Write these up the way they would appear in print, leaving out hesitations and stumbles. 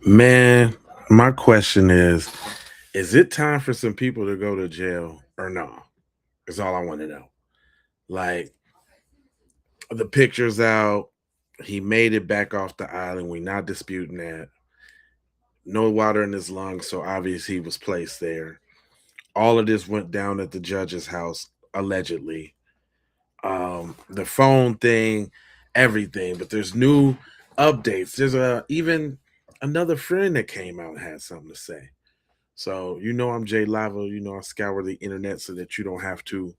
Man, my question is it time for some people to go to jail or no? Is all I want to know. Like the pictures out, he made it back off the island. We're not disputing that. No water in his lungs, so obviously he was placed there. All of this went down at the judge's house, allegedly. The phone thing, everything, but there's new updates. There's even another friend that came out and had something to say. So I'm Jay Lava. I scour the internet so that you don't have to.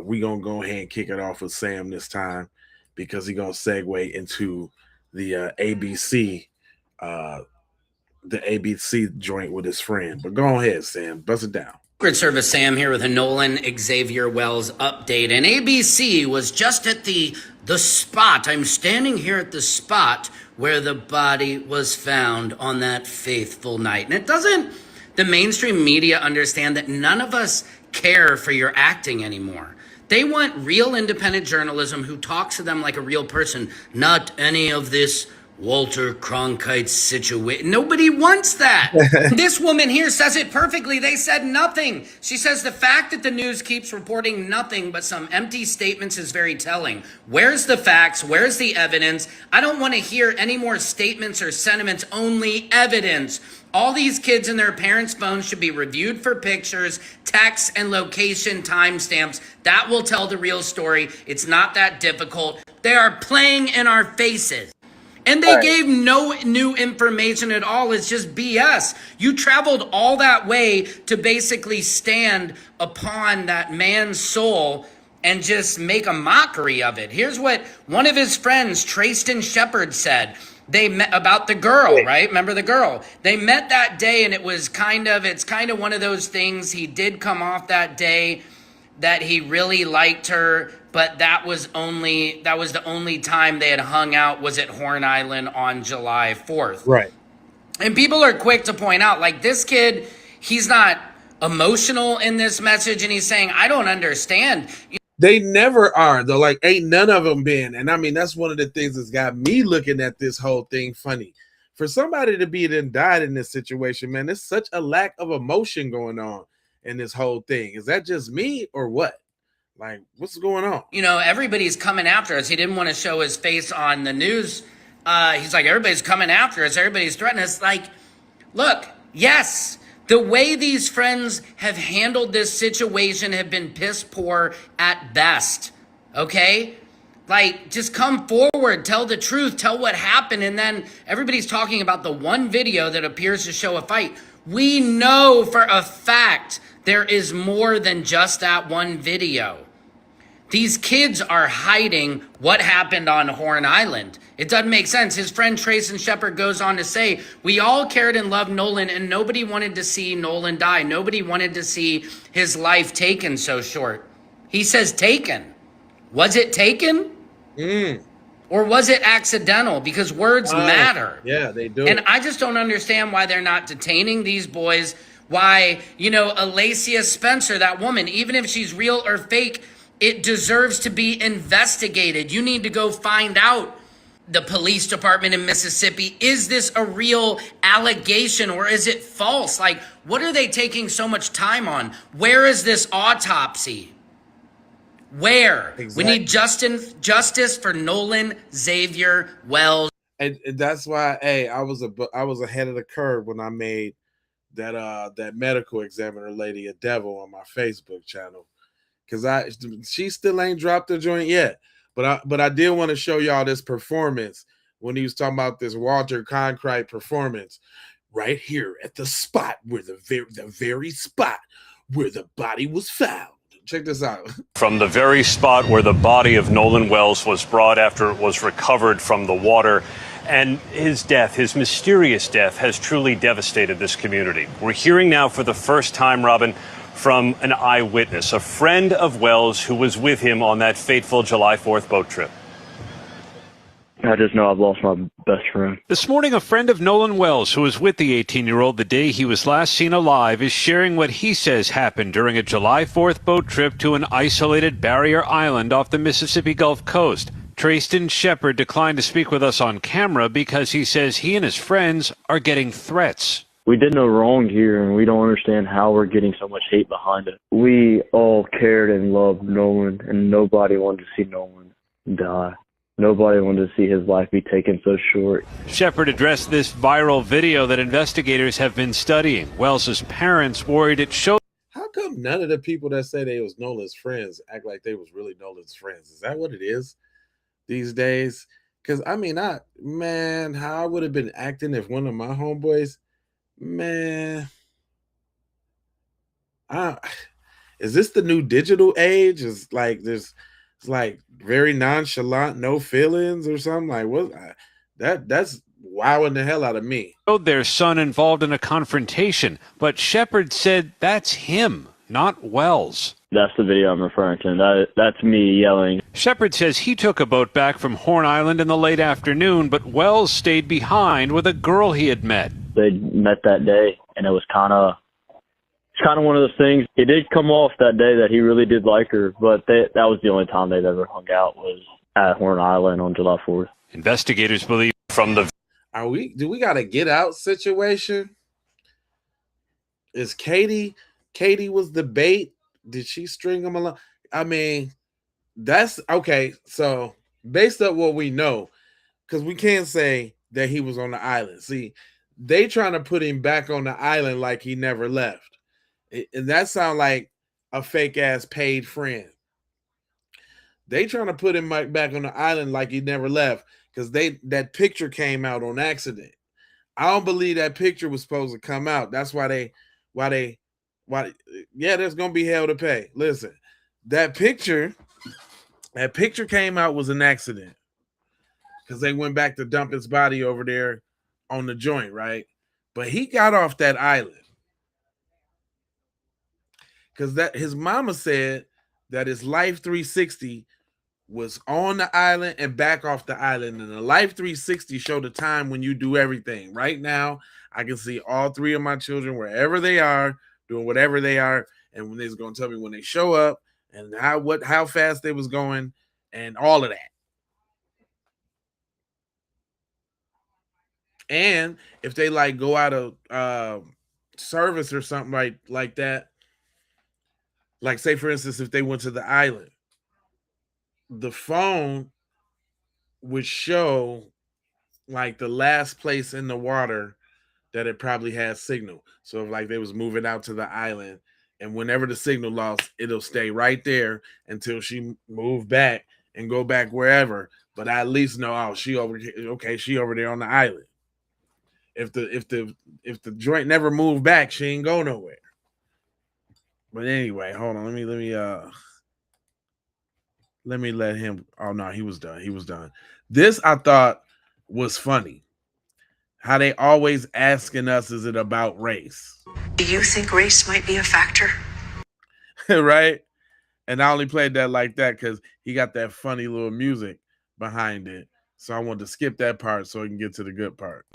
We gonna go ahead and kick it off with Sam this time because he gonna segue into the uh, ABC joint with his friend. But go ahead, Sam, bust it down. Secret Service Sam here with a Nolan Xavier Wells update. And ABC was just at the spot. I'm standing here at the spot where the body was found on that faithful night. And it doesn't the mainstream media understand that none of us care for your acting anymore. They want real independent journalism who talks to them like a real person, not any of this Walter Cronkite situation. Nobody wants that. This woman here says it perfectly. They said nothing. She says the fact that the news keeps reporting nothing but some empty statements is very telling. Where's the facts? Where's the evidence? I don't want to hear any more statements or sentiments, only evidence. All these kids and their parents' phones should be reviewed for pictures, texts, and location timestamps. That will tell the real story. It's not that difficult. They are playing in our faces. And they gave no new information at all. It's just BS. You traveled all that way to basically stand upon that man's soul and just make a mockery of it. Here's what one of his friends, Trayston Shepard, said. They met about the girl, right? Remember the girl? They met that day, and it's kind of one of those things. He did come off that day that he really liked her, but that was the only time they had hung out was at Horn Island on July 4th. Right. And people are quick to point out, like, this kid, he's not emotional in this message, and he's saying, I don't understand. They never are, though. Like, ain't none of them been. And I mean, that's one of the things that's got me looking at this whole thing funny. For somebody to be then died in this situation, man, there's such a lack of emotion going on in this whole thing. Is that just me or what? Like, what's going on? Everybody's coming after us. He didn't want to show his face on the news. He's like, everybody's coming after us. Everybody's threatening us. Like, look, yes, the way these friends have handled this situation have been piss poor at best. Okay? Like, just come forward, tell the truth, tell what happened. And then everybody's talking about the one video that appears to show a fight. We know for a fact there is more than just that one video. These kids are hiding what happened on Horn Island. It doesn't make sense. His friend Trayston Shepard goes on to say, we all cared and loved Nolan, and nobody wanted to see Nolan die. Nobody wanted to see his life taken so short. He says taken. Was it taken? Or was it accidental? Because words matter. Yeah, they do. And I just don't understand why they're not detaining these boys. Why, Alacia Spencer, that woman, even if she's real or fake, it deserves to be investigated. You need to go find out. The police department in Mississippi, is this a real allegation or is it false? Like, what are they taking so much time on? Where is this autopsy? Where? Exactly. We need justice for Nolan Xavier Wells. And that's why, I was ahead of the curve when I made that medical examiner lady a devil on my Facebook channel. Because she still ain't dropped the joint yet. But I did want to show y'all this performance when he was talking about this Walter Cronkite performance right here at the spot where the very spot where the body was found. Check this out. From the very spot where the body of Nolan Wells was brought after it was recovered from the water. And his death, his mysterious death, has truly devastated this community. We're hearing now for the first time, Robin, from an eyewitness, a friend of Wells who was with him on that fateful July 4th boat trip. I just know I've lost my best friend. This morning, a friend of Nolan Wells, who was with the 18-year-old the day he was last seen alive, is sharing what he says happened during a July 4th boat trip to an isolated barrier island off the Mississippi Gulf Coast. Trayston Shepard declined to speak with us on camera because he says he and his friends are getting threats. We did no wrong here, and we don't understand how we're getting so much hate behind it. We all cared and loved Nolan, and nobody wanted to see Nolan die. Nobody wanted to see his life be taken so short. Shepard addressed this viral video that investigators have been studying. Wells's parents worried it showed. How come none of the people that say they was Nolan's friends act like they was really Nolan's friends? Is that what it is these days? Because I mean, how I would have been acting if one of my homeboys, man, is this the new digital age? Is like it's like very nonchalant, no feelings or something? Like what? That's wowing the hell out of me. Their son involved in a confrontation, but Shepard said that's him, not Wells. That's the video I'm referring to. That's me yelling. Shepard says he took a boat back from Horn Island in the late afternoon, but Wells stayed behind with a girl he had met. They met that day, and it was kind of one of those things. It did come off that day that he really did like her, but that was the only time they'd ever hung out was at Horn Island on July 4th. Investigators believe from the... Do we got a get out situation? Is Katie was the bait? Did she string him along? I mean, that's okay. So based on what we know, because we can't say that he was on the island. See, they trying to put him back on the island like he never left. And that sounds like a fake ass paid friend. They trying to put him back on the island like he never left because that picture came out on accident. I don't believe that picture was supposed to come out. That's why there's gonna be hell to pay. Listen, that picture came out was an accident because they went back to dump his body over there on the joint, right? But he got off that island because that his mama said that his Life 360 was on the island and back off the island, and the Life 360 showed the time when you do everything. Right now, I can see all three of my children wherever they are, doing whatever they are, and when they're going to tell me when they show up and how fast they was going and all of that. And if they like go out of service or something like that, like say for instance, if they went to the island, the phone would show like the last place in the water that it probably has signal. So if like they was moving out to the island, and whenever the signal lost, it'll stay right there until she moved back and go back wherever. But I at least know, oh, she over there on the island. If the joint never moved back, she ain't go nowhere. But anyway, hold on. Let me let him. Oh no, he was done. This I thought was funny. How they always asking us, is it about race? Do you think race might be a factor? Right? And I only played that like that because he got that funny little music behind it. So I wanted to skip that part so I can get to the good part.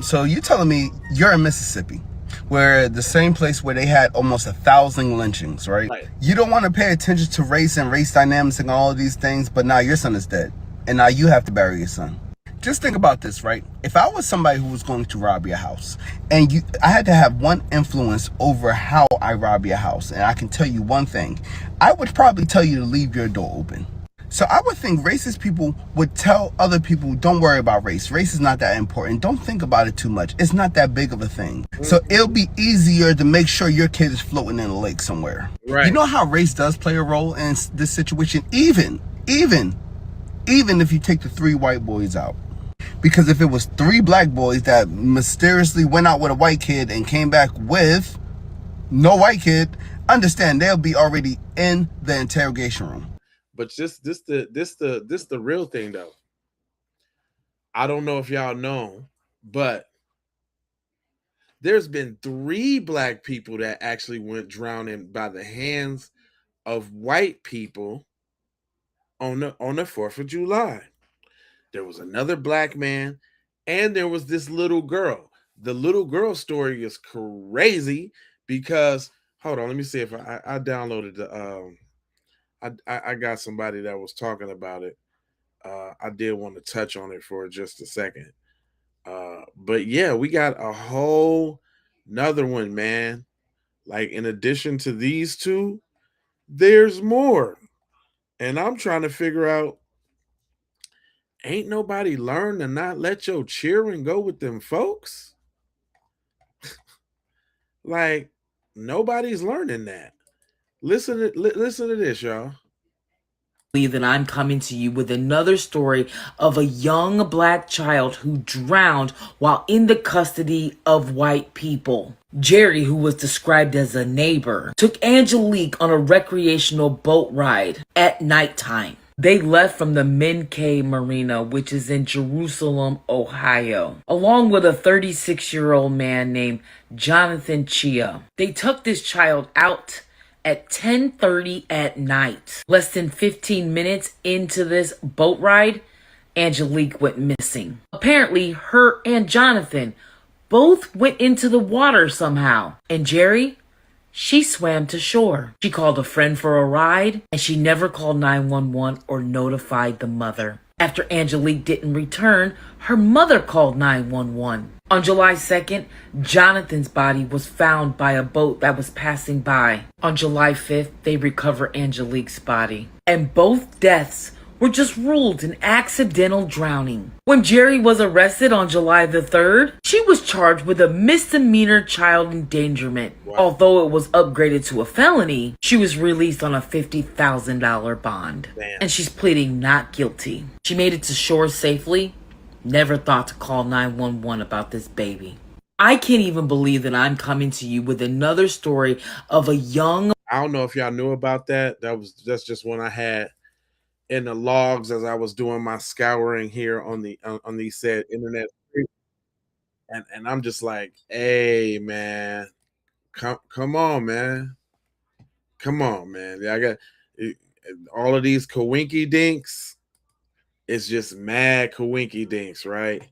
So you telling me you're in Mississippi, where the same place where they had almost 1,000 lynchings, right? You don't want to pay attention to race and race dynamics and all of these things, but now your son is dead, and now you have to bury your son. Just think about this, right? If I was somebody who was going to rob your house, and I had to have one influence over how I rob your house, and I can tell you one thing, I would probably tell you to leave your door open. So I would think racist people would tell other people, don't worry about race. Race is not that important. Don't think about it too much. It's not that big of a thing. So it'll be easier to make sure your kid is floating in a lake somewhere. Right. You know how race does play a role in this situation? Even if you take the 3 white boys out. Because if it was 3 black boys that mysteriously went out with a white kid and came back with no white kid, understand they'll be already in the interrogation room. But this the real thing though. I don't know if y'all know, but there's been 3 black people that actually went drowning by the hands of white people on the 4th of July. There was another black man, and there was this little girl. The little girl story is crazy because hold on, let me see if I downloaded the I got somebody that was talking about it. I did want to touch on it for just a second. But yeah, we got a whole another one, man. Like in addition to these two, there's more. And I'm trying to figure out, ain't nobody learned to not let your cheering go with them folks? Like nobody's learning that. Listen to this, y'all. That I'm coming to you with another story of a young black child who drowned while in the custody of white people. Jerry, who was described as a neighbor, took Angelique on a recreational boat ride at nighttime. They left from the Menke Marina, which is in Jerusalem, Ohio, along with a 36-year-old man named Jonathan Chia. They took this child out at 10:30 at night. Less than 15 minutes into this boat ride, Angelique went missing. Apparently, her and Jonathan both went into the water somehow. And Jerry, she swam to shore. She called a friend for a ride, and she never called 911 or notified the mother. After Angelique didn't return, her mother called 911. On July 2nd, Jonathan's body was found by a boat that was passing by. On July 5th, they recovered Angelique's body. And both deaths were just ruled an accidental drowning. When Jerry was arrested on July the 3rd, she was charged with a misdemeanor child endangerment. Wow. Although it was upgraded to a felony, she was released on a $50,000 bond. Damn. And she's pleading not guilty. She made it to shore safely. Never thought to call 911 about this baby. I can't even believe that I'm coming to you with another story of a young... I don't know if y'all knew about that. That's just one I had in the logs as I was doing my scouring here on these said internet. And I'm just like, hey man, come on, man. Come on, man. I got all of these kawinky dinks. It's just mad kawinky dinks, right?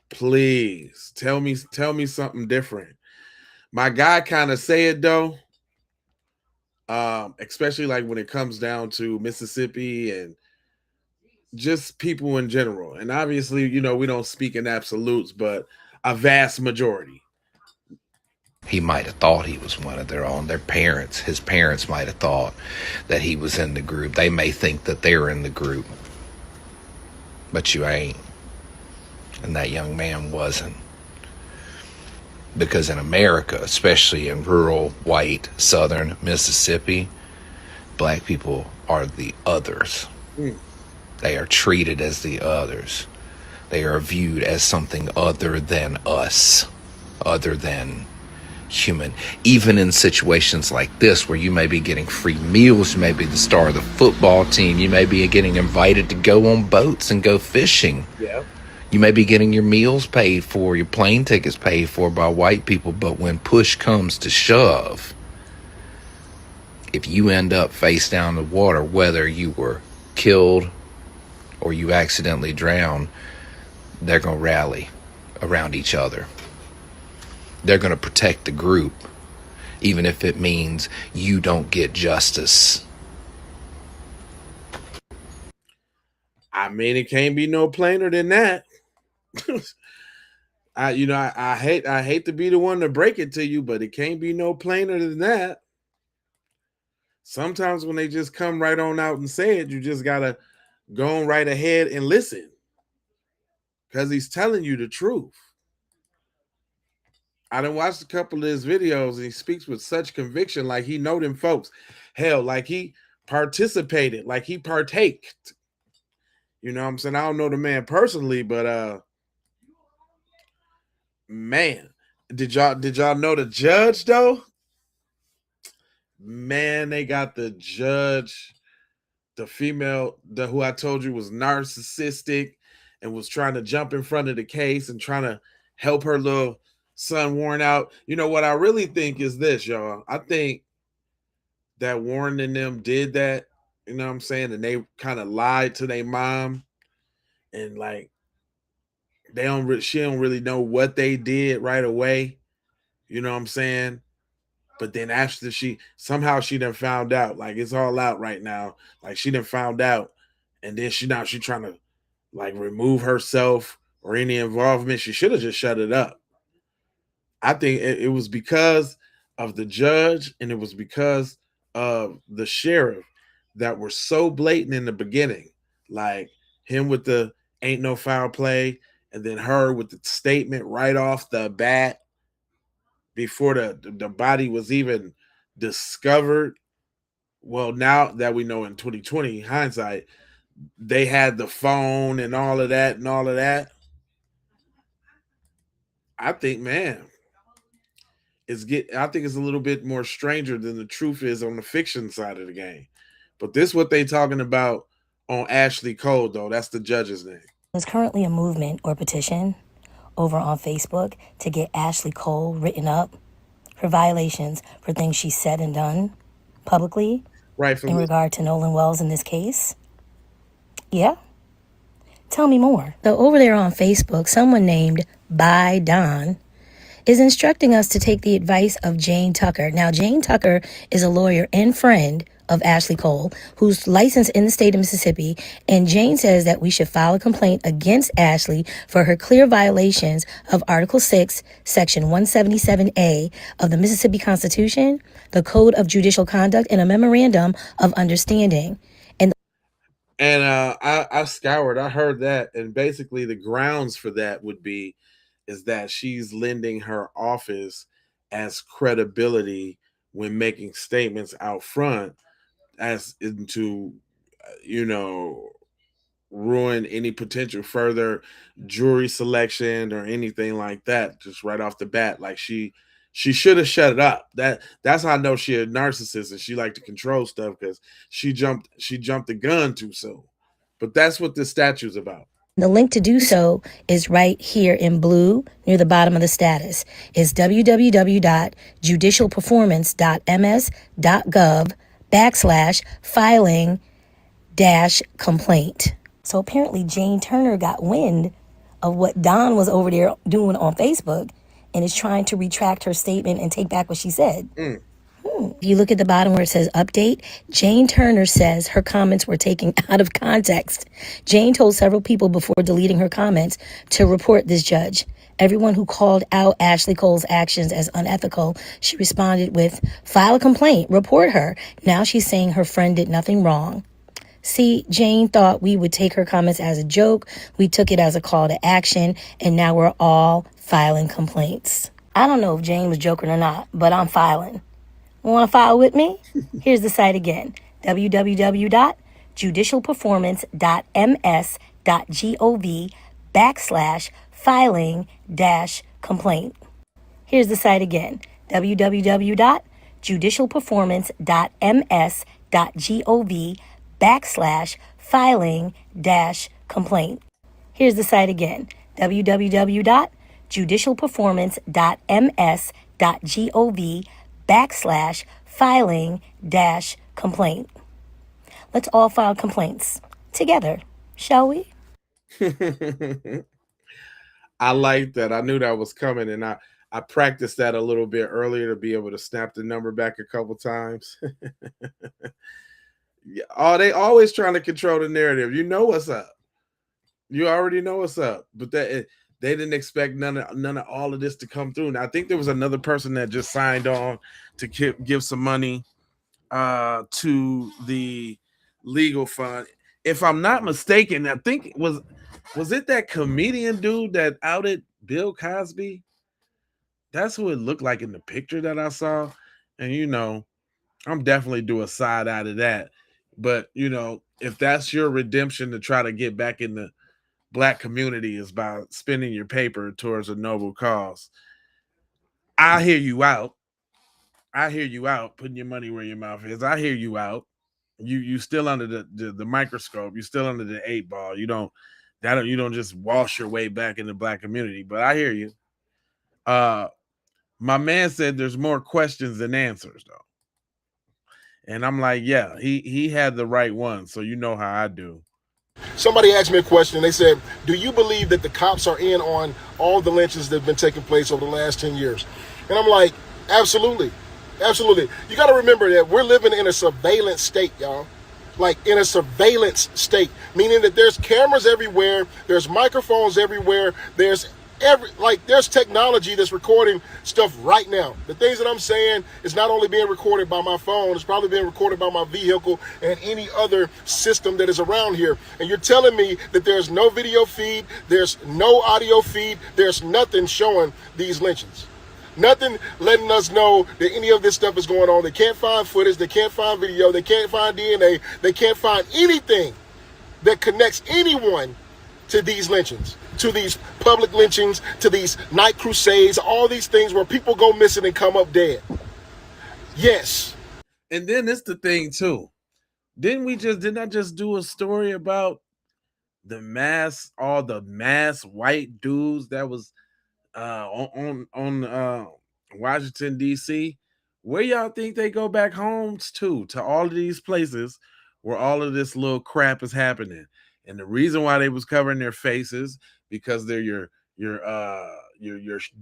Please tell me something different. My guy kind of say it though. Especially like when it comes down to Mississippi and just people in general. And obviously, you know, we don't speak in absolutes, but a vast majority. He might have thought he was one of their own. His parents might have thought that he was in the group. They may think that they're in the group, but you ain't. And that young man wasn't. Because in America, especially in rural, white, southern Mississippi, black people are the others. They are treated as the others. They are viewed as something other than us, other than human. Even in situations like this, where you may be getting free meals, you may be the star of the football team, you may be getting invited to go on boats and go fishing. Yeah. You may be getting your meals paid for, your plane tickets paid for by white people, but when push comes to shove, if you end up face down in the water, whether you were killed or you accidentally drowned, they're going to rally around each other. They're going to protect the group, even if it means you don't get justice. I mean, it can't be no plainer than that. I hate to be the one to break it to you, but it can't be no plainer than that. Sometimes when they just come right on out and say it, you just gotta go on right ahead and listen, because he's telling you the truth. I done watched a couple of his videos and he speaks with such conviction, like he know them folks. Hell, like he participated, like he partaked. You know what I'm saying? I don't know the man personally, but man, did y'all know the judge though? Man, they got the judge, the female, who I told you was narcissistic and was trying to jump in front of the case and trying to help her little son Warren out. You know what I really think is this, y'all. I think that Warren and them did that, you know what I'm saying, and they kind of lied to their mom, and like she don't really know what they did right away, you know what I'm saying? But then after she done found out, like it's all out right now, like she done found out, and then she trying to like remove herself or any involvement. She should have just shut it up. I think it was because of the judge and it was because of the sheriff that were so blatant in the beginning, like him with the ain't no foul play, and then her with the statement right off the bat before the body was even discovered. Well, now that we know in 2020 hindsight, they had the phone and all of that and all of that. I think, man, I think it's a little bit more stranger than the truth is on the fiction side of the game. But this is what they talking about on Ashlee Cole, though. That's the judge's name. There's currently a movement or petition over on Facebook to get Ashlee Cole written up for violations for things she said and done publicly in regard to Nolan Wells in this case. Yeah? Tell me more. So over there on Facebook, someone named By Don is instructing us to take the advice of Jane Tucker. Now, Jane Tucker is a lawyer and friend of Ashlee Cole, who's licensed in the state of Mississippi, and Jane says that we should file a complaint against Ashlee for her clear violations of Article 6, Section 177A of the Mississippi Constitution, the Code of Judicial Conduct, and a Memorandum of Understanding. I scoured, I heard that, and basically the grounds for that is that she's lending her office as credibility when making statements out front as into, ruin any potential further jury selection or anything like that, just right off the bat. Like she should have shut it up. That's how I know she a narcissist and she liked to control stuff, because she jumped the gun too soon. But that's what this statute's about. The link to do so is right here in blue near the bottom of the status. It's www.judicialperformance.ms.gov/filing-complaint. So apparently Jane Turner got wind of what Don was over there doing on Facebook and is trying to retract her statement and take back what she said. If you look at the bottom where it says update, Jane Turner says her comments were taken out of context. Jane told several people before deleting her comments to report this judge. Everyone who called out Ashlee Cole's actions as unethical, she responded with, file a complaint, report her. Now she's saying her friend did nothing wrong. See, Jane thought we would take her comments as a joke. We took it as a call to action, and now we're all filing complaints. I don't know if Jane was joking or not, but I'm filing. Want to file with me? Here's the site again, www.judicialperformance.ms.gov/filing-complaint. Here's the site again, www.judicialperformance.ms.gov/filing-complaint. Here's the site again, www.judicialperformance.ms.gov/filing-complaint. Let's all file complaints together, shall we? I like that. I knew that was coming, and I practiced that a little bit earlier to be able to snap the number back a couple times. Oh, they always trying to control the narrative. You know what's up. You already know what's up. But they didn't expect none of all of this to come through. Now, I think there was another person that just signed on to give some money to the legal fund. If I'm not mistaken, I think was it that comedian dude that outed Bill Cosby? That's who it looked like in the picture that I saw. And, I'm definitely do a side eye to that. But, if that's your redemption to try to get back in the Black community is by spending your paper towards a noble cause, I hear you out. Putting your money where your mouth is. I hear you out. You still under the microscope. You still under the 8 ball. You don't just wash your way back in the Black community. But I hear you. My man said there's more questions than answers, though. And I'm like, yeah, he had the right one. So you know how I do. Somebody asked me a question. They said, do you believe that the cops are in on all the lynchings that have been taking place over the last 10 years? And I'm like, absolutely. Absolutely. You got to remember that we're living in a surveillance state, y'all. like in a surveillance state, meaning that there's cameras everywhere, there's microphones everywhere, there's technology that's recording stuff right now. The things that I'm saying is not only being recorded by my phone, it's probably being recorded by my vehicle and any other system that is around here. And you're telling me that there's no video feed, there's no audio feed, there's nothing showing these lynchings. Nothing letting us know that any of this stuff is going on. They can't find footage, they can't find video, they can't find DNA, they can't find anything that connects anyone to these lynchings, to these public lynchings, to these night crusades, all these things where people go missing and come up dead. Yes. And then it's the thing too. Didn't I just do a story about all the mass white dudes that was on Washington D.C. Where y'all think they go back homes to all of these places where all of this little crap is happening? And the reason why they was covering their faces because they're your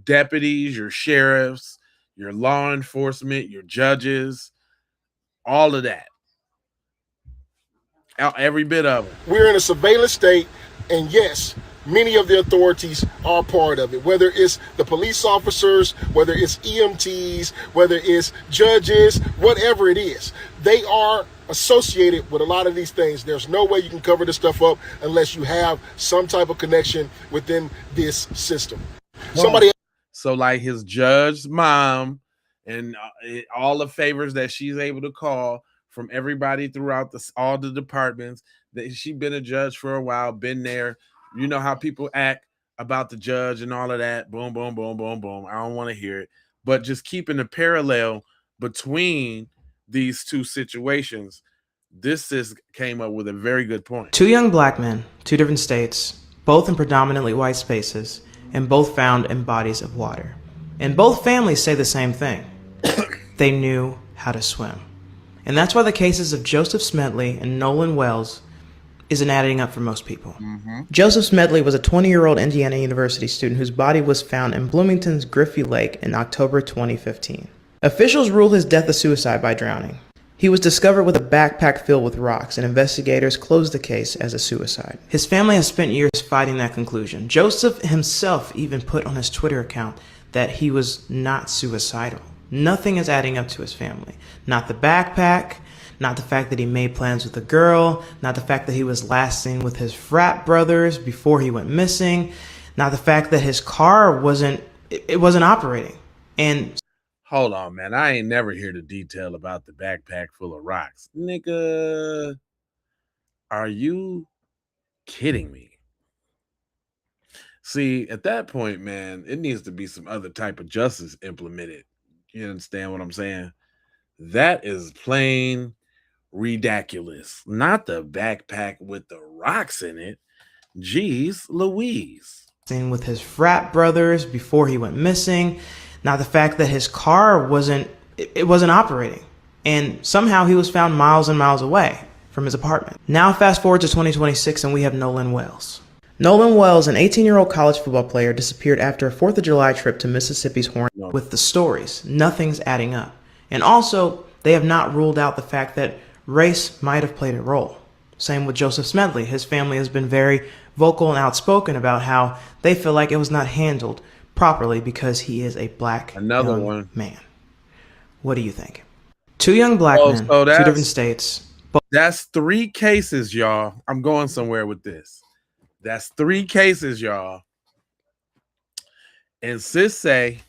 deputies, your sheriffs, your law enforcement, your judges, all of that, every bit of it. We're in a surveillance state, and yes, many of the authorities are part of it, whether it's the police officers, whether it's EMTs, whether it's judges, whatever it is. They are associated with a lot of these things. There's no way you can cover this stuff up unless you have some type of connection within this system. So like his judge's mom and all the favors that she's able to call from everybody throughout all the departments, that she been a judge for a while, been there. You know how people act about the judge and all of that. Boom, boom, boom, boom, boom. I don't want to hear it. But just keeping a parallel between these two situations, this came up with a very good point. Two young black men, two different states, both in predominantly white spaces, and both found in bodies of water. And both families say the same thing. They knew how to swim. And that's why the cases of Joseph Smedley and Nolan Wells isn't adding up for most people. Joseph Smedley was a 20-year-old Indiana University student whose body was found in Bloomington's Griffey Lake in October 2015. Officials ruled his death a suicide by drowning. He was discovered with a backpack filled with rocks, and investigators closed the case as a suicide. His family has spent years fighting that conclusion. Joseph himself even put on his Twitter account that he was not suicidal. Nothing is adding up to his family. Not the backpack, not the fact that he made plans with a girl, not the fact that he was last seen with his frat brothers before he went missing, not the fact that his car wasn't operating. And hold on, man. I ain't never hear the detail about the backpack full of rocks. Nigga, are you kidding me? See, at that point, man, it needs to be some other type of justice implemented. You understand what I'm saying? That is plain ridiculous. Not the backpack with the rocks in it. Jeez Louise. Seen with his frat brothers before he went missing. Not the fact that his car wasn't operating. And somehow he was found miles and miles away from his apartment. Now fast forward to 2026 and we have Nolan Wells. Nolan Wells, an 18-year-old college football player, disappeared after a 4th of July trip to Mississippi's Horn. With the stories, nothing's adding up. And also, they have not ruled out the fact that race might have played a role. Same with Joseph Smedley. His family has been very vocal and outspoken about how they feel like it was not handled properly because he is a black young man. What do you think? Two young black men, two different states. That's 3 cases, y'all. I'm going somewhere with this. That's 3 cases, y'all. And sis say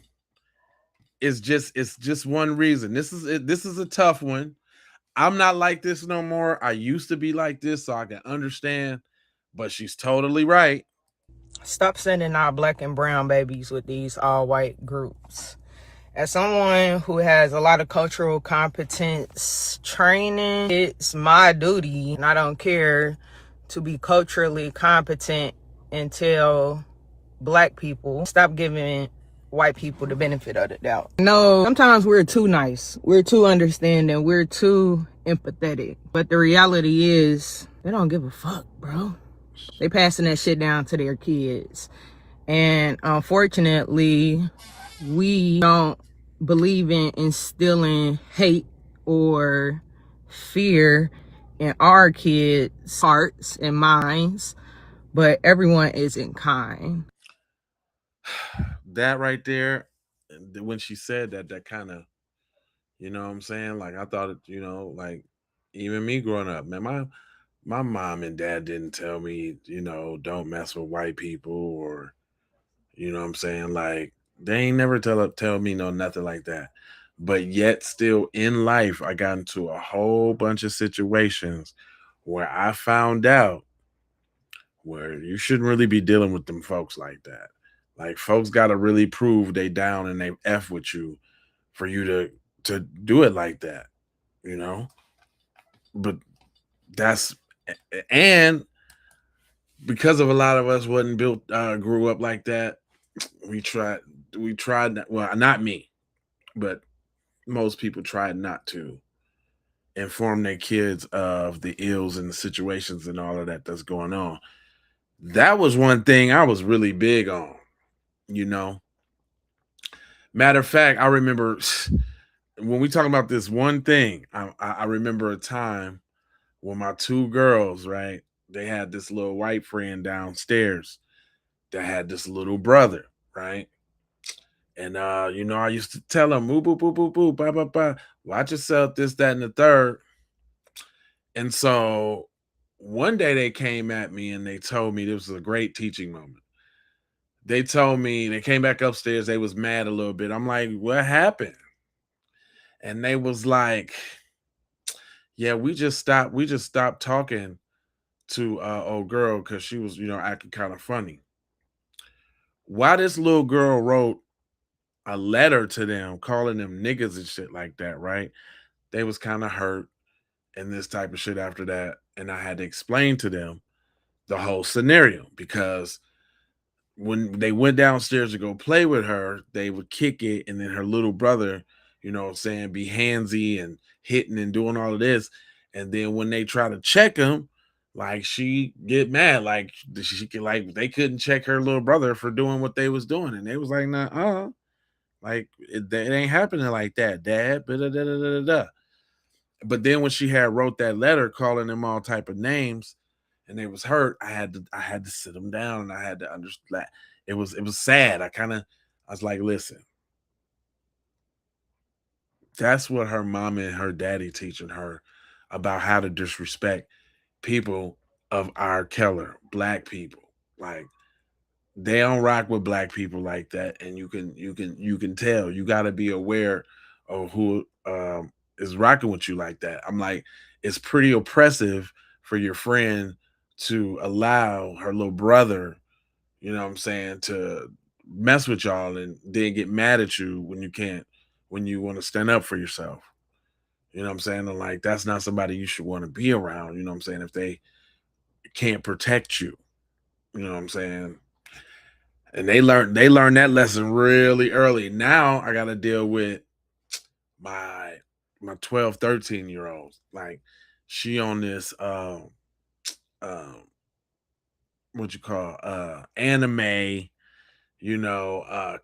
it's just one reason. This is a tough one. I'm not like this no more. I used to be like this, so I can understand. But she's totally right. Stop sending our black and brown babies with these all-white groups. As someone who has a lot of cultural competence training, it's my duty, and I don't care, to be culturally competent and tell black people, stop giving white people the benefit of the doubt. No, sometimes we're too nice, we're too understanding, we're too empathetic. But the reality is, they don't give a fuck, bro. They passing that shit down to their kids. And unfortunately, we don't believe in instilling hate or fear in our kids' hearts and minds, but everyone isn't kind. That right there, when she said that, that kind of, you know what I'm saying? Like, I thought it, you know, like, even me growing up, man, my mom and dad didn't tell me, you know, don't mess with white people, or, you know what I'm saying? Like, they ain't never tell me no nothing like that. But yet still in life, I got into a whole bunch of situations where I found out where you shouldn't really be dealing with them folks like that. Like, folks got to really prove they down and they F with you for you to do it like that, you know? But that's, and because of a lot of us wasn't built grew up like that, we tried well, not me, but most people tried not to inform their kids of the ills and the situations and all of that that's going on. That was one thing I was really big on, you know. Matter of fact, I remember when we talk about this one thing, I remember a time when my two girls, right, they had this little white friend downstairs that had this little brother, right? And you know, I used to tell them, boo, boo, boo, boo, boo, blah, blah, blah, watch yourself, this, that, and the third. And so one day they came at me and they told me, this was a great teaching moment. They told me, they came back upstairs, they was mad a little bit. I'm like, what happened? And they was like, yeah, we just stopped talking to old girl because she was, you know, acting kind of funny. Why this little girl wrote a letter to them calling them niggas and shit like that, right? They was kind of hurt and this type of shit after that. And I had to explain to them the whole scenario, because when they went downstairs to go play with her, they would kick it, and then her little brother, you know what I'm saying, be handsy and hitting and doing all of this. And then when they try to check him, like, she get mad, like she could, like, they couldn't check her little brother for doing what they was doing, and they was like, nah, like it ain't happening like that, dad. But then when she had wrote that letter calling them all type of names, and they was hurt, I had to sit them down, and I had to understand. It was sad. I was like, listen, that's what her mama and her daddy teaching her about how to disrespect people of our color, black people. Like, they don't rock with black people like that, and you can tell. You got to be aware of who is rocking with you like that. I'm like, it's pretty oppressive for your friend to allow her little brother, you know what I'm saying, to mess with y'all and then get mad at you when you want to stand up for yourself. You know what I'm saying? And like, that's not somebody you should want to be around, you know what I'm saying, if they can't protect you. You know what I'm saying? And they learned that lesson really early. Now I got to deal with my 12, 13-year olds. Like, she on this um what you call anime, you know,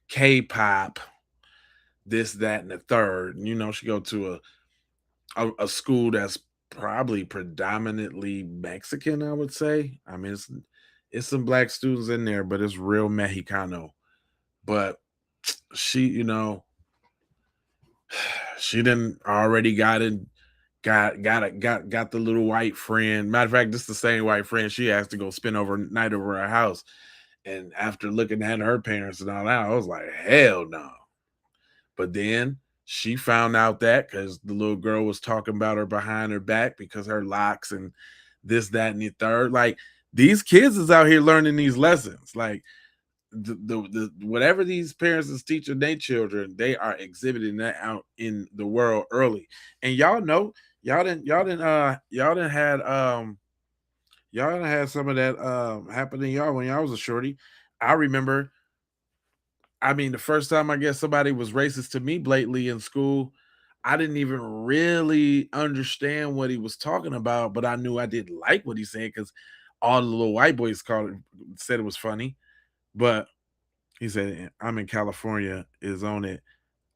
K-pop, this, that, and the third. You know, she go to a school that's probably predominantly Mexican, I would say. I mean, it's some black students in there, but it's real Mexicano. But she, you know, she didn't already got it, got the little white friend. Matter of fact, this is the same white friend she asked to go spend overnight over her house. And after looking at her parents and all that, I was like, hell no. But then she found out that because the little girl was talking about her behind her back because her locks and this, that, and the third. Like, these kids is out here learning these lessons. Like, the whatever these parents is teaching their children, they are exhibiting that out in the world early. And y'all know, y'all didn't had some of that happen to y'all when y'all was a shorty. I remember, I mean, the first time I guess somebody was racist to me blatantly in school, I didn't even really understand what he was talking about, but I knew I didn't like what he said because all the little white boys said it was funny. But he said, I'm in California, is on it,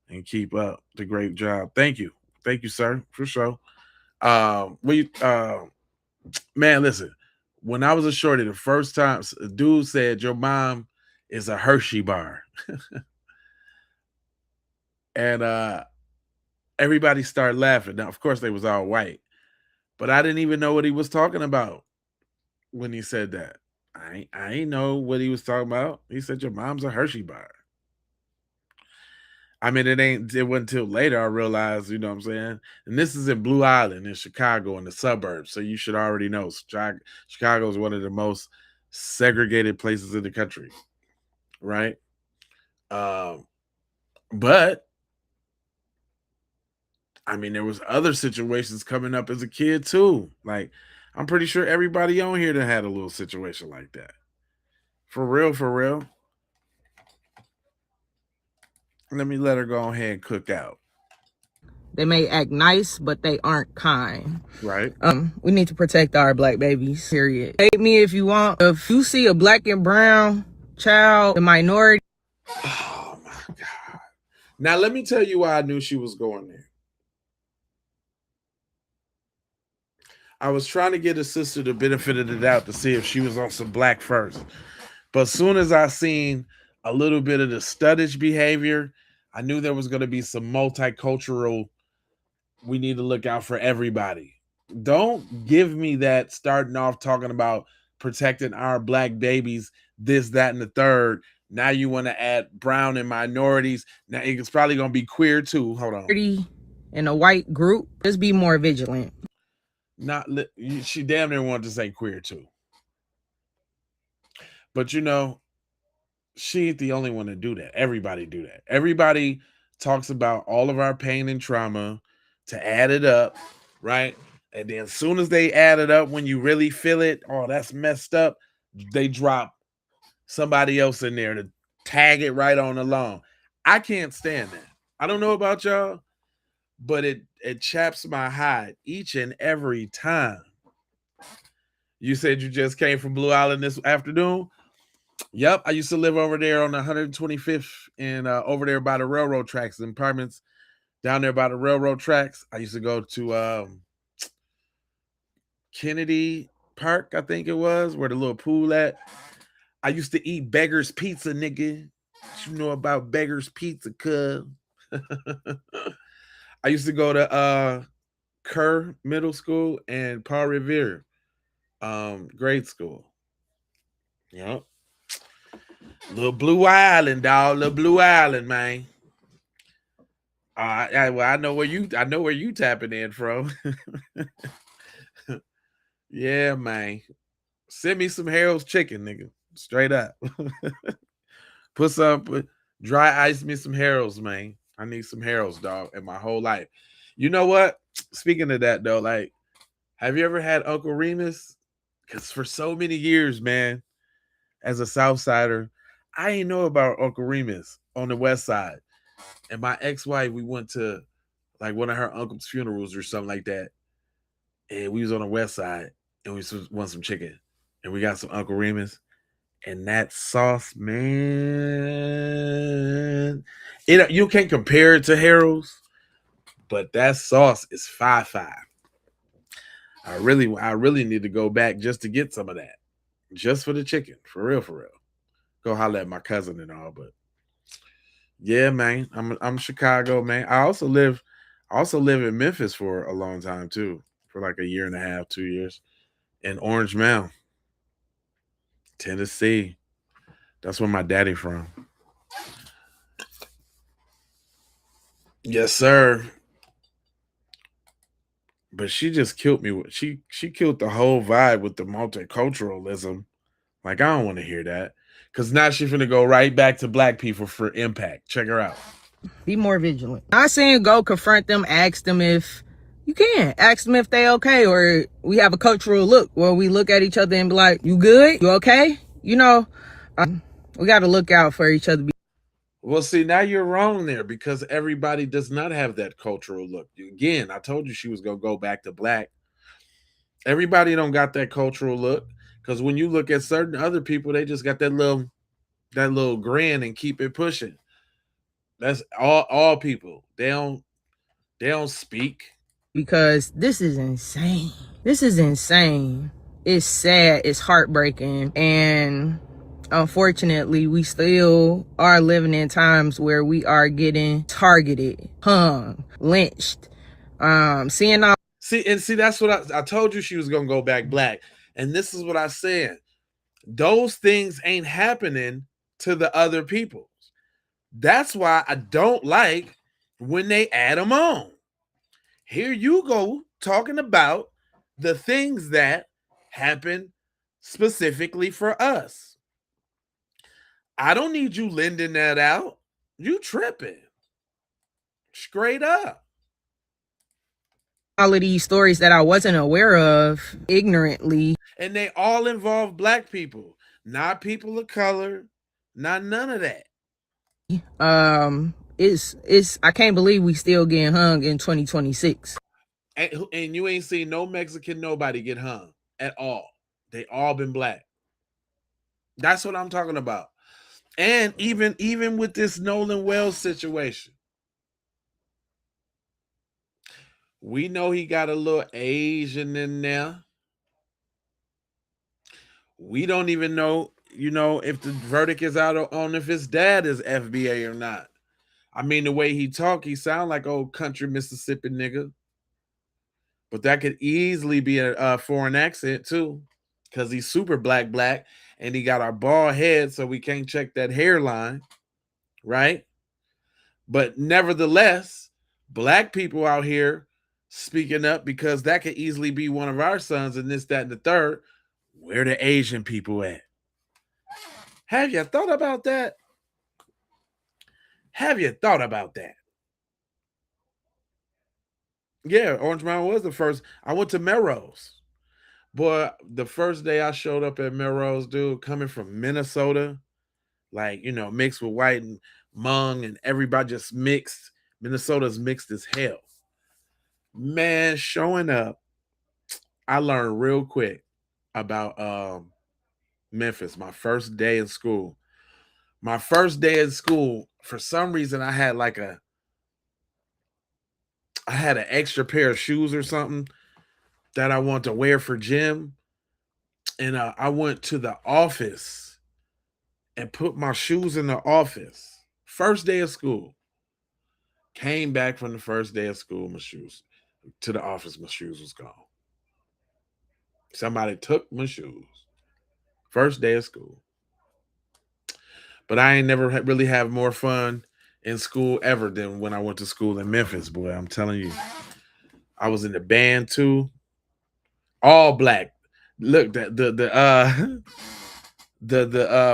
and keep up the great job. Thank you. Thank you, sir, for sure. Man, listen. When I was a shorty, the first time a dude said your mom is a Hershey bar. And everybody started laughing. Now, of course, they was all white, but I didn't even know what he was talking about when he said that. I ain't know what he was talking about. He said your mom's a Hershey bar. I mean, it wasn't until later I realized, you know what I'm saying? And this is in Blue Island in Chicago in the suburbs. So you should already know Chicago is one of the most segregated places in the country, right? But I mean, there was other situations coming up as a kid too. Like, I'm pretty sure everybody on here that had a little situation like that. For real, for real. Let me let her go ahead and cook out. They may act nice, but they aren't kind. Right. We need to protect our black babies, period. Hate me if you want. If you see a black and brown child, a minority. Oh my God. Now let me tell you why I knew she was going there. I was trying to get a sister the benefit of the doubt to see if she was on some black first. But as soon as I seen a little bit of the studdish behavior, I knew there was going to be some multicultural. We need to look out for everybody. Don't give me that starting off talking about protecting our black babies, this, that, and the third. Now you want to add brown and minorities. Now it's probably going to be queer too. Hold on. In a white group, just be more vigilant. She damn near wanted to say queer too. But you know, she ain't the only one to do that. Everybody do that. Everybody talks about all of our pain and trauma to add it up, right? And then as soon as they add it up, when you really feel it, oh, that's messed up, they drop somebody else in there to tag it right on along. I can't stand that. I don't know about y'all, but it chaps my hide each and every time. You said you just came from Blue Island this afternoon? Yep, I used to live over there on the 125th and over there by the railroad tracks, the apartments down there by the railroad tracks. I used to go to Kennedy Park, I think it was, where the little pool at. I used to eat Beggar's Pizza, nigga. What you know about Beggar's Pizza, cuz? I used to go to Kerr Middle School and Paul Revere grade school. Yep. Little Blue Island, dog. Little Blue Island, man. I know where you tapping in from. Yeah, man. Send me some Harold's chicken, nigga. Straight up. Dry ice me some Harold's, man. I need some Harold's, dog, in my whole life. You know what? Speaking of that, though, like, have you ever had Uncle Remus? Because for so many years, man, as a Southsider, I ain't know about Uncle Remus on the West Side. And my ex-wife, we went to like one of her uncle's funerals or something like that. And we was on the West Side and we want some chicken. And we got some Uncle Remus. And that sauce, man, you can't compare it to Harold's, but that sauce is 5-5. I really need to go back just to get some of that, just for the chicken, for real, for real. Go holler at my cousin and all, but yeah, man, I'm Chicago, man. I also live in Memphis for a long time too, for like a year and a half, 2 years, in Orange Mound, Tennessee. That's where my daddy from. Yes, sir. But she just killed me. She killed the whole vibe with the multiculturalism. Like, I don't want to hear that. Because now she's going to go right back to black people for impact. Check her out. Be more vigilant. Not saying go confront them, ask them if you can. Ask them if they okay, or we have a cultural look where we look at each other and be like, you good? You okay? You know, we got to look out for each other. Well, see, now you're wrong there because everybody does not have that cultural look. Again, I told you she was going to go back to black. Everybody don't got that cultural look because when you look at certain other people, they just got that little grin and keep it pushing. That's all people. They don't speak. because this is insane. This is insane. It's sad, it's heartbreaking, and unfortunately, we still are living in times where we are getting targeted, hung, lynched. Seeing all See, that's what I told you she was gonna go back black. And this is what I said. Those things ain't happening to the other peoples. That's why I don't like when they add them on. Here you go talking about the things that happen specifically for us. I don't need you lending that out. You tripping. Straight up. of these stories that I wasn't aware of ignorantly. And they all involve black people, not people of color, not none of that. It's I can't believe we still getting hung in 2026. And you ain't seen no Mexican nobody get hung at all. They all been black. That's what I'm talking about. And even with this Nolan Wells situation, we know he got a little Asian in there. We don't even know, if the verdict is out on if his dad is FBA or not. I mean, the way he talk, he sound like old country Mississippi nigga. But that could easily be a foreign accent too, because he's super black, and he got our bald head, so we can't check that hairline, right? But nevertheless, black people out here speaking up, because that could easily be one of our sons, and this, that, and the third. Where the Asian people at? Have you thought about that? Have you thought about that? Yeah, Orange Mountain was the first. I went to Melrose. Boy, the first day I showed up at Melrose, dude, coming from Minnesota, like, mixed with white and Hmong, and everybody just mixed. Minnesota's mixed as hell. Man, showing up, I learned real quick about Memphis, my first day in school. My first day in school, for some reason, I had an extra pair of shoes or something that I want to wear for gym. And I went to the office and put my shoes in the office. First day of school. Came back from the first day of school, my shoes. To the office, my shoes was gone. Somebody took my shoes. First day of school. But I ain't never really have more fun in school ever than when I went to school in Memphis, boy. I'm telling you. I was in the band too. All black. Look, the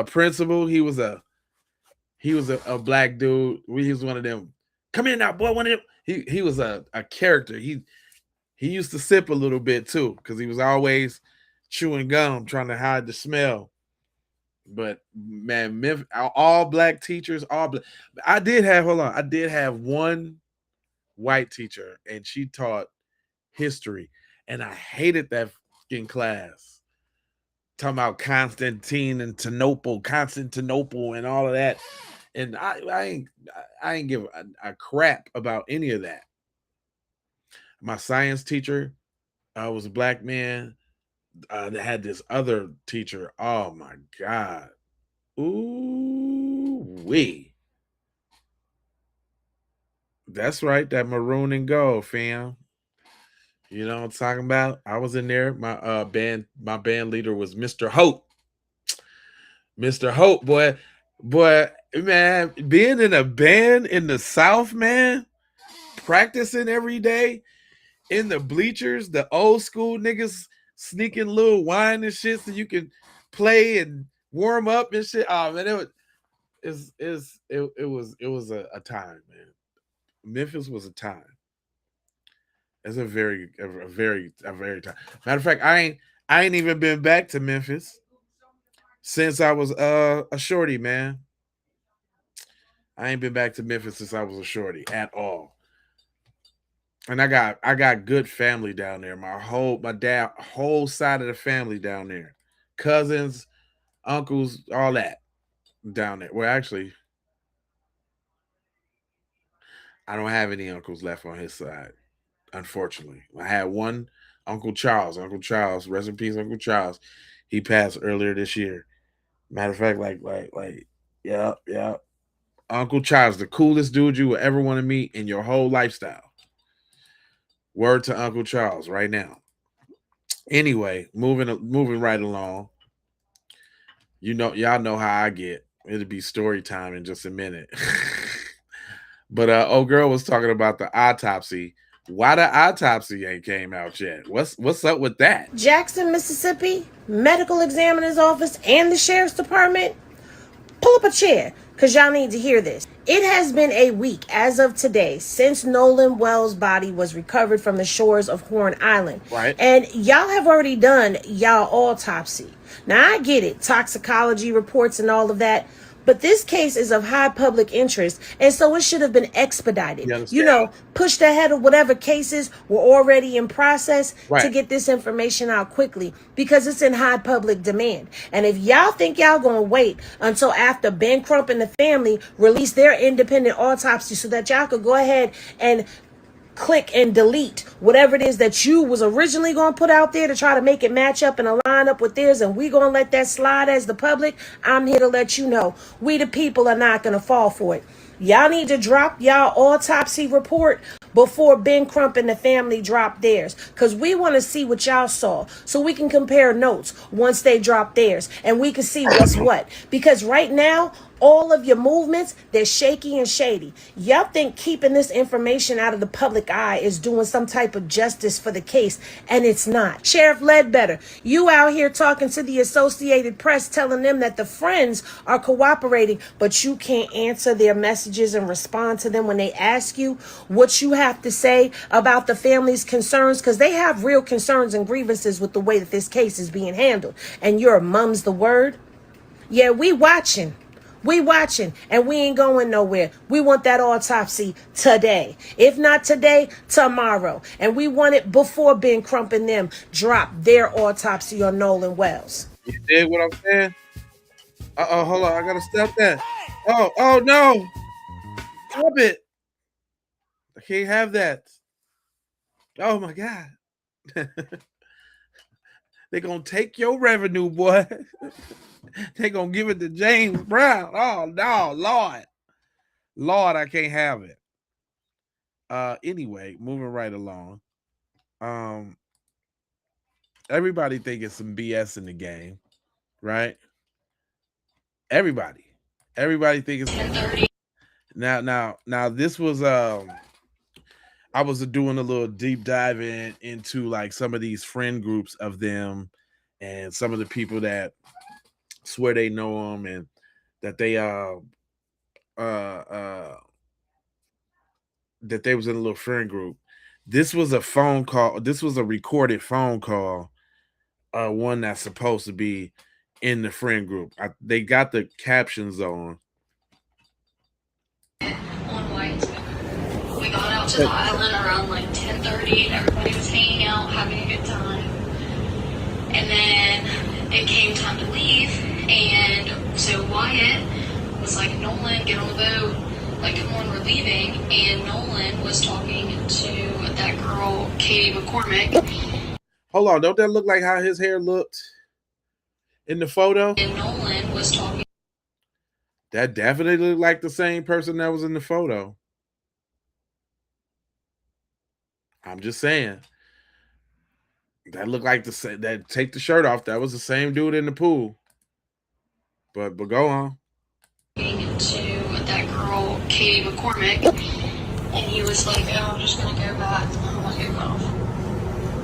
principal, he was a black dude. He was one of them. Come in now, boy. One of them. He was a character. He used to sip a little bit too, because he was always chewing gum, trying to hide the smell. But man, all black teachers, all black. I did have one white teacher, and she taught history, and I hated that fucking class. Talking about Constantine and Constantinople and all of that. And I ain't give a crap about any of that. My science teacher was a black man. That had this other teacher. Oh my God. Ooh wee. That's right. That maroon and gold, fam. You know what I'm talking about? I was in there. My band leader was Mr. Hope. Mr. Hope, boy, man, being in a band in the South, man, practicing every day in the bleachers, the old school niggas sneaking little wine and shit so you can play and warm up and shit. Oh man, it was a time, man. Memphis was a time. It's a very time. Matter of fact, I ain't even been back to Memphis since I was a shorty, man. I ain't been back to Memphis since I was a shorty at all. And I got good family down there. My whole side of the family down there. Cousins, uncles, all that down there. Well, actually, I don't have any uncles left on his side. unfortunately. I had one Uncle Charles, rest in peace, Uncle Charles. He passed earlier this year. Matter of fact, yeah. Uncle Charles, the coolest dude you would ever want to meet in your whole lifestyle. Word to Uncle Charles right now. Anyway, moving right along. Y'all know how I get. It'll be story time in just a minute. But old girl was talking about the autopsy. Why the autopsy ain't came out yet? What's up with that? Jackson, Mississippi, medical examiner's office, and the sheriff's department. Pull up a chair, because y'all need to hear this. It has been a week as of today since Nolan Wells' body was recovered from the shores of Horn Island. Right. And y'all have already done y'all autopsy. Now, I get it, toxicology reports and all of that, but this case is of high public interest, and so it should have been expedited. Pushed ahead of whatever cases were already in process to get this information out quickly, because it's in high public demand. And if y'all think y'all gonna wait until after Ben Crump and the family release their independent autopsy so that y'all could go ahead and click and delete whatever it is that you was originally going to put out there to try to make it match up and align up with theirs, and we going to let that slide as the public, I'm here to let you know, we the people are not going to fall for it. Y'all need to drop y'all autopsy report before Ben Crump and the family drop theirs, because we want to see what y'all saw so we can compare notes once they drop theirs, and we can see what's what. Because right now, all of your movements, they're shaky and shady. Y'all think keeping this information out of the public eye is doing some type of justice for the case, and it's not. Sheriff Ledbetter, you out here talking to the Associated Press, telling them that the friends are cooperating, but you can't answer their messages and respond to them when they ask you what you have to say about the family's concerns, because they have real concerns and grievances with the way that this case is being handled. And your mum's the word? Yeah, we watching. We watching, and we ain't going nowhere. We want that autopsy today. If not today, tomorrow. And we want it before Ben Crump and them drop their autopsy on Nolan Wells. You dig what I'm saying? Uh-oh, hold on. I got to stop that. Oh, no. Stop it. I can't have that. Oh, my God. They're going to take your revenue, boy. They're going to give it to James Brown. Oh, no, Lord, I can't have it. Anyway, moving right along. Everybody think it's some BS in the game, right? Everybody think it's 10:30. Now this was I was doing a little deep dive into like some of these friend groups of them and some of the people that swear they know them and that they that they was in a little friend group. This was a phone call. This was a recorded phone call. One that's supposed to be in the friend group. They got the captions on. Wyatt. We got out to the island around like 10:30 and everybody was hanging out, having a good time. And then it came time to leave, and so Wyatt was like, Nolan, get on the boat. Like, come on, we're leaving. And Nolan was talking to that girl, Katie McCormick. Hold on, don't that look like how his hair looked in the photo? And Nolan was talking. That definitely looked like the same person that was in the photo. I'm just saying. That looked like the same. That take the shirt off. That was the same dude in the pool. But go on. To that girl, Katie McCormick, and he was like, "Oh, I'm just gonna go back." I'm like, "Well,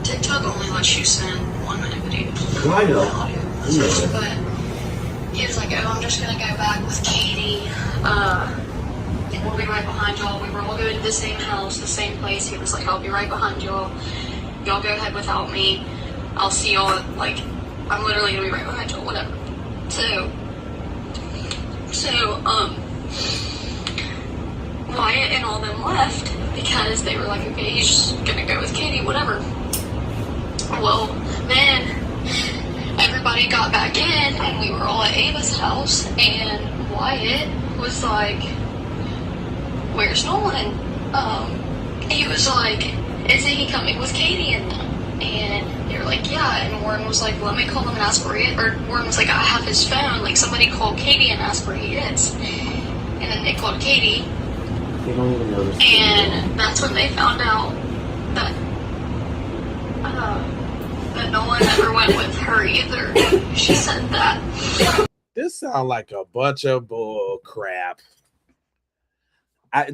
TikTok only lets you send 1 minute video." I know. But he was like, "Oh, I'm just gonna go back with Katie. And we'll be right behind y'all. We were all going to the same house, the same place." He was like, "I'll be right behind y'all. Y'all go ahead without me. I'll see y'all. Like, I'm literally gonna be right behind y'all. Whatever." So, Wyatt and all them left because they were like, "Okay, he's just gonna go with Katie, whatever." Well, then everybody got back in, and we were all at Ava's house, and Wyatt was like, "Where's Nolan?" He was like, isn't he coming with Katie and them? And they were like, yeah. And Warren was like, let me call him and ask where he is. Or Warren was like, I have his phone. Like, somebody called Katie and asked where he is. And then they called Katie. They don't even know this. And that's when they found out that that no one ever went with her either. She said that. This sounds like a bunch of bull crap.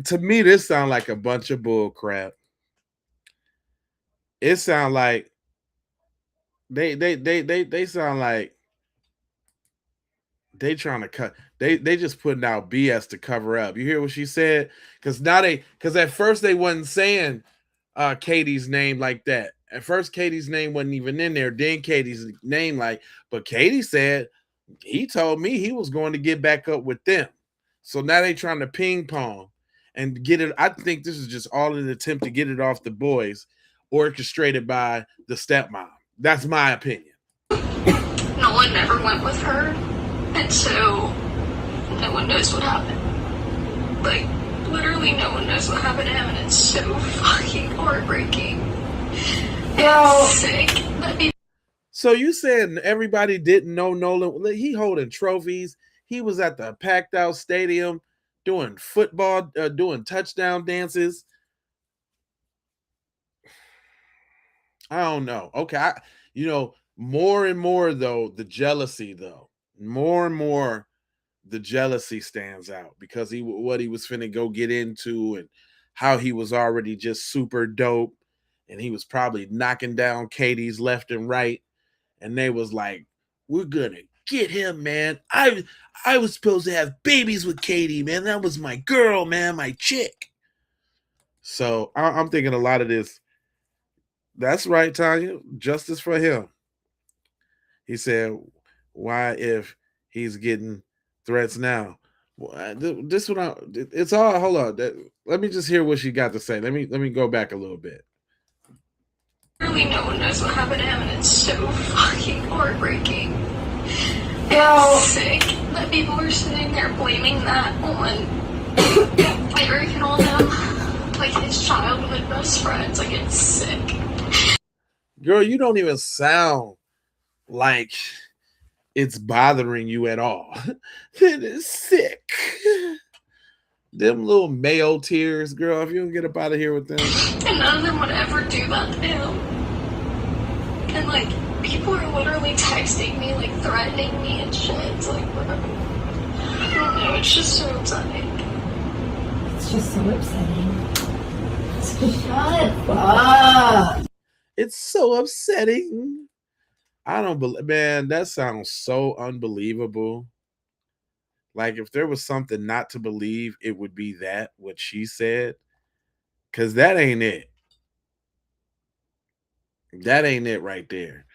To me, this sounds like a bunch of bull crap. It sounds like they sound like they trying to cut. They just putting out BS to cover up. You hear what she said? Because at first they wasn't saying Katie's name like that. At first, Katie's name wasn't even in there. Then Katie's name, but Katie said he told me he was going to get back up with them. So now they trying to ping pong and get it. I think this is just all an attempt to get it off the boys, orchestrated by the stepmom. That's my opinion. No one ever went with her, and so no one knows what happened. Like, literally no one knows what happened to him, and it's so fucking heartbreaking. It's sick. So you saying everybody didn't know Nolan? He holding trophies. He was at the packed out stadium doing football, doing touchdown dances. I don't know. Okay, more and more though, the jealousy more and more the jealousy stands out because what he was finna go get into and how he was already just super dope and he was probably knocking down Katie's left and right. And they was like, we're gonna get him, man. I was supposed to have babies with Katie, man. That was my girl, man, my chick. So I'm thinking a lot of this. That's right, Tanya. Justice for him. He said, why if he's getting threats now? This one, it's all, hold on. Let me just hear what she got to say. Let me go back a little bit. Really, no one knows what happened to him, and it's so fucking heartbreaking. It's sick that people are sitting there blaming that on Eric and all them, like his childhood best friends. Like, it's sick. Girl, you don't even sound like it's bothering you at all. It is sick. Them little Mayo tears, girl, if you don't get up out of here with them. And none of them would ever do that to him. And, like, people are literally texting me, like, threatening me and shit. It's like, I don't know, it's just so upsetting. It's just so upsetting. Shut up. It's so upsetting. I don't believe, man, that sounds so unbelievable. Like, if there was something not to believe, it would be that, what she said. Because that ain't it. That ain't it right there.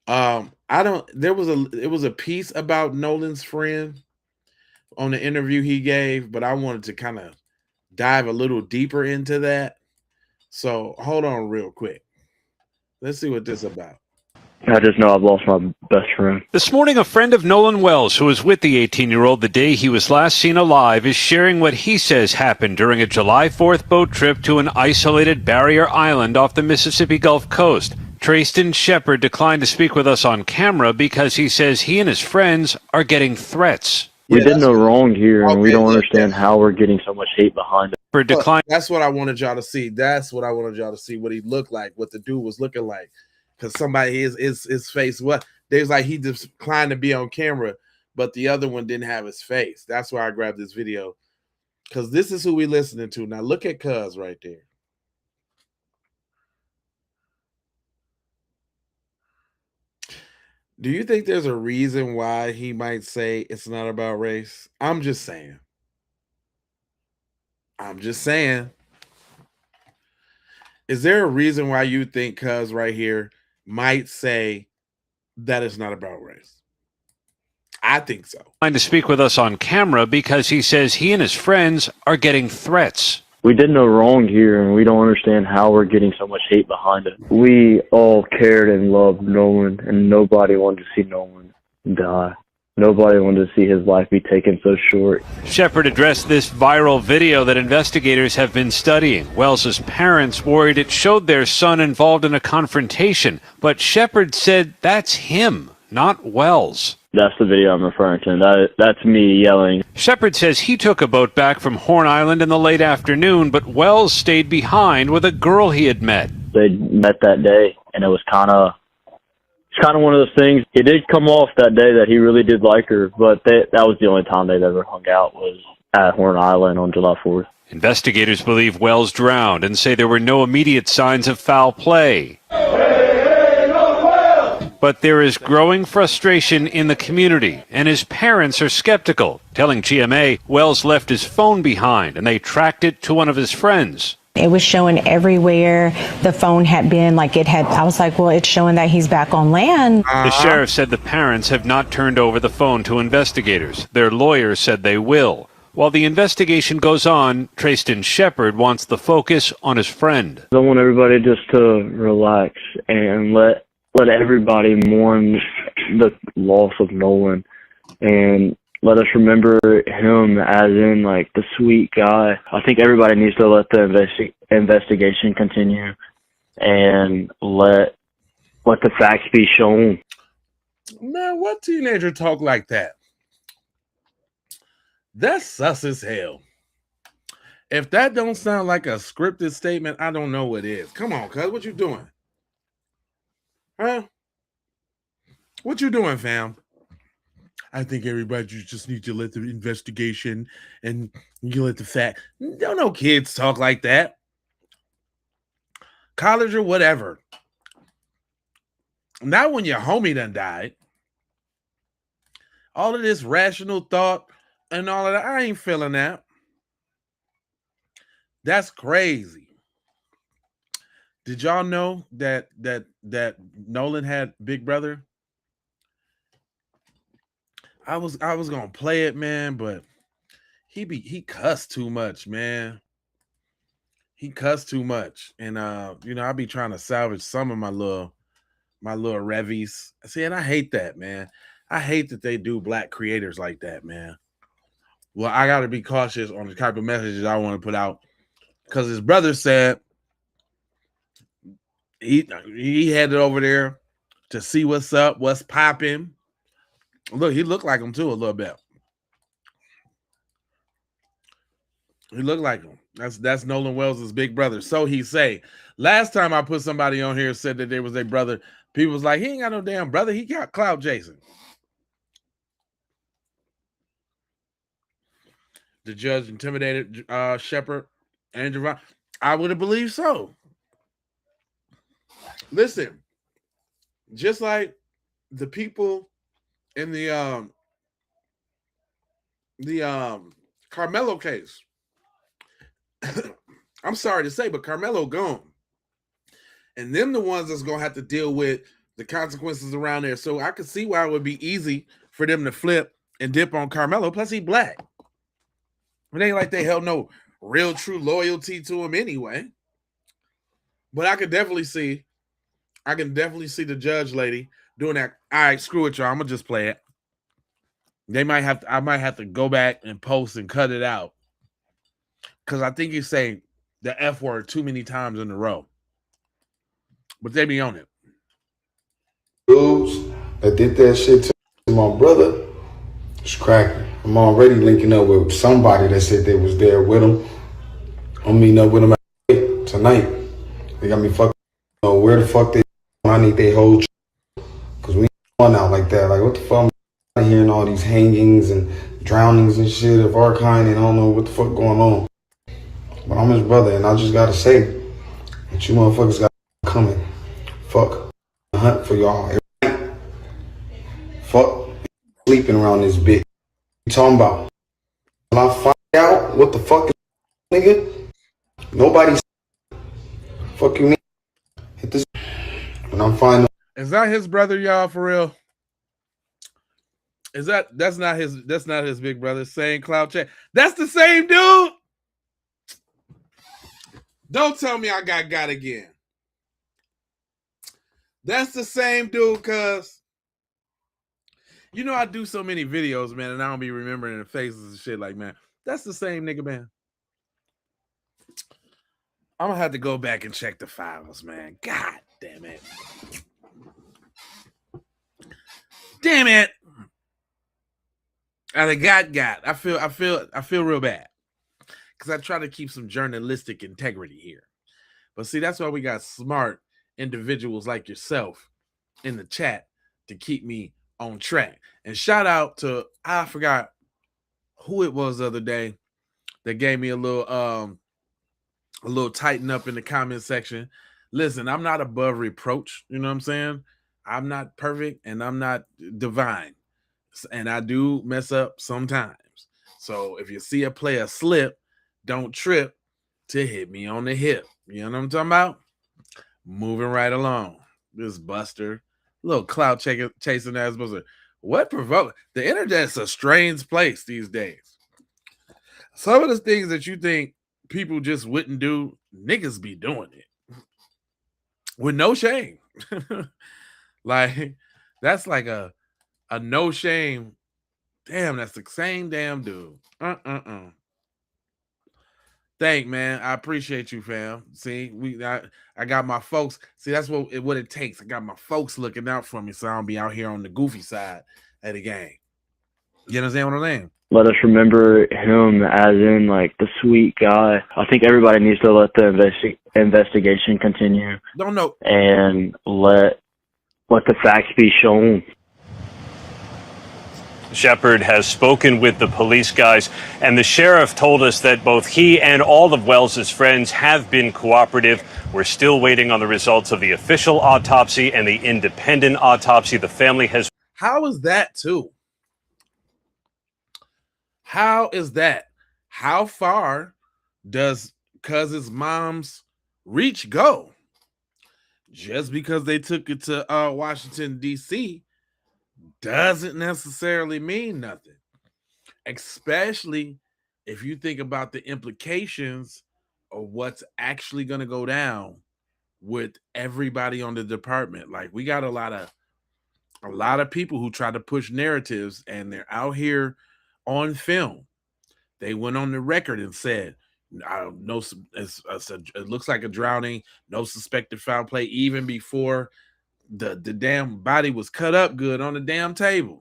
It was a piece about Nolan's friend on the interview he gave, but I wanted to kind of dive a little deeper into that. So hold on real quick. Let's see what this is about. I just know I've lost my best friend. This morning, a friend of Nolan Wells, who was with the 18-year-old the day he was last seen alive, is sharing what he says happened during a July 4th boat trip to an isolated barrier island off the Mississippi Gulf Coast. Trayston Shepard declined to speak with us on camera because he says he and his friends are getting threats. We did no wrong here, and we don't understand how we're getting so much hate behind it. For decline. That's what I wanted y'all to see. That's what I wanted y'all to see, what he looked like, what the dude was looking like. Because somebody, his face, they was like he declined to be on camera, but the other one didn't have his face. That's why I grabbed this video. Because this is who we listening to. Now look at Cuz right there. Do you think there's a reason why he might say it's not about race? I'm just saying. Is there a reason why you think Cuz right here might say that it's not about race? I think so. To speak with us on camera because he says he and his friends are getting threats. We did no wrong here, and we don't understand how we're getting so much hate behind it. We all cared and loved Nolan, and nobody wanted to see Nolan die. Nobody wanted to see his life be taken so short. Shepard addressed this viral video that investigators have been studying. Wells's parents worried it showed their son involved in a confrontation, but Shepard said that's him, not Wells. That's the video I'm referring to. That's me yelling. Shepard says he took a boat back from Horn Island in the late afternoon, but Wells stayed behind with a girl he had met. They met that day, and it was kind of one of those things. It did come off that day that he really did like her, but that was the only time they'd ever hung out, was at Horn Island on July 4th. Investigators believe Wells drowned and say there were no immediate signs of foul play. But there is growing frustration in the community, and his parents are skeptical, telling GMA Wells left his phone behind and they tracked it to one of his friends. It was showing everywhere the phone had been, I was like, well, it's showing that he's back on land. The sheriff said the parents have not turned over the phone to investigators. Their lawyers said they will. While the investigation goes on, Trayston Shepard wants the focus on his friend. I want everybody just to relax and let everybody mourn the loss of Nolan, and let us remember him as in the sweet guy. I think everybody needs to let the investigation continue and let the facts be shown. Man, what teenager talk like that? That's sus as hell. If that don't sound like a scripted statement, I don't know what is. Come on, cuz, what you doing? Huh? What you doing, fam? I think everybody just need to let the investigation and you let the fact. Don't no kids talk like that. College or whatever. Not when your homie done died. All of this rational thought and all of that, I ain't feeling that. That's crazy. Did y'all know that Nolan had big brother? I was gonna play it, man, but he cussed too much, man. He cussed too much, and I be trying to salvage some of my little revies. See, and I hate that, man. I hate that they do black creators like that, man. Well, I got to be cautious on the type of messages I want to put out, because his brother said he headed over there to see what's up, what's popping. Look, he looked like him too a little bit. He looked like him. That's Nolan Wells' big brother. So he say. Last time I put somebody on here said that they was their brother, people was like, he ain't got no damn brother. He got clout Jason. The judge intimidated Shepard and Javon. I would have believed so. Listen, just like the people in the Carmelo case. I'm sorry to say, but Carmelo gone. And them the ones that's gonna have to deal with the consequences around there. So I could see why it would be easy for them to flip and dip on Carmelo. Plus he black. It ain't like they held no real true loyalty to him anyway. But I can definitely see the judge lady doing that. All right, screw it, y'all. I'm gonna just play it. I might have to go back and post and cut it out. Because I think he's saying the F word too many times in a row. But they be on it. Dudes that did that shit to my brother, it's cracking. I'm already linking up with somebody that said they was there with him. I'm meeting up with him tonight. They got me fucking where the fuck they I need they whole because we ain't going out like that. Like what the fuck I'm hearing all these hangings and drownings and shit of our kind, and I don't know what the fuck going on. But I'm his brother, and I just gotta say that you motherfuckers got coming. Fuck a hunt for y'all. Fuck sleeping around this bitch. You talking about? When I find out what the fuck is nigga, nobody's fuck you mean. Hit this when I'm finding. Is that his brother, y'all, for real? That's not his big brother. Same cloud check. That's the same dude. Don't tell me I got again. That's the same dude, cuz. You know, I do so many videos, man, and I don't be remembering the faces and shit. Like, man, that's the same nigga, man. I'm gonna have to go back and check the files, man. God damn it. Damn it. I got. I feel real bad. Because I try to keep some journalistic integrity here. But see, that's why we got smart individuals like yourself in the chat to keep me on track. And shout out to, I forgot who it was the other day that gave me a little tighten up in the comment section. Listen, I'm not above reproach. You know what I'm saying? I'm not perfect and I'm not divine. And I do mess up sometimes. So if you see a player slip, don't trip to hit me on the hip. You know what I'm talking about? Moving right along. This Buster, little clout chasing ass Buster. What provoked? The internet's a strange place these days. Some of the things that you think people just wouldn't do, niggas be doing it with no shame. Like, that's like a no shame. Damn, that's the same damn dude. Thank, man. I appreciate you, fam. See, I got my folks. See, that's what it takes. I got my folks looking out for me, so I don't be out here on the goofy side of the game. You understand what I'm saying? Let us remember him as in like the sweet guy. I think everybody needs to let the investigation continue. Don't know. And let the facts be shown. Shepard has spoken with the police guys, and the sheriff told us that both he and all of Wells's friends have been cooperative. We're still waiting on the results of the official autopsy and the independent autopsy. The family has... How is that, too? How is that? How far does Cuz's mom's reach go? Just because they took it to Washington, D.C., doesn't necessarily mean nothing, especially if you think about the implications of what's actually going to go down with everybody on the department. Like, we got a lot of people who try to push narratives, and they're out here on film. They went on the record and said, no, it looks like a drowning, no suspected foul play, even before the damn body was cut up good on the damn table.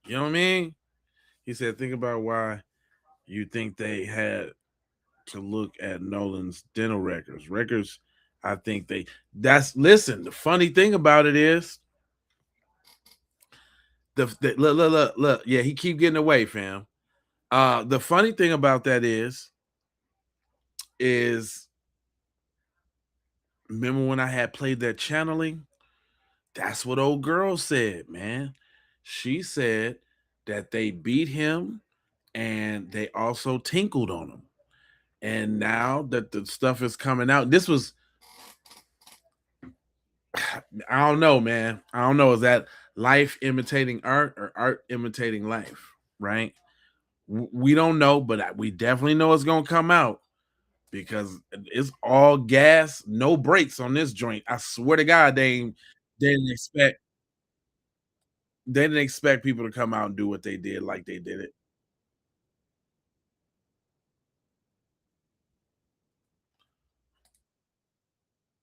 You know what I mean? He said, think about why you think they had to look at Nolan's dental records. I think listen, the funny thing about it is look, yeah, he keep getting away, fam. The funny thing about that is remember when I had played that channeling? That's what old girl said, man. She said that they beat him and they also tinkled on him. And now that the stuff is coming out, this was, I don't know, man. I don't know. Is that life imitating art or art imitating life, right? We don't know, but we definitely know it's going to come out because it's all gas, no brakes on this joint. I swear to God, they didn't expect people to come out and do what they did like they did it.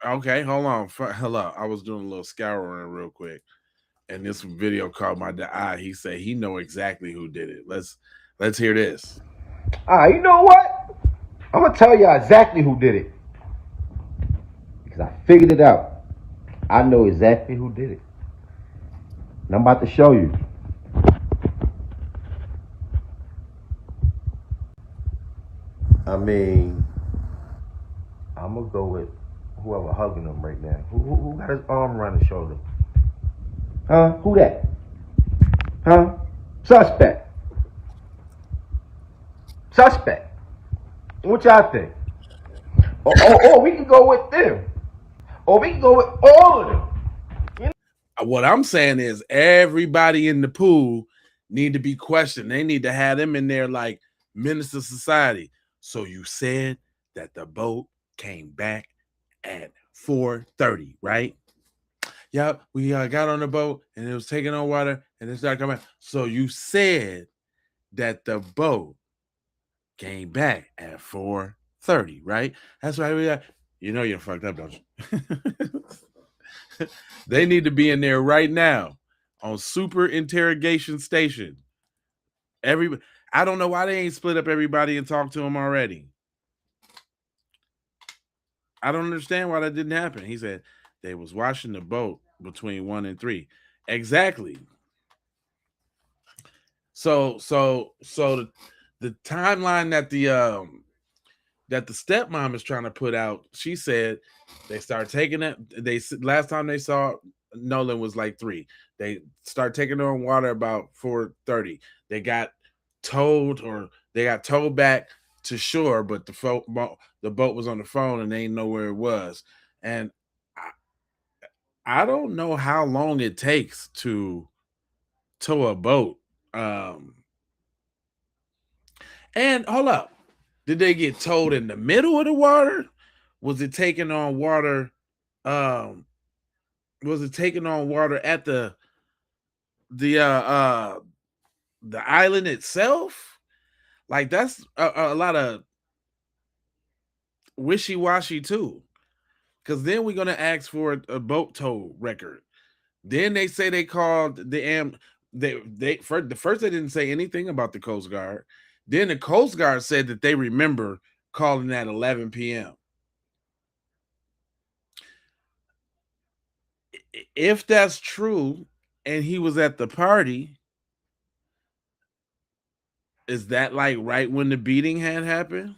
Okay, hold on. Hello, I was doing a little scouring real quick, and this video caught my eye. He said he know exactly who did it. Let's hear this. You know what? I'm gonna tell you exactly who did it because I figured it out. I know exactly who did it, and I'm about to show you. I mean, I'm gonna go with whoever hugging him right now. Who got his arm around his shoulder? Huh? Who that? Huh? Suspect. What y'all think? Or we can go with them. Or we can go with all of them. You know? What I'm saying is everybody in the pool need to be questioned. They need to have them in there like Minister Society. So you said that the boat came back at 4:30, right? Yep, we got on the boat and it was taking on water and it started coming. So you said that the boat came back at 4:30, right? That's why we got. You know you're fucked up, don't you? They need to be in there right now on super interrogation station. I don't know why they ain't split up everybody and talked to them already. I don't understand why that didn't happen. He said they was washing the boat between 1 and 3. Exactly. So the timeline that the stepmom is trying to put out, she said they start taking it. Last time they saw Nolan was like 3. They start taking her on water about 4:30. They got towed back to shore, but the boat was on the phone and they didn't know where it was. And I don't know how long it takes to tow a boat. And hold up. Did they get towed in the middle of the water? Was it taking on water? Was it taking on water at the island itself? Like that's a lot of wishy-washy too. Because then we're gonna ask for a boat tow record. Then they say they called the first they didn't say anything about the Coast Guard. Then the Coast Guard said that they remember calling at 11 p.m. If that's true and he was at the party, is that like right when the beating had happened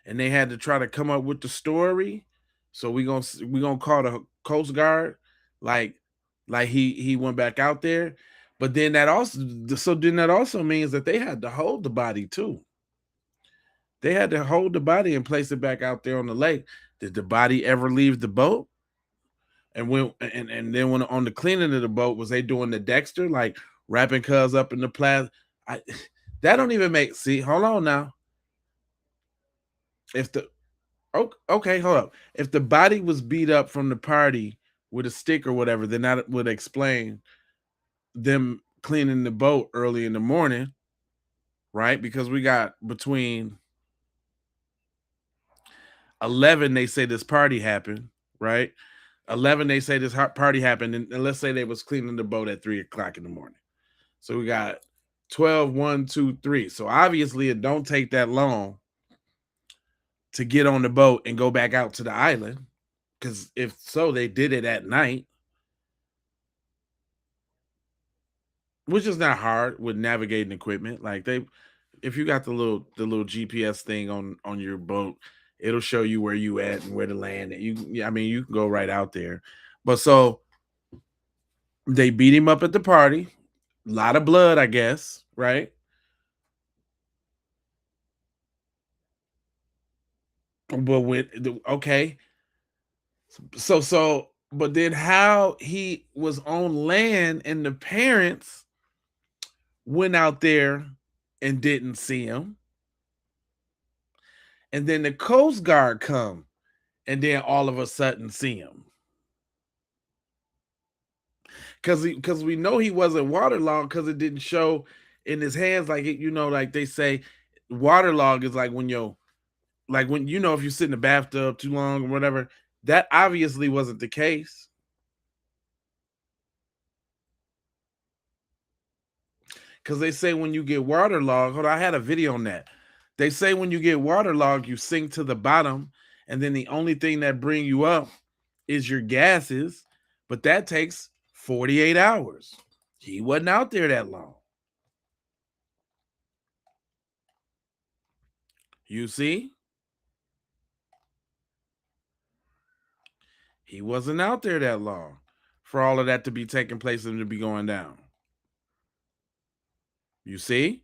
and they had to try to come up with the story? So we gonna call the Coast Guard like he went back out there. But then that also means that they had to hold the body too. They had to hold the body and place it back out there on the lake. Did the body ever leave the boat? And then when on the cleaning of the boat, was they doing the Dexter, like wrapping cuz up in the plastic? That don't even make. See, hold on now. Okay, hold up. If the body was beat up from the party with a stick or whatever, then that would explain them cleaning the boat early in the morning, right? Because we got between 11, they say this party happened, right? 11, they say this party happened, and let's say they was cleaning the boat at 3:00 in the morning. So we got 12, 1, 2, 3. So obviously it don't take that long to get on the boat and go back out to the island. Because if so, they did it at night, which is not hard with navigating equipment. Like if you got the little GPS thing on your boat, it'll show you where you at and where to land. And you can go right out there. But so they beat him up at the party. A lot of blood, I guess, right? But okay. So but then how he was on land and the parents went out there and didn't see him. And then the Coast Guard come and then all of a sudden see him. Because we know he wasn't waterlogged because it didn't show in his hands like it, like they say waterlogged is like when if you sit in the bathtub too long or whatever. That obviously wasn't the case. Because they say when you get waterlogged, hold on, I had a video on that. They say when you get waterlogged, you sink to the bottom, and then the only thing that bring you up is your gases, but that takes 48 hours. He wasn't out there that long. You see? He wasn't out there that long for all of that to be taking place and to be going down. You see?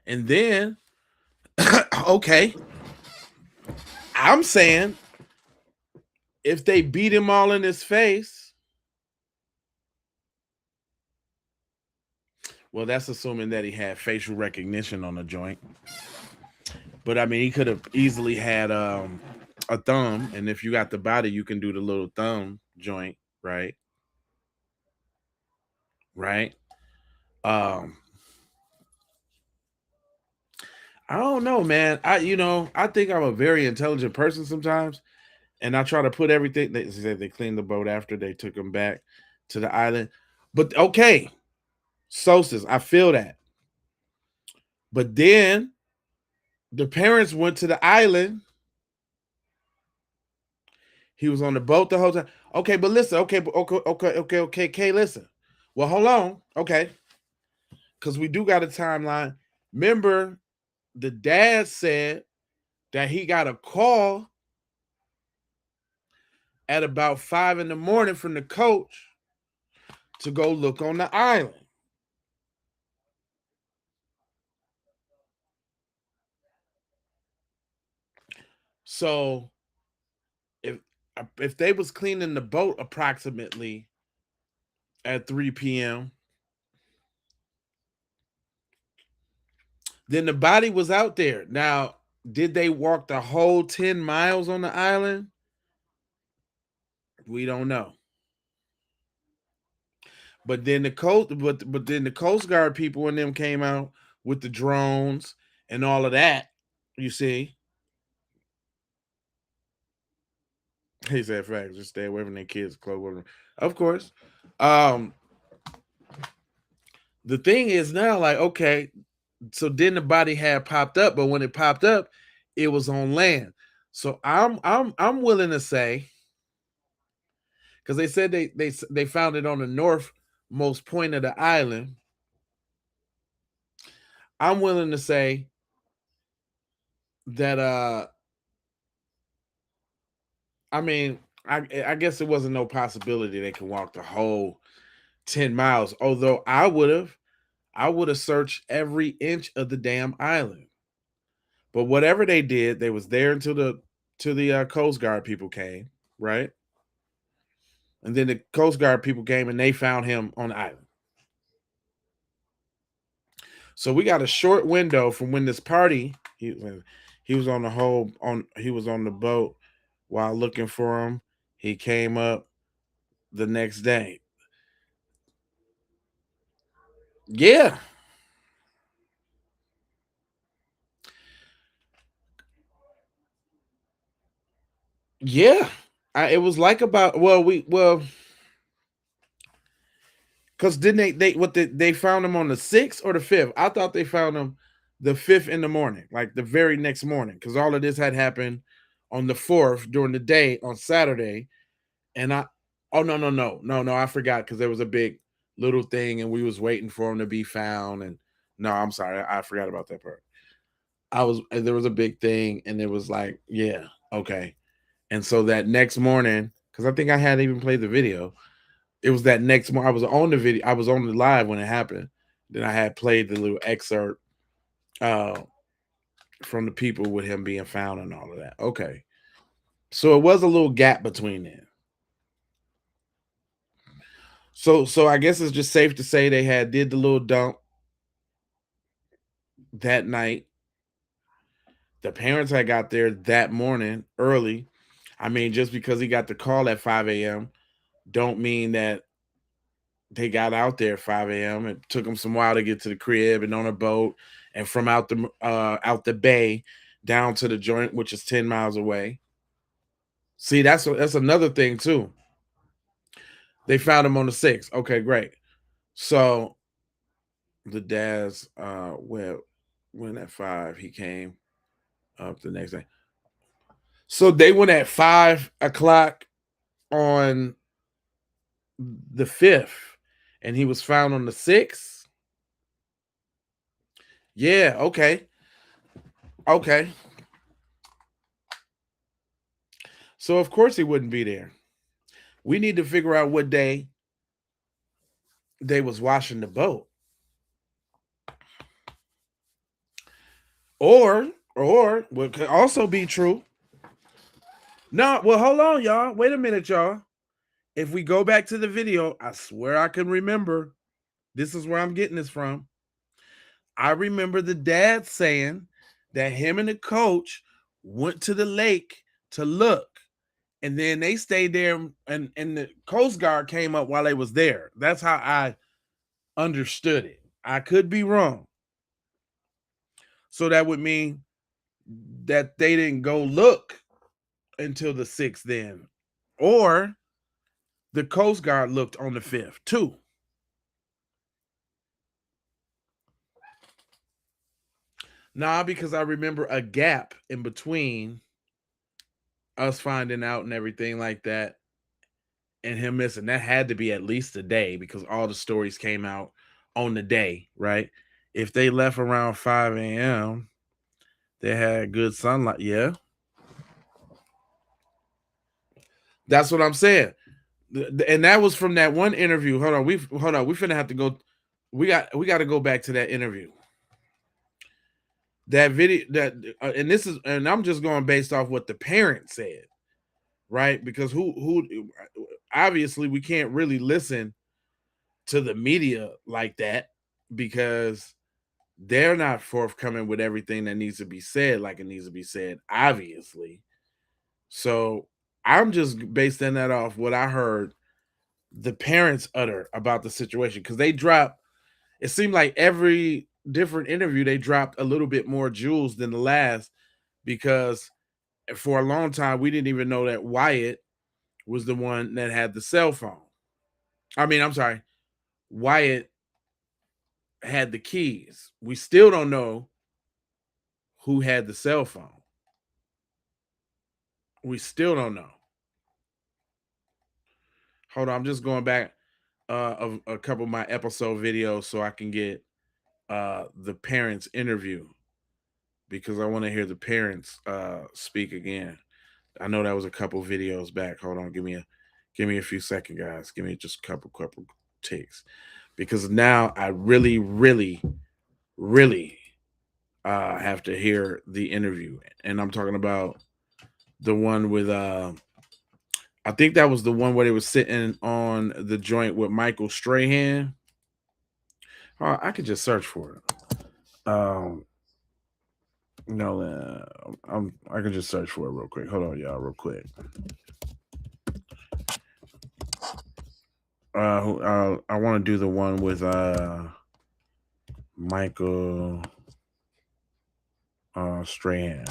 And then, okay, I'm saying if they beat him all in his face, well, that's assuming that he had facial recognition on the joint. But I mean, he could have easily had a thumb, and if you got the body, you can do the little thumb joint, right? Right. Um, I don't know, man. I think I'm a very intelligent person sometimes, and I try to put everything. They said they cleaned the boat after they took him back to the island, but okay, Sosis, I feel that. But then the parents went to the island. He was on the boat the whole time. Okay, but listen. Okay. Listen. Well, hold on. Okay, because we do got a timeline. Remember, the dad said that he got a call at about 5 in the morning from the coach to go look on the island. So if they was cleaning the boat approximately at 3 p.m., then the body was out there. Now, did they walk the whole 10 miles on the island? We don't know. But then the Coast Guard people and them came out with the drones and all of that. You see, he said, "Facts. Just stay away from their kids, close." Of course. The thing is now, like, okay, so then the body had popped up, but when it popped up, it was on land. So I'm willing to say, because they said they found it on the northmost point of the island. I'm willing to say that I mean, I guess there wasn't no possibility they could walk the whole 10 miles. Although I would have searched every inch of the damn island. But whatever they did, they was there until the Coast Guard people came, right? And then the Coast Guard people came and they found him on the island. So we got a short window from when this party he was on the boat while looking for him. He came up the next day. Yeah. Yeah. It was like about because didn't they found him on the 6th or the 5th? I thought they found him the 5th in the morning, like the very next morning, because all of this had happened on the 4th during the day on Saturday. And no, I forgot, because there was a big little thing and we was waiting for him to be found. And no, I'm sorry, I forgot about that part. There was a big thing and it was like, yeah, okay. And so that next morning, because I think I hadn't even played the video, it was that next morning. I was on the video. I was on the live when it happened. Then I had played the little excerpt from the people with him being found and all of that. Okay. So it was a little gap between them. So I guess it's just safe to say they did the little dump that night. The parents had got there that morning early. I mean, just because he got the call at 5 a.m. don't mean that they got out there at 5 a.m. It took them some while to get to the crib and on a boat, and from out the bay down to the joint, which is 10 miles away. See, that's another thing too. They found him on the 6th. Okay, great. So the dad's went at 5. He came up the next day. So they went at 5 o'clock on the 5th, and he was found on the 6th. Yeah, okay. Okay. So of course he wouldn't be there. We need to figure out what day they was washing the boat. Or what could also be true. No, well, hold on, y'all. Wait a minute, y'all. If we go back to the video, I swear I can remember. This is where I'm getting this from. I remember the dad saying that him and the coach went to the lake to look, and then they stayed there, and the Coast Guard came up while they was there. That's how I understood it. I could be wrong. So that would mean that they didn't go look until the 6th then. Or the Coast Guard looked on the 5th too. Nah, because I remember a gap in between us finding out and everything like that and him missing. That had to be at least a day because all the stories came out on the day, right? If they left around 5 a.m., they had good sunlight. Yeah. That's what I'm saying. And that was from that one interview. Hold on. We finna have to go. We got to go back to that interview. That video and I'm just going based off what the parents said, right? Because who obviously we can't really listen to the media like that because they're not forthcoming with everything that needs to be said like it needs to be said, obviously. So I'm just basing that off what I heard the parents utter about the situation, because they dropped, it seemed like every different interview they dropped a little bit more jewels than the last, because for a long time we didn't even know that Wyatt was the one that had the cell phone. I'm sorry, Wyatt had the keys. We still don't know who had the cell phone. We still don't know. Hold on, I'm just going back of a couple of my episode videos so I can get the parents' interview, because I want to hear the parents speak again. I know that was a couple videos back. Hold on, give me a few seconds, guys. Give me just a couple takes, because now I really have to hear the interview. And I'm talking about the one with I think that was the one where they was sitting on the joint with Michael Strahan. I could just search for it. No, I can just search for it real quick. Hold on, y'all, real quick. I want to do the one with Michael Strahan.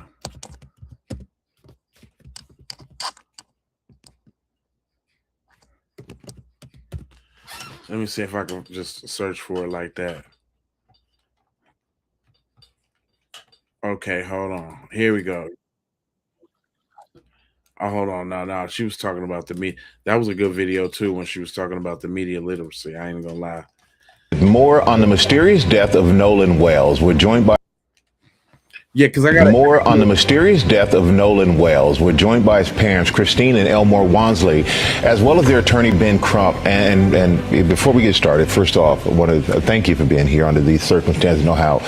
Let me see if I can just search for it like that. Okay, hold on. Here we go. Oh, hold on. No. She was talking about the media. That was a good video too when she was talking about the media literacy. I ain't gonna lie. More on the mysterious death of Nolan Wells. We're joined by because I got more on the mysterious death of Nolan Wells. We're joined by his parents, Christine and Elmore Wansley, as well as their attorney, Ben Crump. And before we get started, first off, I want to thank you for being here under these circumstances. Know how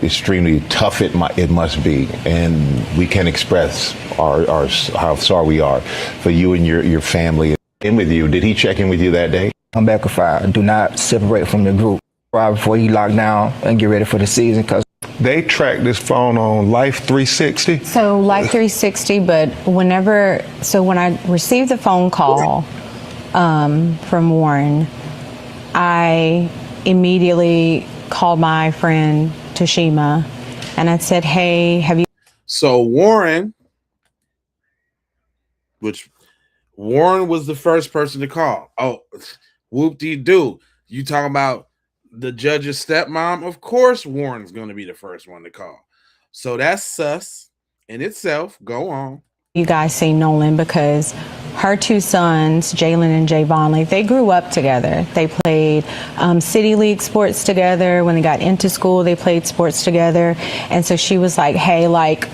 extremely tough it must be, and we can express our how sorry we are for you and your family. In with you, did he check in with you that day? Come back with fire. Do not separate from the group right before you lock down and get ready for the season, because they tracked this phone on Life 360. So Life 360, but when I received the phone call from Warren, I immediately called my friend Toshima and I said, hey, have you... So Warren was the first person to call. Oh, whoop-de-doo. You talking about the judge's stepmom? Of course Warren's going to be the first one to call. So that's sus in itself. Go on. You guys see Nolan, because her two sons, Jalen and Javon, they grew up together. They played city league sports together. When they got into school, they played sports together. And so she was like, hey,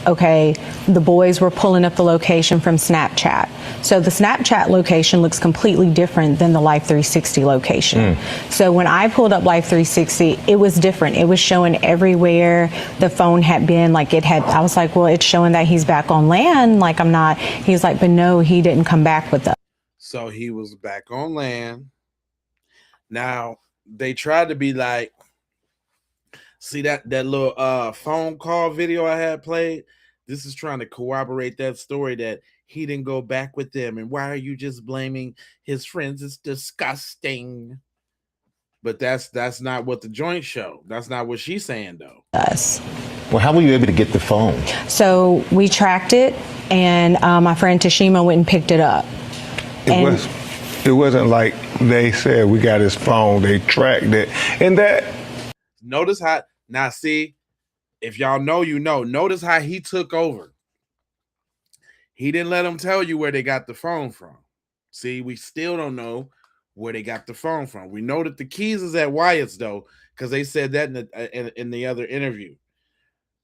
okay, the boys were pulling up the location from Snapchat. So the Snapchat location looks completely different than the Life 360 location. So when I pulled up Life 360, it was different. It was showing everywhere the phone had been. I was like, well, it's showing that he's back on land. I'm not. He's like, but no, he didn't come back with us. So he was back on land. Now they tried to be like, See that little phone call video I had played? This is trying to corroborate that story that he didn't go back with them. And why are you just blaming his friends? It's disgusting. But that's not what the joint show. That's not what she's saying though. Us. Well, how were you able to get the phone? So we tracked it, and my friend Tashima went and picked it up. It wasn't like they said we got his phone. They tracked it, and that. Notice how now. See, if y'all know, you know. Notice how he took over. He didn't let them tell you where they got the phone from. See, we still don't know where they got the phone from. We know that the keys is at Wyatt's though, because they said that in the other interview.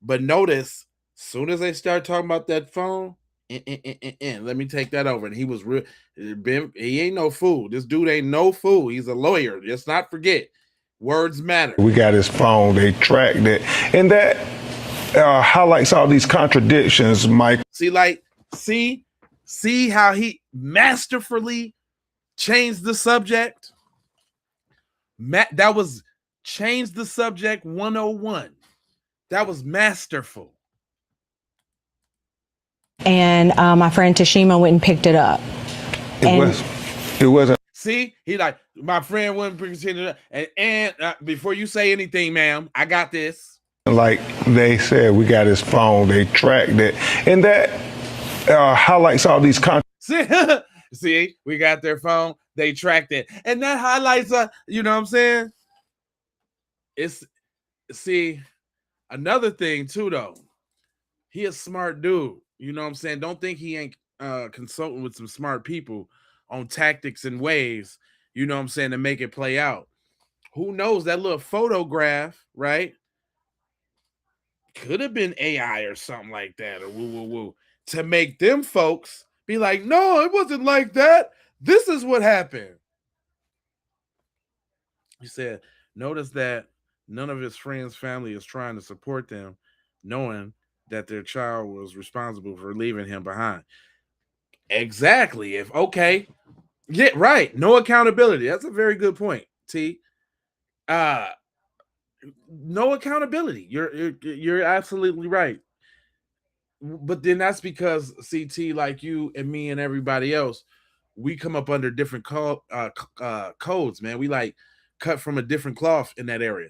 But notice, soon as they start talking about that phone, let me take that over. And he was real. He ain't no fool. This dude ain't no fool. He's a lawyer. Let's not forget, words matter. We got his phone. They tracked it, and that highlights all these contradictions, Mike. See how he masterfully changed the subject. That was change the subject 101. That was masterful. And my friend Tashima went and picked it up. It wasn't. See, he like, my friend wouldn't pretend, and before you say anything, ma'am, I got this. Like they said, we got his phone. They tracked it, and that highlights all these See, we got their phone. They tracked it, and that highlights. You know what I'm saying? See, another thing too, though. He a smart dude. You know what I'm saying? Don't think he ain't consulting with some smart people on tactics and ways, you know what I'm saying, to make it play out. Who knows? That little photograph, right? Could have been AI or something like that, or woo, to make them folks be like, no, it wasn't like that. This is what happened. He said, notice that none of his friends' family is trying to support them, knowing that their child was responsible for leaving him behind. Exactly. Yeah, right. No accountability. That's a very good point, T. No accountability. You're absolutely right. But then that's because CT, like you and me and everybody else, we come up under different codes, man. We like cut from a different cloth in that area.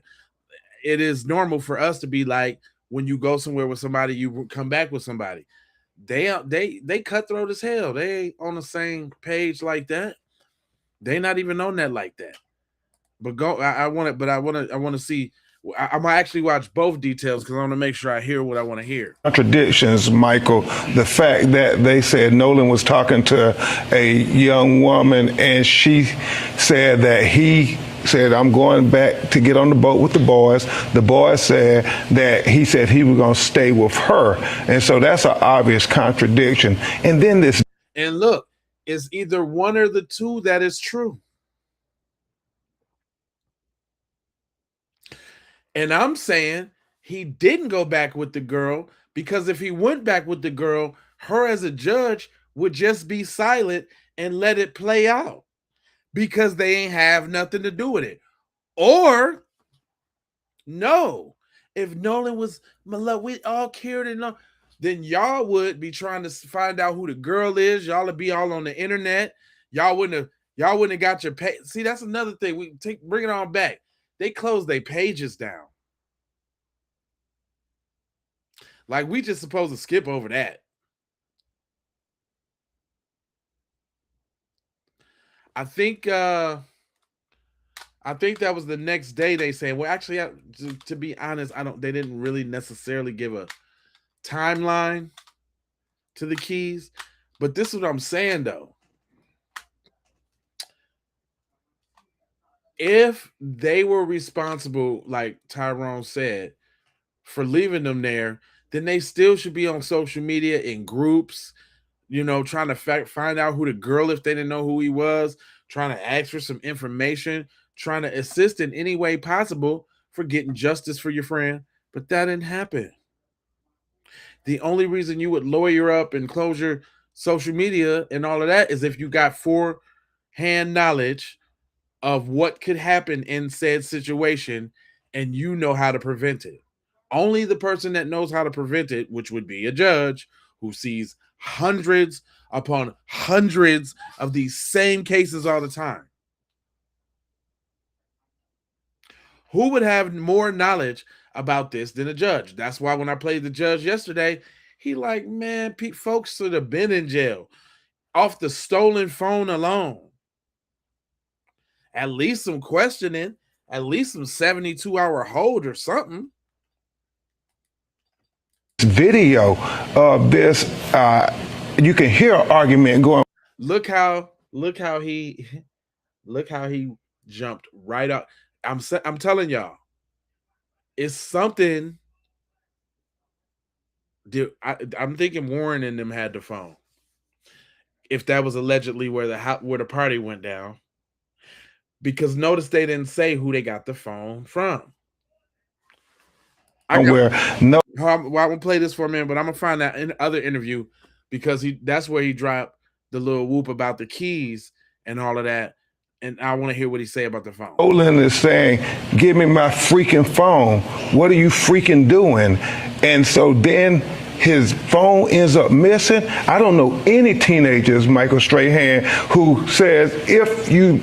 It is normal for us to be like, when you go somewhere with somebody, you come back with somebody. They cutthroat as hell. They ain't on the same page like that. They not even on that like that. But I want to see. I'm gonna actually watch both details because I want to make sure I hear what I want to hear. Contradictions, Michael. The fact that they said Nolan was talking to a young woman and she said that he said, I'm going back to get on the boat with the boys. The boys said that he said he was going to stay with her. And so that's an obvious contradiction. And then this. And look, it's either one or the two that is true. And I'm saying he didn't go back with the girl because if he went back with the girl, her as a judge would just be silent and let it play out because they ain't have nothing to do with it. Or no, if Nolan was my love, we all cared enough, then y'all would be trying to find out who the girl is. Y'all would be all on the internet. Y'all wouldn't have got your page. See, that's another thing. Bring it on back. They closed their pages down. Like we just supposed to skip over that. I think that was the next day they said, well, actually, to be honest, they didn't really necessarily give a timeline to the keys. But this is what I'm saying, though. If they were responsible, like Tyrone said, for leaving them there, then they still should be on social media in groups, you know, trying to find out who the girl, if they didn't know who he was, trying to ask for some information, trying to assist in any way possible for getting justice for your friend. But that didn't happen. The only reason you would lawyer up and close your social media and all of that is if you got forehand knowledge of what could happen in said situation and you know how to prevent it. Only the person that knows how to prevent it, which would be a judge who sees hundreds upon hundreds of these same cases all the time. Who would have more knowledge about this than a judge? That's why when I played the judge yesterday, he like, man, folks should have been in jail off the stolen phone alone. At least some questioning, at least some 72-hour hold or something. Video of this, you can hear an argument going. Look how he jumped right up. I'm telling y'all, it's something. I'm thinking Warren and them had the phone. If that was allegedly where the party went down, because notice they didn't say who they got the phone from. I'm gonna play this for a minute, but I'm gonna find that in other interview because that's where he dropped the little whoop about the keys and all of that. And I want to hear what he say about the phone. Nolan is saying, give me my freaking phone. What are you freaking doing? And so then his phone ends up missing. I don't know any teenagers, Michael Strahan, who says, if you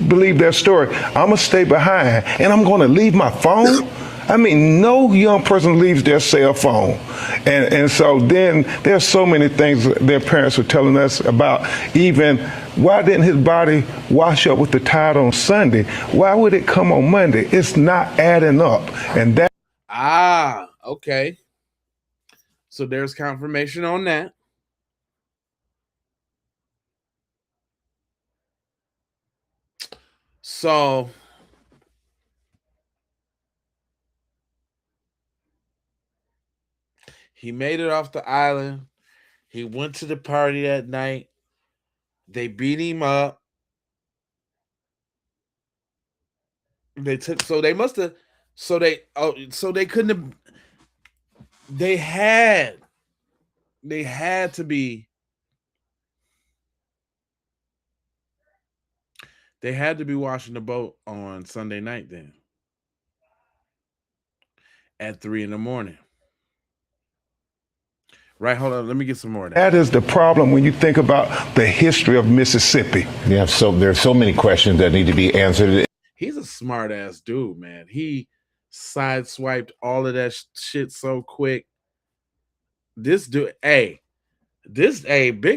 believe that story, I'm going to stay behind and I'm going to leave my phone. I mean, no young person leaves their cell phone. And so then there's so many things their parents were telling us about, even why didn't his body wash up with the tide on Sunday? Why would it come on Monday? It's not adding up. And that. Okay. So there's confirmation on that. So he made it off the island. He went to the party that night. They beat him up. They couldn't have. They had to be washing the boat on Sunday night then at 3 a.m. Right, hold on. Let me get some more of that. That is the problem when you think about the history of Mississippi. Yeah, so there's so many questions that need to be answered. He's a smart ass dude, man. He sideswiped all of that shit so quick. This dude, Big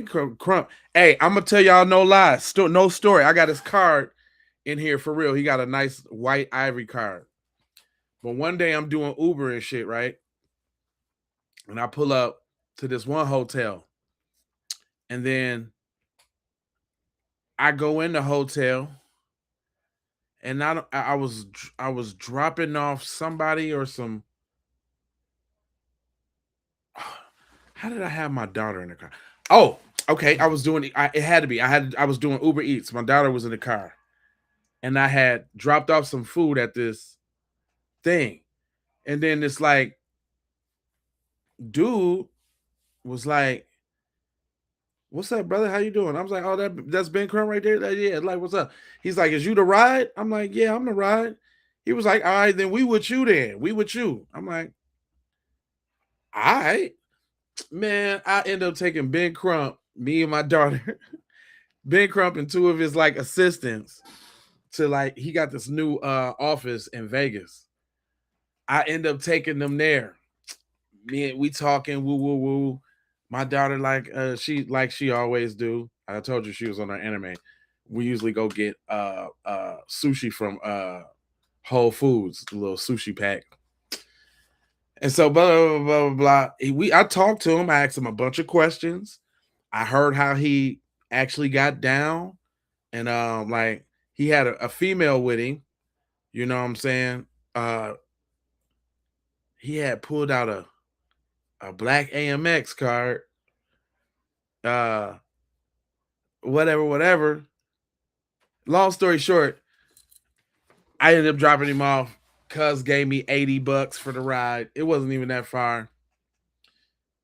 Crump. Hey, I'm gonna tell y'all no lies, no story. I got his card in here for real. He got a nice white ivory card. But one day I'm doing Uber and shit, right? And I pull up to this one hotel, and then I go in the hotel, and I was dropping off somebody or some. How did I have my daughter in the car? Oh, okay. I was doing it had to be. I was doing Uber Eats. My daughter was in the car, and I had dropped off some food at this thing, and then this like dude was like, "What's up, brother? How you doing?" I was like, "Oh, that's Ben Crump right there." Like, yeah, like, what's up? He's like, "Is you the ride?" I'm like, "Yeah, I'm the ride." He was like, "All right, then we with you then. We with you." I'm like, "All right." Man, I end up taking Ben Crump, me and my daughter, Ben Crump and two of his like assistants to like, he got this new office in Vegas. I end up taking them there. We talking woo woo woo. My daughter she always do. I told you she was on her anime. We usually go get sushi from Whole Foods, the little sushi pack. And so blah, blah, blah, blah. I talked to him. I asked him a bunch of questions. I heard how he actually got down. And like he had a female with him. You know what I'm saying? He had pulled out a black AMX card. Whatever. Long story short, I ended up dropping him off. Cuz gave me $80 for the ride. It wasn't even that far.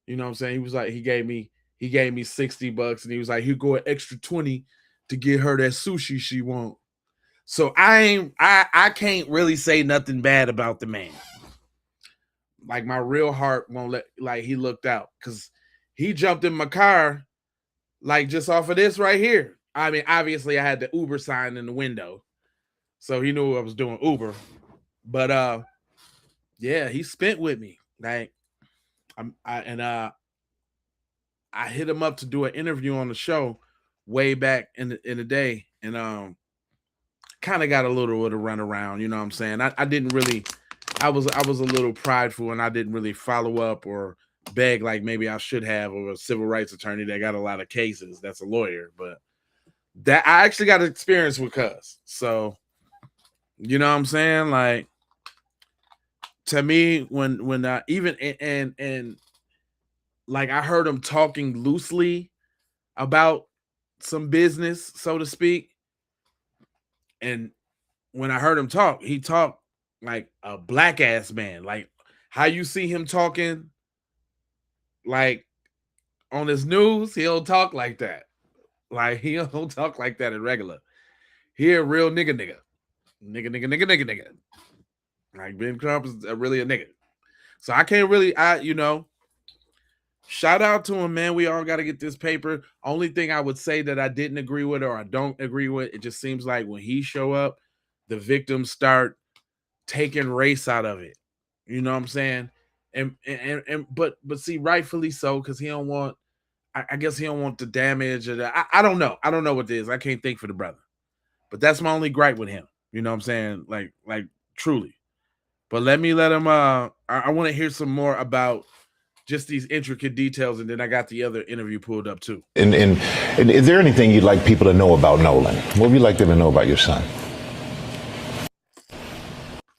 You know what I'm saying? He was like, he gave me $60 and he was like, he'll go an extra 20 to get her that sushi she want. So I can't really say nothing bad about the man. Like my real heart won't let, like he looked out because he jumped in my car like just off of this right here. I mean, obviously I had the Uber sign in the window, so he knew I was doing Uber. But yeah, he spent with me. Like I hit him up to do an interview on the show way back in the day, and kind of got a little bit of run around. You know what I'm saying? I didn't really. I was a little prideful, and I didn't really follow up or beg like maybe I should have, or a civil rights attorney that got a lot of cases. That's a lawyer, but that I actually got experience with Cuz. So you know what I'm saying? Like to me, when even and like I heard him talking loosely about some business, so to speak. And when I heard him talk, he talked like a black ass man. Like how you see him talking like on his news, he don't talk like that. Like he don't talk like that in regular. He a real nigga. Nigga. Like Ben Crump is really a nigga. So I can't really, shout out to him, man. We all got to get this paper. Only thing I would say that I didn't agree with or I don't agree with, it just seems like when he show up, the victims start taking race out of it. You know what I'm saying? But see, rightfully so, because he don't want, I guess he don't want the damage or I don't know. I don't know what it is. I can't think for the brother. But that's my only gripe with him. You know what I'm saying? Like truly. But let him I want to hear some more about just these intricate details, and then I got the other interview pulled up too. And is there anything you'd like people to know about Nolan? What would you like them to know about your son?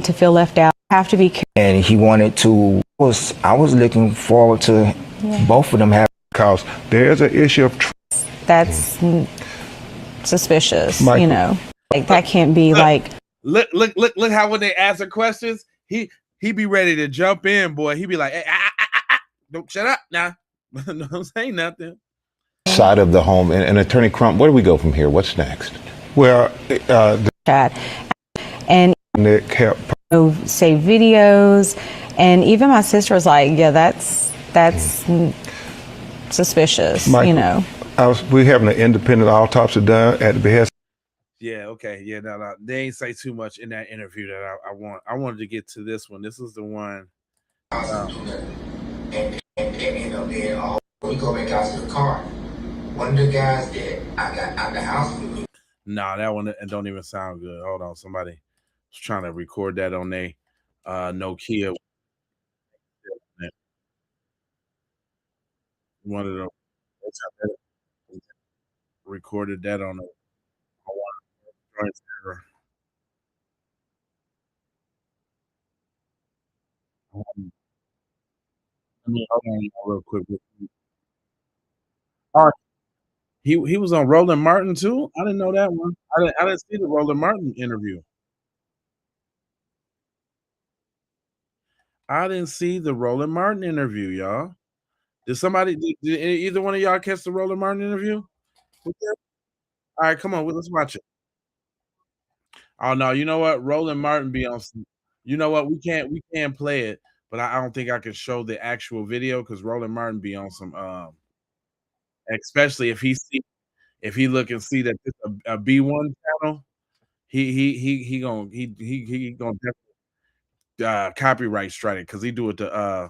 To feel left out, have to be careful. And he wanted to, I was looking forward to both of them having. Because there's an issue of That's suspicious, Michael. you know. Like that can't be like. Look how when they answer questions, he be ready to jump in, boy. He be like, hey, don't shut up now. Don't say nothing. Side of the home, and Attorney Crump, where do we go from here? What's next? Well, Chat and kept save videos, and even my sister was like, yeah, that's suspicious, Michael, you know. we having an independent autopsy done at the behest. Yeah, okay. Yeah, no. They ain't say too much in that interview that I wanted to get to this one. This is the one. And we go back out to the car. One of the guys that I got out the house with me. Nah, that one don't even sound good. Hold on, somebody was trying to record that on their Nokia. One of them recorded that on a hold on real quick. He was on Roland Martin too. I didn't know that one. I didn't see the Roland Martin interview. I didn't see the Roland Martin interview, y'all. Did either one of y'all catch the Roland Martin interview? All right, come on, let's watch it. Oh no, you know what? Roland Martin be on. You know what? We can't play it, but I don't think I can show the actual video because Roland Martin be on some. Especially if he look and see that it's a B1 channel, he gonna definitely copyright strike it because he do it to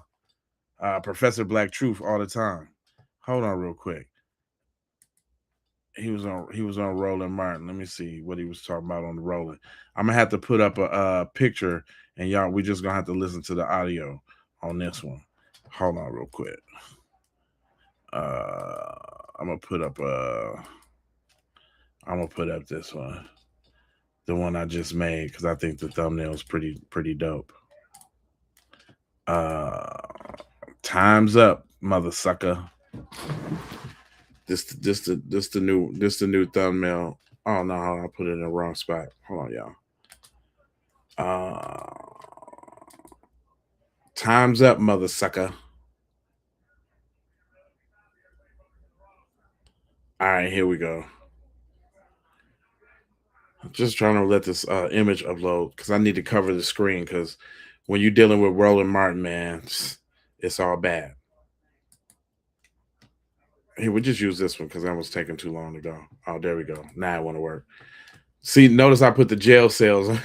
Professor Black Truth all the time. Hold on real quick. He was on Roland Martin. Let me see what he was talking about on the Roland. I'm gonna have to put up a picture, and y'all, we just gonna have to listen to the audio on this one. Hold on real quick. I'm gonna put up this one, the one I just made, because I think the thumbnail is pretty dope. Time's up, mother sucker. This the new thumbnail. Oh no, I put it in the wrong spot. Hold on, y'all. Time's up, mother sucker. All right, here we go. Just trying to let this image upload because I need to cover the screen because when you're dealing with Roland Martin, man, it's all bad. Hey, we just use this one because that was taking too long to go. Oh, there we go. Now I want to work. See, notice I put the jail cells.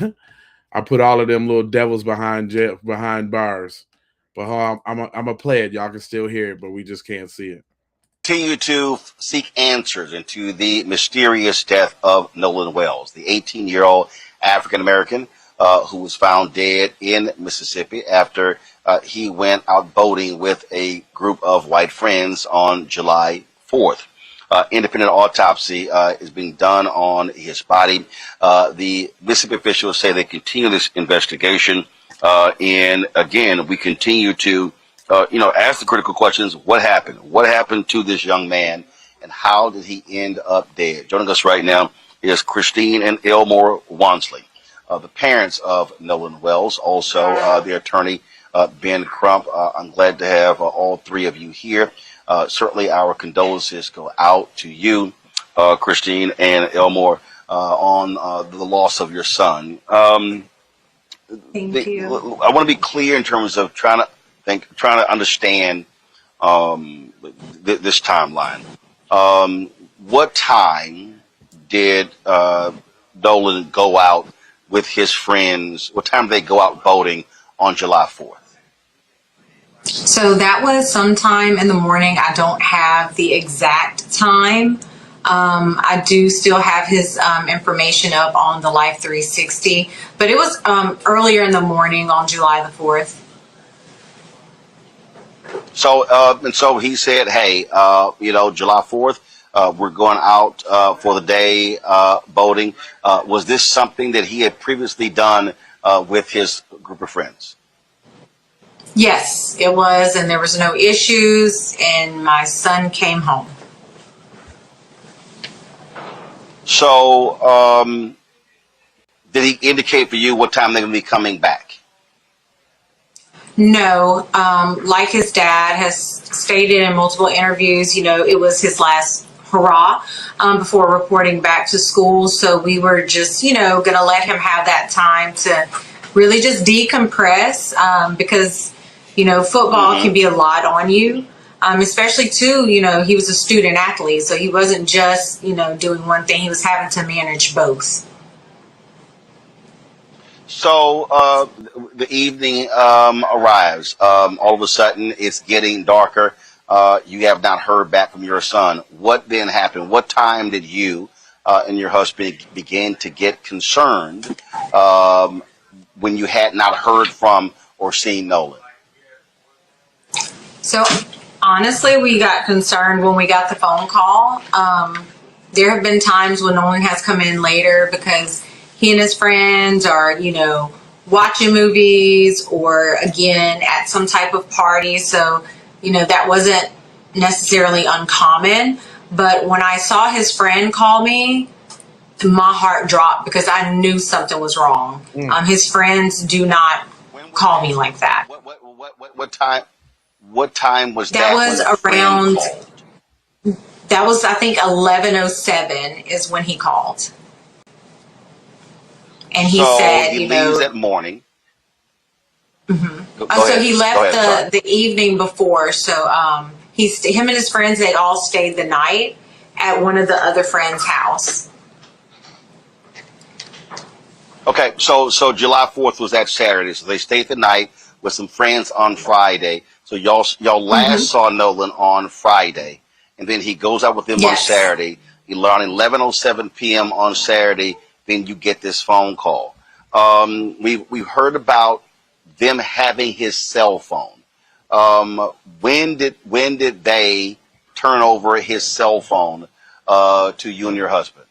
I put all of them little devils behind bars. But I'm a play it. Y'all can still hear it, but we just can't see it. Continue to seek answers into the mysterious death of Nolan Wells, the 18-year-old African-American who was found dead in Mississippi after he went out boating with a group of white friends on July 4th. Independent autopsy is being done on his body. The Mississippi officials say they continue this investigation. And again, we continue to ask the critical questions. What happened? What happened to this young man? And how did he end up dead? Joining us right now is Christine and Elmore Wansley, the parents of Nolan Wells, also the attorney, Ben Crump. I'm glad to have all three of you here. Certainly our condolences go out to you, Christine and Elmore, on the loss of your son. Thank you. I want to be clear in terms of trying to understand this timeline. What time did Nolan go out with his friends? What time did they go out boating on July 4th? So that was sometime in the morning. I don't have the exact time. I do still have his information up on the Life 360, but it was earlier in the morning on July the 4th. So he said, hey, July 4th, we're going out for the day boating. Was this something that he had previously done with his group of friends? Yes, it was, and there was no issues, and my son came home. So, did he indicate for you what time they're going to be coming back? No, like his dad has stated in multiple interviews, it was his last hurrah before reporting back to school. So we were just, going to let him have that time to really just decompress because, football can be a lot on you. Especially too, he was a student athlete, so he wasn't just, doing one thing. He was having to manage both. So the evening arrives. All of a sudden, it's getting darker. You have not heard back from your son. What then happened? What time did you and your husband begin to get concerned when you had not heard from or seen Nolan? So honestly, we got concerned when we got the phone call. There have been times when Nolan has come in later because he and his friends are, watching movies or, again, at some type of party. So, that wasn't necessarily uncommon. But when I saw his friend call me, my heart dropped because I knew something was wrong. His friends do not call me like that. What time was that? That was around, I think, 11:07 is when he called. And he said, he leaves that morning. Mm-hmm. So he left the evening before. So him and his friends, they all stayed the night at one of the other friends' house. Okay, so July 4th was that Saturday. So they stayed the night with some friends on Friday. So y'all last saw Nolan on Friday, and then he goes out with them on Saturday. Around 11:07 p.m. on Saturday, then you get this phone call. We've heard about them having his cell phone. When did they turn over his cell phone to you and your husband?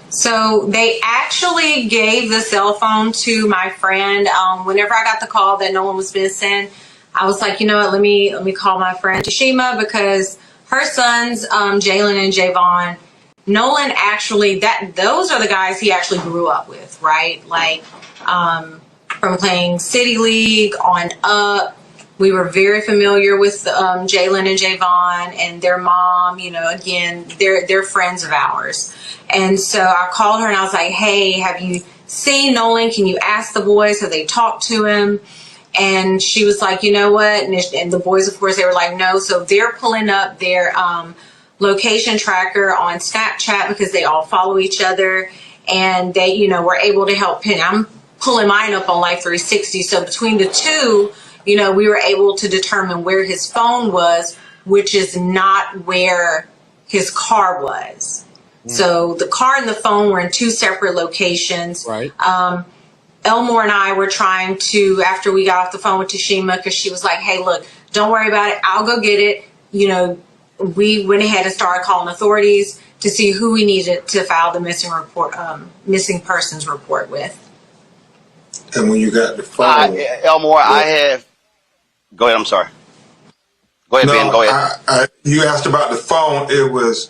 So they actually gave the cell phone to my friend. Whenever I got the call that Nolan was missing, I was like, let me call my friend Tashima because her sons, Jalen and Javon, Nolan actually, those are the guys he actually grew up with, right? Like from playing City League on up, We were very familiar with Jalen and Javon and their mom. You know, again, they're friends of ours. And so I called her and I was like, hey, have you seen Nolan? Can you ask the boys? Have they talked to him? And she was like, you know what? And the boys, of course, they were like, no. So they're pulling up their location tracker on Snapchat because they all follow each other. And they, you know, were able to help pin. I'm pulling mine up on Life 360. So between the two, you know, we were able to determine where his phone was, which is not where his car was. So the car and the phone were in two separate locations. Right. Elmore and I were trying to, after we got off the phone with Tashima, because she was like, hey, look, don't worry about it. I'll go get it. You know, we went ahead and started calling authorities to see who we needed to file the missing persons report with. And when you got the phone, Elmore, I have. Go ahead. I'm sorry. Go ahead, Ben. Go ahead. You asked about the phone. It was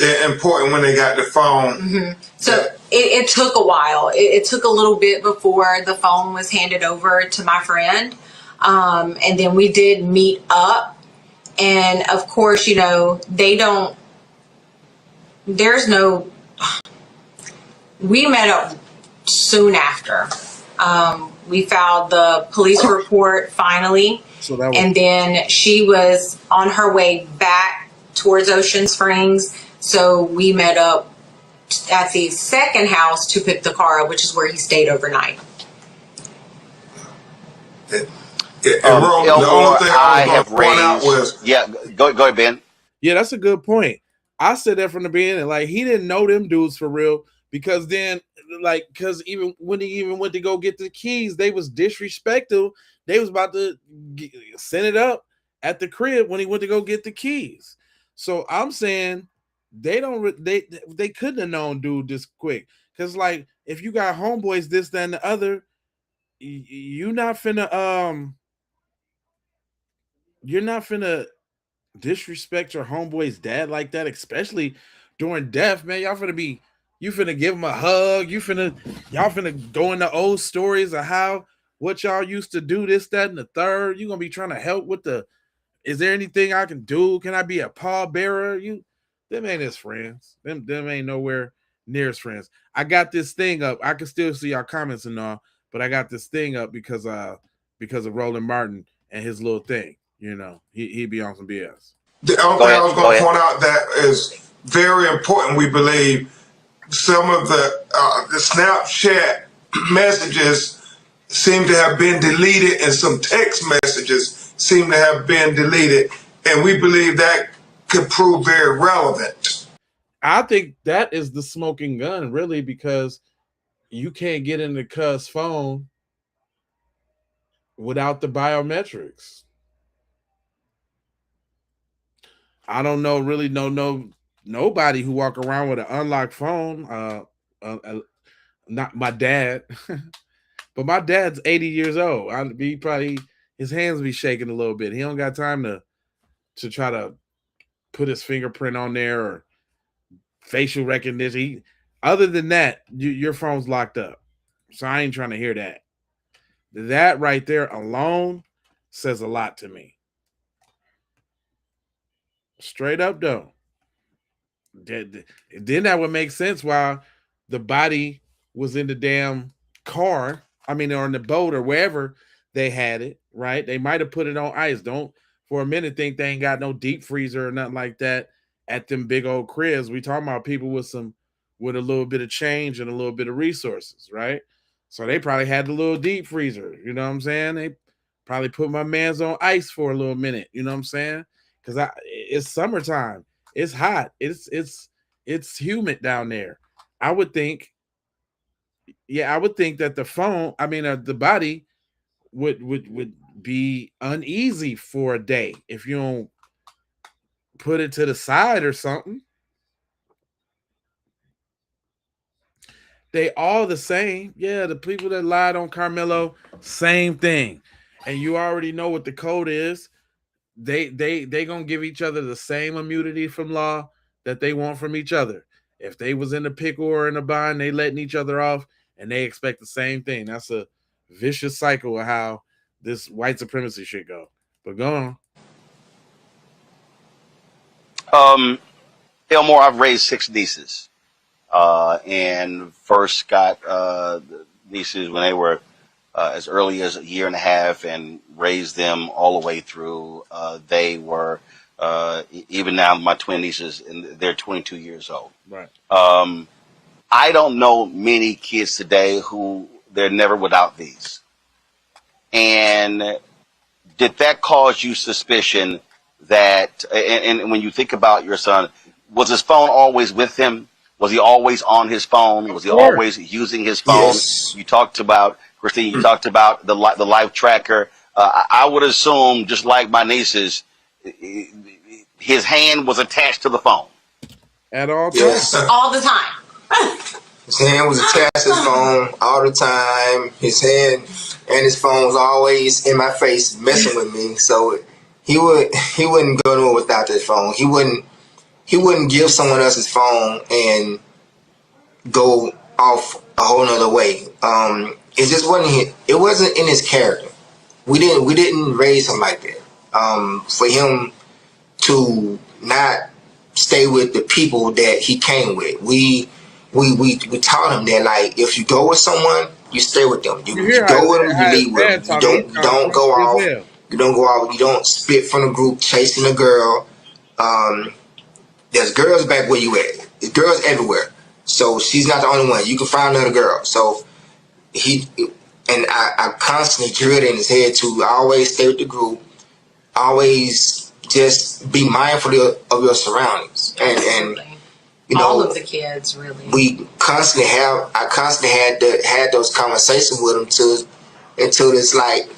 important when they got the phone. Mm-hmm. So it took a while. It took a little bit before the phone was handed over to my friend. And then we did meet up. And of course, you know, we met up soon after. We filed the police report finally. And then she was on her way back towards Ocean Springs. So we met up at the second house to pick the car up, which is where he stayed overnight. Elmore, I have raised. Yeah, go ahead, Ben. Yeah, that's a good point. I said that from the beginning. Like, he didn't know them dudes for real, because then, like, because even when he went to go get the keys, they was disrespectful. They was about to send it up at the crib when he went to go get the keys. So I'm saying they couldn't have known dude this quick. Because, like, if you got homeboys this, that, and the other, you're not finna disrespect your homeboy's dad like that, especially during death, man. You finna give him a hug. Y'all finna go into old stories of what y'all used to do, this, that, and the third. You're gonna be trying to help with is there anything I can do? Can I be a pallbearer? Them ain't his friends. Them ain't nowhere near his friends. I got this thing up. I can still see our comments and all, but I got this thing up because of Roland Martin and his little thing. You know, he be on some BS. The only thing I was going to point out that is very important, we believe, some of the Snapchat messages seem to have been deleted, and some text messages seem to have been deleted, and we believe that could prove very relevant. I think that is the smoking gun, really, because you can't get into Cuz's phone without the biometrics. I don't know, really nobody who walk around with an unlocked phone. Not my dad, but my dad's 80 years old. His hands be shaking a little bit. He don't got time to try to put his fingerprint on there or facial recognition. Other than that, your phone's locked up. So I ain't trying to hear that. That right there alone says a lot to me. Straight up, though. Then that would make sense why the body was in the damn car. I mean, or in the boat or wherever they had it, right? They might have put it on ice. Don't for a minute think they ain't got no deep freezer or nothing like that at them big old cribs. We talking about people with a little bit of change and a little bit of resources, right? So they probably had the little deep freezer. You know what I'm saying? They probably put my man's on ice for a little minute. You know what I'm saying? Because it's summertime. It's hot. It's humid down there. I would think that the body would be uneasy for a day if you don't put it to the side or something. They all the same. Yeah, the people that lied on Carmelo, same thing. And you already know what the code is. They gonna give each other the same immunity from law that they want from each other. If they was in a pickle or in a bind, they letting each other off, and they expect the same thing. That's a vicious cycle of how this white supremacy shit go. But go on. Elmore, I've raised 6 nieces, and first got nieces when they were as early as a year and a half, and raised them all the way through. They were even now my twin nieces, and they're 22 years old. Right. I don't know many kids today who they're never without these. And did that cause you suspicion that, and when you think about your son, was his phone always with him? Was he always on his phone? Was he always using his phone? Yes. You talked about, Christine, you talked about the life tracker. I would assume, just like my nieces, his hand was attached to the phone. At all times? Yes. All the time. His hand was attached to his phone all the time. His hand and his phone was always in my face messing with me. So he wouldn't go nowhere without that phone. He wouldn't give someone else his phone and go off a whole nother way. It just wasn't in his character. We didn't raise him like that. For him to not stay with the people that he came with. We taught him that, like, if you go with someone, you stay with them. You go with them, you leave with them. You don't go off. You don't go off. You don't split from the group chasing a girl. There's girls back where you at. There's girls everywhere. So she's not the only one. You can find another girl. So I constantly drilled in his head to always stay with the group. Always just be mindful of your surroundings. And you know, all of the kids, really. I constantly had those conversations with him until it's like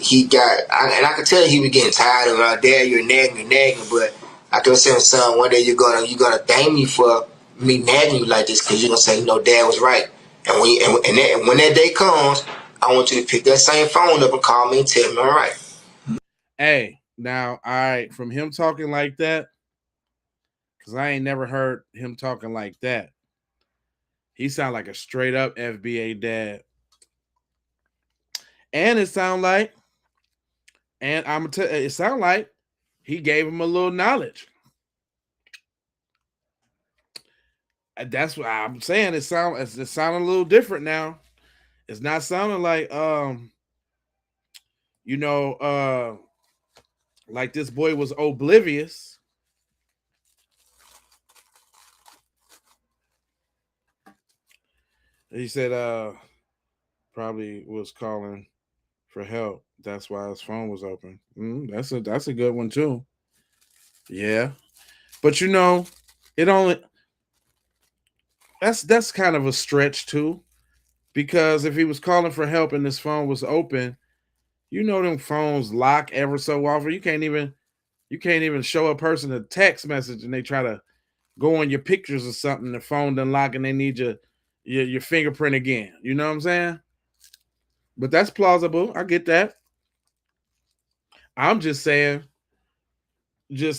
I could tell he was getting tired of Dad, you're nagging, but I kept saying, son, one day you're gonna thank me for me nagging you like this, because you're gonna say, you know, Dad was right. And when that day comes, I want you to pick that same phone up and call me and tell me I'm right. Hey, now, all right, from him talking like that, because I ain't never heard him talking like that. He sound like a straight up FBA dad. And it sound like, it sound like he gave him a little knowledge. That's what I'm saying. It sounding a little different now. It's not sounding like like this boy was oblivious. He said probably was calling for help. That's why his phone was open. That's a good one too. Yeah. But you know, that's kind of a stretch too. Because if he was calling for help and his phone was open, you know them phones lock ever so often. You can't even show a person a text message and they try to go on your pictures or something. The phone done lock and they need your fingerprint again. You know what I'm saying? But that's plausible. I get that. I'm just saying, they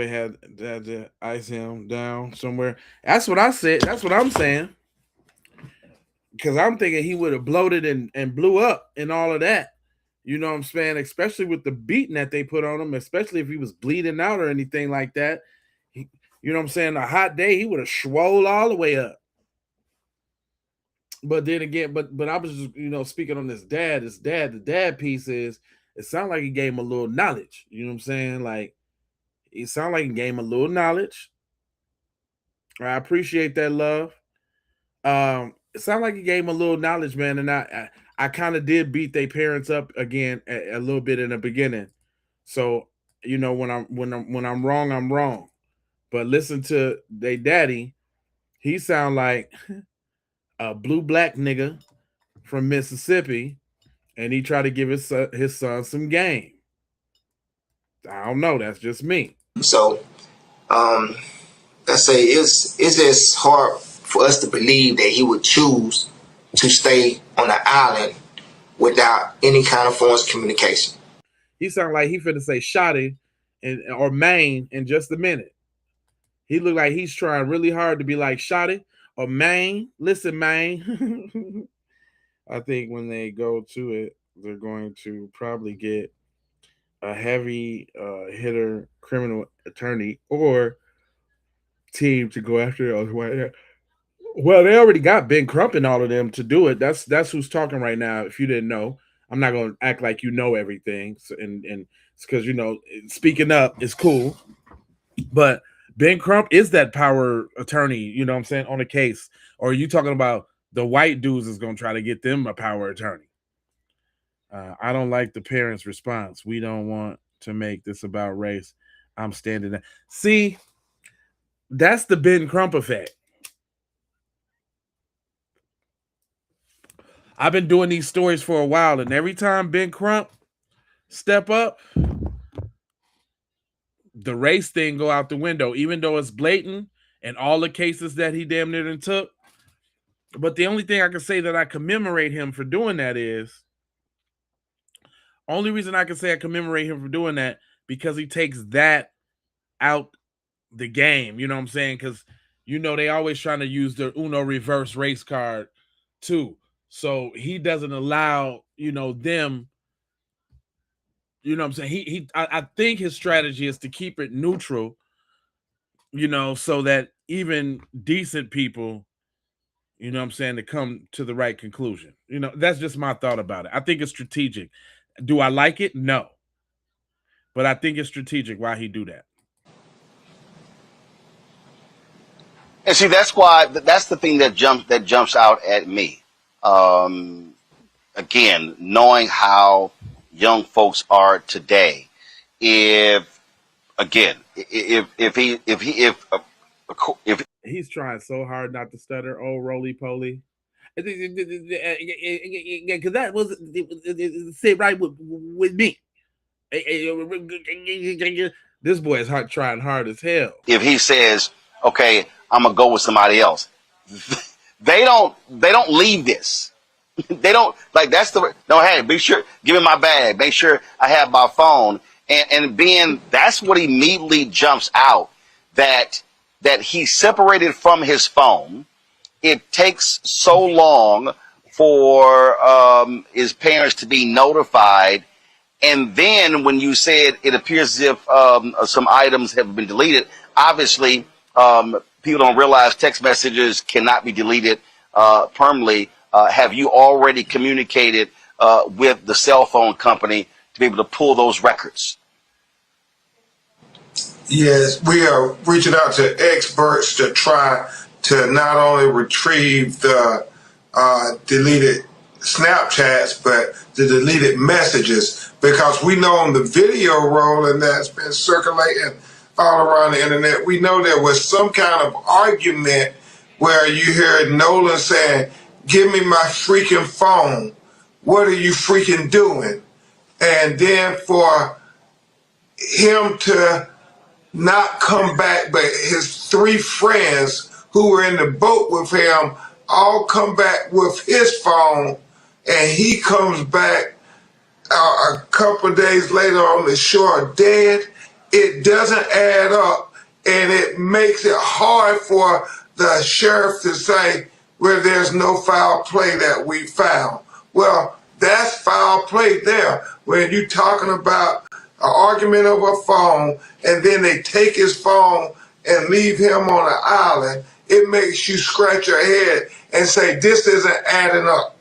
had to ice him down somewhere. That's what I said. That's what I'm saying. Because I'm thinking he would have bloated and blew up and all of that. You know what I'm saying? Especially with the beating that they put on him, especially if he was bleeding out or anything like that. You know what I'm saying? A hot day, he would have swole all the way up. But then again, but I was just, speaking on the dad piece is, it sounded like he gave him a little knowledge. You know what I'm saying? Like, it sounded like he gave him a little knowledge. I appreciate that, love. It sounded like he gave him a little knowledge, man, and I kind of did beat their parents up again a little bit in the beginning. So, when I'm wrong, I'm wrong. But listen to their daddy, he sound like a blue black nigga from Mississippi, and he tried to give his son some game. I don't know. That's just me. So, I say it's just hard for us to believe that he would choose to stay on an island without any kind of forms of communication. He sounded like he finna say shotty or Maine in just a minute. He looked like he's trying really hard to be like shotty or Maine. Listen, Maine. I think when they go to it, they're going to probably get a heavy hitter criminal attorney or team to go after those white. Well, they already got Ben Crump and all of them to do it. That's who's talking right now. If you didn't know, I'm not going to act like you know everything, and it's because speaking up is cool. But Ben Crump is that power attorney. You know what I'm saying, on the case. Or are you talking about the white dudes is going to try to get them a power attorney? I don't like the parents' response. We don't want to make this about race. I'm standing there. See, that's the Ben Crump effect. I've been doing these stories for a while, and every time Ben Crump step up, the race thing go out the window, even though it's blatant and all the cases that he damn near took. But the only thing I can say that I commemorate him for doing that is, only reason I can say I commemorate him for doing that, because he takes that out the game. You know what I'm saying? Because, they always trying to use the Uno reverse race card too. So he doesn't allow, them, what I'm saying? I think his strategy is to keep it neutral, so that even decent people, what I'm saying, to come to the right conclusion. That's just my thought about it. I think it's strategic. Do I like it? No. But I think it's strategic why he do that. And see, that's the thing that jumps out at me. Again, knowing how young folks are today, if he's trying so hard not to stutter, oh roly poly, because that was sit right with me. This boy is trying hard as hell. If he says, "Okay, I'm gonna go with somebody else," they don't leave this. They don't hey, be sure, give me my bag, make sure I have my phone, and being that's what immediately jumps out, that he's separated from his phone. It takes so long for his parents to be notified, and then when you said it appears as if some items have been deleted, obviously people don't realize text messages cannot be deleted permanently. Have you already communicated with the cell phone company to be able to pull those records? Yes, we are reaching out to experts to try to not only retrieve the deleted Snapchats, but the deleted messages, because we know on the video rolling that's been circulating all around the internet, we know there was some kind of argument where you hear Nolan saying, "Give me my freaking phone. What are you freaking doing?" And then for him to not come back, but his three friends who were in the boat with him all come back with his phone, and he comes back a couple of days later on the shore dead. It doesn't add up, and it makes it hard for the sheriff to say, "Well, there's no foul play that we found." Well, that's foul play there. When you're talking about an argument over a phone, and then they take his phone and leave him on an island, it makes you scratch your head and say, this isn't adding up.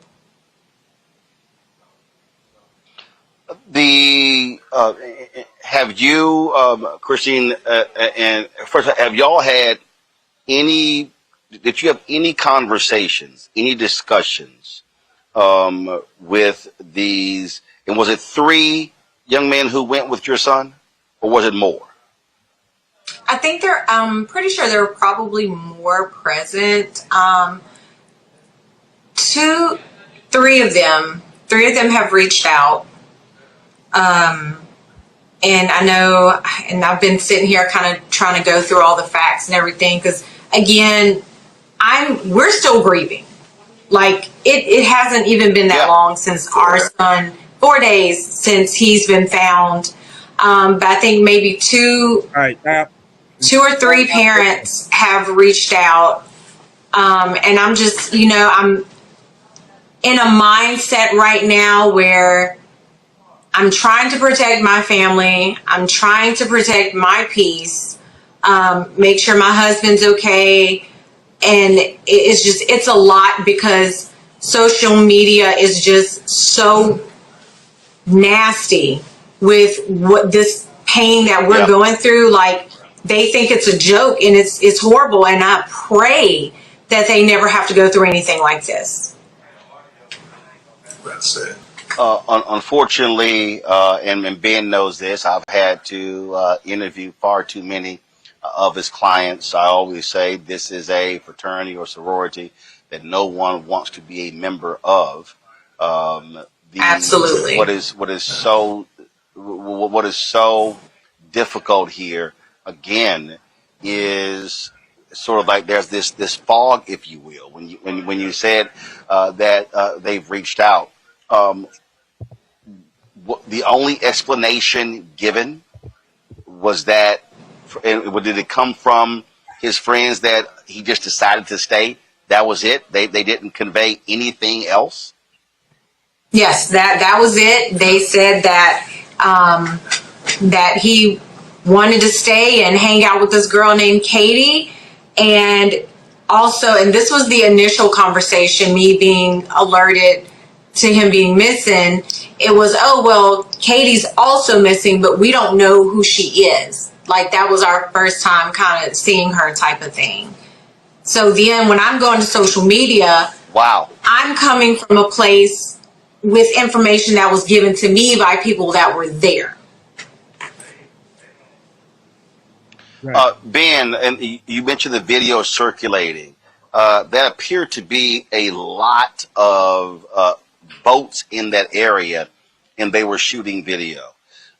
Have you, Christine, and first, have y'all had did you have any conversations, any discussions with these, and was it 3 young men who went with your son, or was it more? I think I'm pretty sure there were probably more present. 3 of them have reached out. And I know, and I've been sitting here kind of trying to go through all the facts and everything, because again, we're still grieving. Like it hasn't even been that long since our son, 4 days since he's been found. But I think maybe 2 or 3 parents have reached out. And I'm just, in a mindset right now where I'm trying to protect my family. I'm trying to protect my peace, make sure my husband's okay. And it's a lot because social media is just so nasty with what this pain that we're going through. Like, they think it's a joke, and it's horrible. And I pray that they never have to go through anything like this. That's it. Unfortunately, and Ben knows this, I've had to interview far too many of his clients. I always say this is a fraternity or sorority that no one wants to be a member of. Absolutely. What is so difficult here again is sort of like there's this fog, if you will, when you said that they've reached out. The only explanation given was that, and did it come from his friends that he just decided to stay? That was it? They didn't convey anything else? Yes, that was it. They said that that he wanted to stay and hang out with this girl named Katie. And also, and this was the initial conversation, me being alerted to him being missing. It was, oh, well, Katie's also missing, but we don't know who she is. Like, that was our first time kind of seeing her type of thing. So then when I'm going to social media, wow, I'm coming from a place with information that was given to me by people that were there. Ben, and you mentioned the video circulating. That appeared to be a lot of boats in that area, and they were shooting video.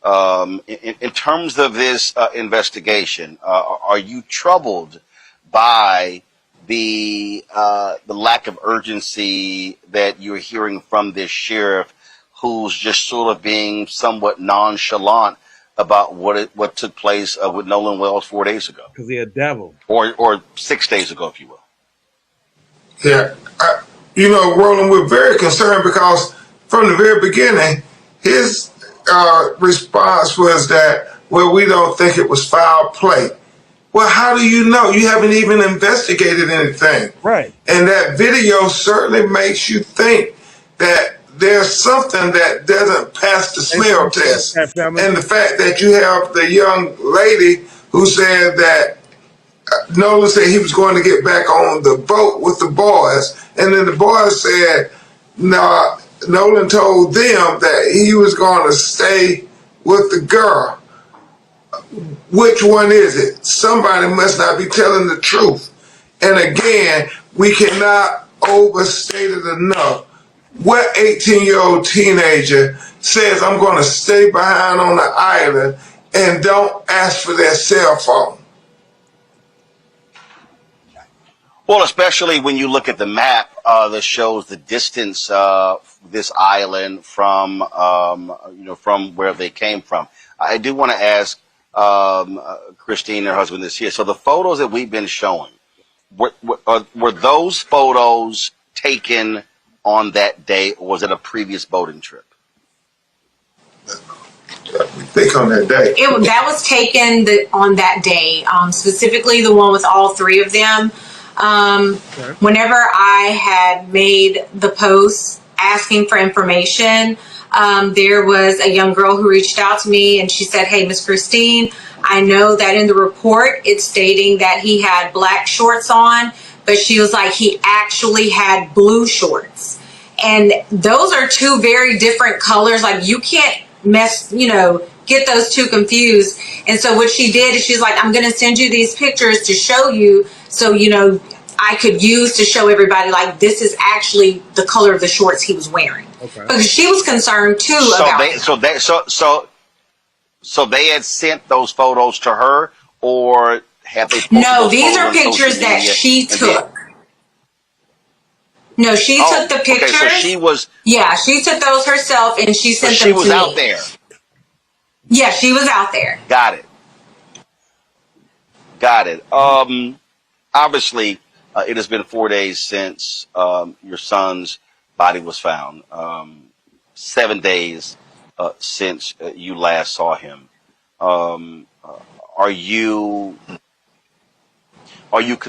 In terms of this investigation, are you troubled by the lack of urgency that you're hearing from this sheriff, who's just sort of being somewhat nonchalant about what took place with Nolan Wells 4 days ago? Because he's a devil. Or 6 days ago, if you will. Yeah. Roland, we're very concerned because from the very beginning, his response was that, well, we don't think it was foul play. Well, how do you know? You haven't even investigated anything. Right. And that video certainly makes you think that there's something that doesn't pass the smell test. And the fact that you have the young lady who said that Nolan said he was going to get back on the boat with the boys. And then the boys said, no, Nolan told them that he was going to stay with the girl. Which one is it? Somebody must not be telling the truth. And again, we cannot overstate it enough. What 18-year-old teenager says, I'm going to stay behind on the island and don't ask for their cell phone? Well, especially when you look at the map that shows the distance this island from from where they came from. I do want to ask Christine, her husband, is here. So the photos that we've been showing, were those photos taken on that day, or was it a previous boating trip? We think on that day. That was taken on that day, specifically the one with all three of them. Whenever I had made the post asking for information, there was a young girl who reached out to me and she said, hey, Miss Christine, I know that in the report it's stating that he had black shorts on, but she was like, he actually had blue shorts. And those are two very different colors. Like, you can't get those two confused. And so what she did is she's like, I'm going to send you these pictures to show you, so, I could use to show everybody, like, this is actually the color of the shorts he was wearing. Okay. Because she was concerned too So they had sent those photos to her, or have they? No, these are pictures that she took. No, she took the pictures. Okay, so she was. Yeah, she took those herself and she sent them to me. She was out there. Yeah, she was out there. Got it. Obviously, it has been 4 days since your son's body was found, 7 days since you last saw him. Are you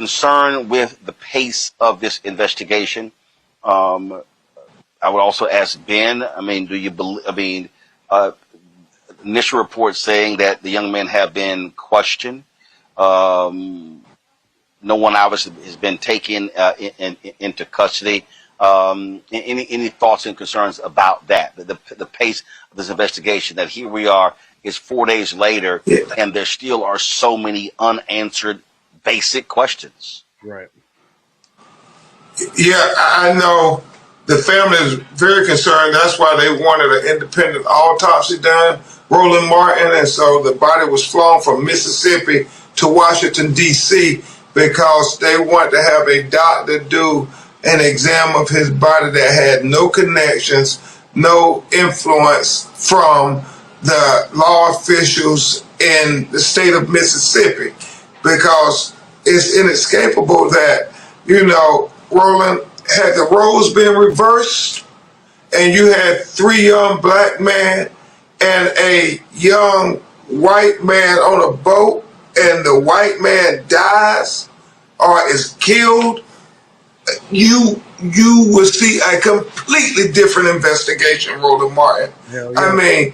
concerned with the pace of this investigation? I would also ask Ben. I mean, do you believe? I mean, initial reports saying that the young men have been questioned. No one obviously has been taken into custody. Any thoughts and concerns about that? The pace of this investigation. That here we are, is 4 days later, and there still are so many unanswered basic questions. Right. Yeah, I know the family is very concerned. That's why they wanted an independent autopsy done, Roland Martin, and so the body was flown from Mississippi to Washington, D.C., because they want to have a doctor do an exam of his body that had no connections, no influence from the law officials in the state of Mississippi, because it's inescapable that, you know, Roland, had the roles been reversed and you had 3 young black men and a young white man on a boat, and the white man dies or is killed, you will see a completely different investigation, Roland Martin. Hell yeah. I mean,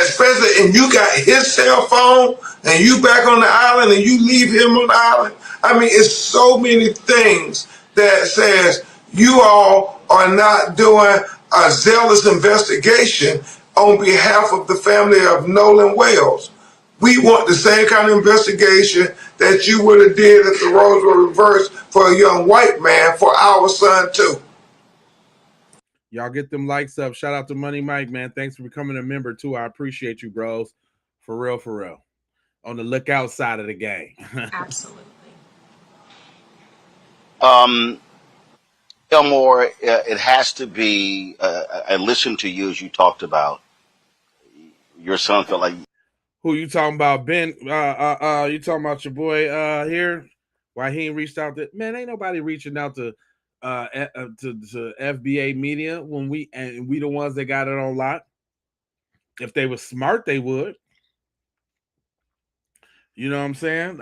especially, and you got his cell phone, and you back on the island, and you leave him on the island. I mean, it's so many things that says you all are not doing a zealous investigation on behalf of the family of Nolan Wells. We want the same kind of investigation that you would have did if the roles were reversed for a young white man for our son too. Y'all get them likes up. Shout out to Money Mike, man. Thanks for becoming a member too. I appreciate you, bros. For real, for real. On the lookout side of the game. Absolutely. Elmore, it has to be. I listened to you as you talked about your son felt like. Who you talking about, Ben? You talking about your boy here? Why he ain't reached out to? Man, ain't nobody reaching out to FBA media when we the ones that got it on lock. If they were smart, they would. You know what I'm saying?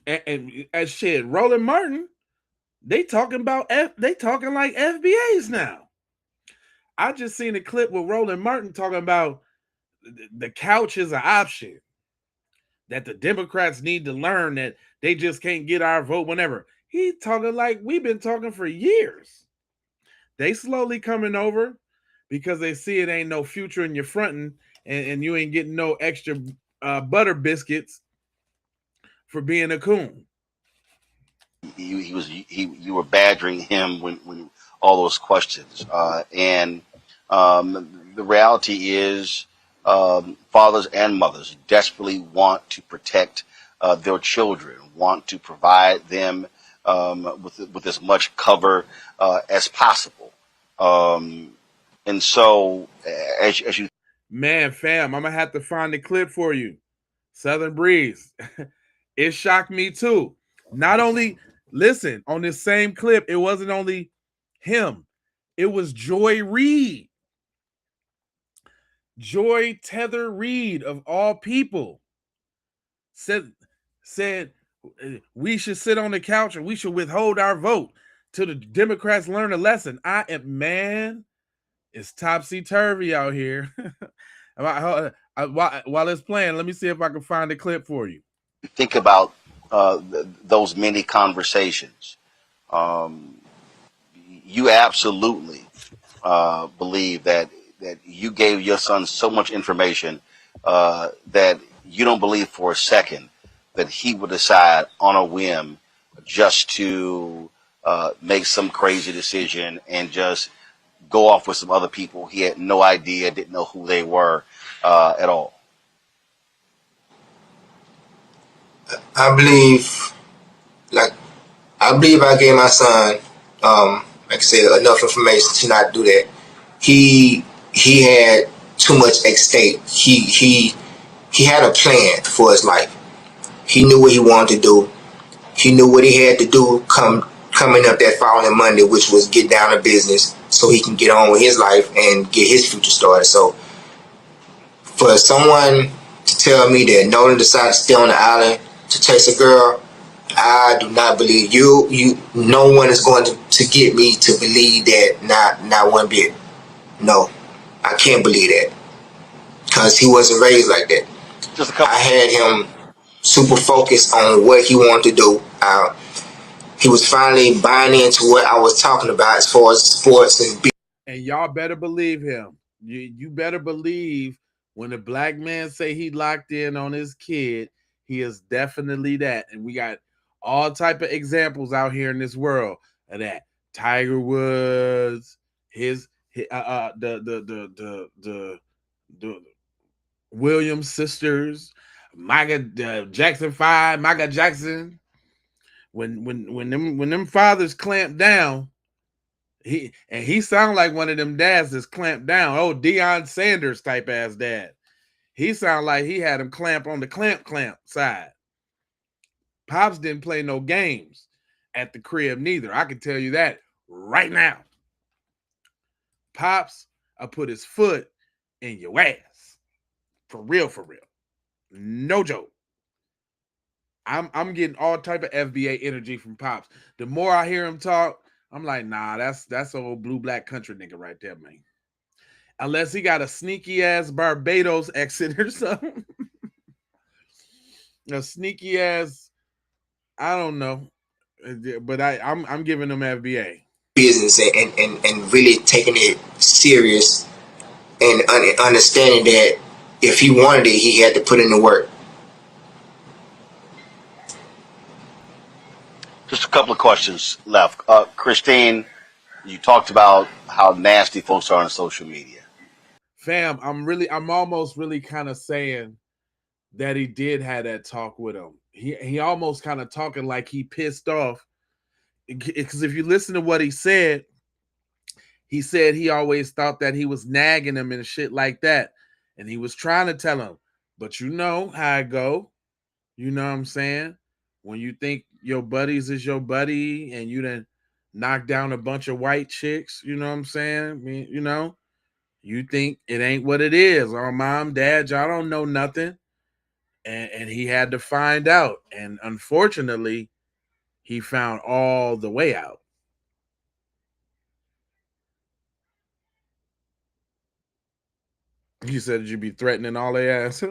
And shit, Roland Martin, they talking like FBAs now. I just seen a clip with Roland Martin talking about the couch is an option, that the Democrats need to learn that they just can't get our vote whenever. He talking like we've been talking for years. They slowly coming over because they see it ain't no future in your fronting, and you ain't getting no extra butter biscuits for being a coon. You were badgering him when all those questions, and the reality is, fathers and mothers desperately want to protect their children, want to provide them with as much cover as possible, and so as you, man, fam, I'm gonna have to find the clip for you. Southern Breeze, it shocked me too. Not only, listen, on this same clip, it wasn't only him, it was Joy Reid. Joy Tether Reid, of all people, said we should sit on the couch and we should withhold our vote till the Democrats learn a lesson. Man, it's topsy-turvy out here. While it's playing, let me see if I can find a clip for you. think about those many conversations. You absolutely believe that you gave your son so much information that you don't believe for a second that he would decide on a whim just to make some crazy decision and just go off with some other people he had no idea, didn't know who they were at all. I believe I gave my son, like I said, enough information to not do that. He had too much at stake. He had a plan for his life. He knew what he wanted to do. He knew what he had to do come coming up that following Monday, which was get down to business so he can get on with his life and get his future started. So for someone to tell me that Nolan decided to stay on the island to chase a girl, I do not believe you. No one is going to get me to believe that. Not one bit. No, I can't believe that because he wasn't raised like that. I had him super focused on what he wanted to do. He was finally buying into what I was talking about as far as sports and y'all better believe him. You better believe when a black man say he locked in on his kid, he is definitely that. And we got all type of examples out here in this world of that. Tiger Woods, the Williams sisters, Jackson 5, Michael Jackson. When them fathers clamp down, he sound like one of them dads that's clamped down. Oh, Deion Sanders type ass dad. He sound like he had him clamp on the clamp side. Pops didn't play no games at the crib neither. I can tell you that right now. Pops, I put his foot in your ass. For real, for real. No joke. I'm getting all type of FBA energy from Pops. The more I hear him talk, I'm like, nah, that's old blue black country nigga right there, man. Unless he got a sneaky ass Barbados accent or something. A sneaky ass, I don't know. But I'm giving him FBA. business and really taking it serious and understanding that if he wanted it, he had to put in the work. Just a couple of questions left. Christine, you talked about how nasty folks are on social media. Fam, I'm almost really kind of saying that he did have that talk with him. He almost kind of talking like he pissed off. Because if you listen to what he said he always thought that he was nagging him and shit like that. And he was trying to tell him, but you know how it go. You know what I'm saying? When you think your buddies is your buddy and you done knock down a bunch of white chicks, you know what I'm saying? I mean, you know, you think it ain't what it is. Or mom, dad, y'all don't know nothing. And he had to find out. And unfortunately, he found all the way out. You said you'd be threatening all their ass.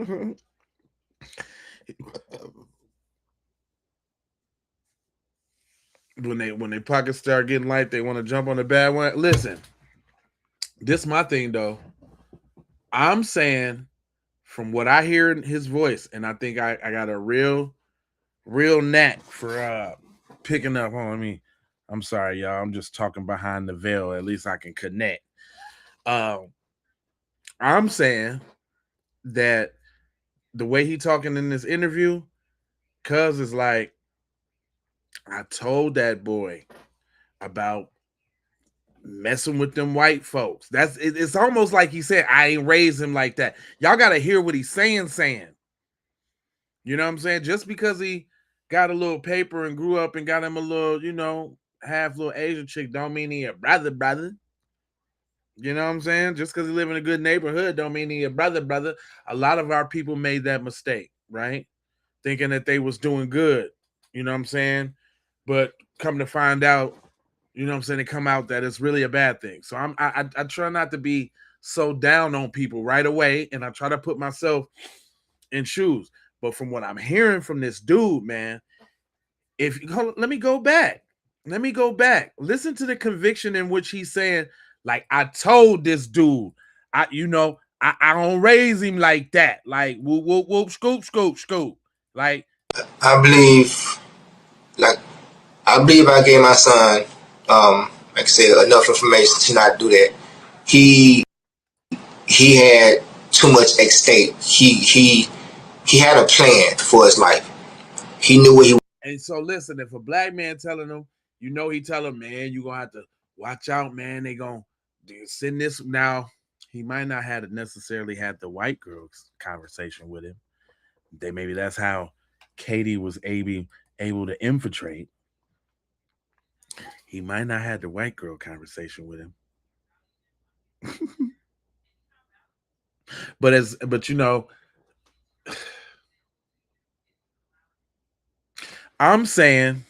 when they pockets start getting light, they want to jump on the bad one. Listen, this is my thing though. I'm saying from what I hear in his voice, and I think I got a real knack for picking up on me. I'm sorry, y'all. I'm just talking behind the veil. At least I can connect. I'm saying that the way he talking in this interview, cuz is like, I told that boy about messing with them white folks. It's almost like he said, I ain't raised him like that. Y'all got to hear what he's saying. You know what I'm saying? Just because he got a little paper and grew up and got him a little, you know, half little Asian chick don't mean he a brother. You know what I'm saying? Just because he live in a good neighborhood don't mean he a brother. A lot of our people made that mistake, right? Thinking that they was doing good. You know what I'm saying? But come to find out, you know what I'm saying, it come out that it's really a bad thing. So I try not to be so down on people right away, and I try to put myself in shoes. But from what I'm hearing from this dude, man, let me go back. Listen to the conviction in which he's saying, like, I told this dude, I don't raise him like that. Like, whoop, whoop, whoop, scoop. Like, I believe I gave my son, like I said, enough information to not do that. He had too much at stake. He had a plan for his life. He knew what he. And so listen, if a black man telling him, you know, he tell him, man, you're gonna have to watch out, man. They gonna send this. Now he might not have necessarily had the white girl's conversation with him. Maybe that's how Katie was able to infiltrate. He might not have the white girl conversation with him. But you know, I'm saying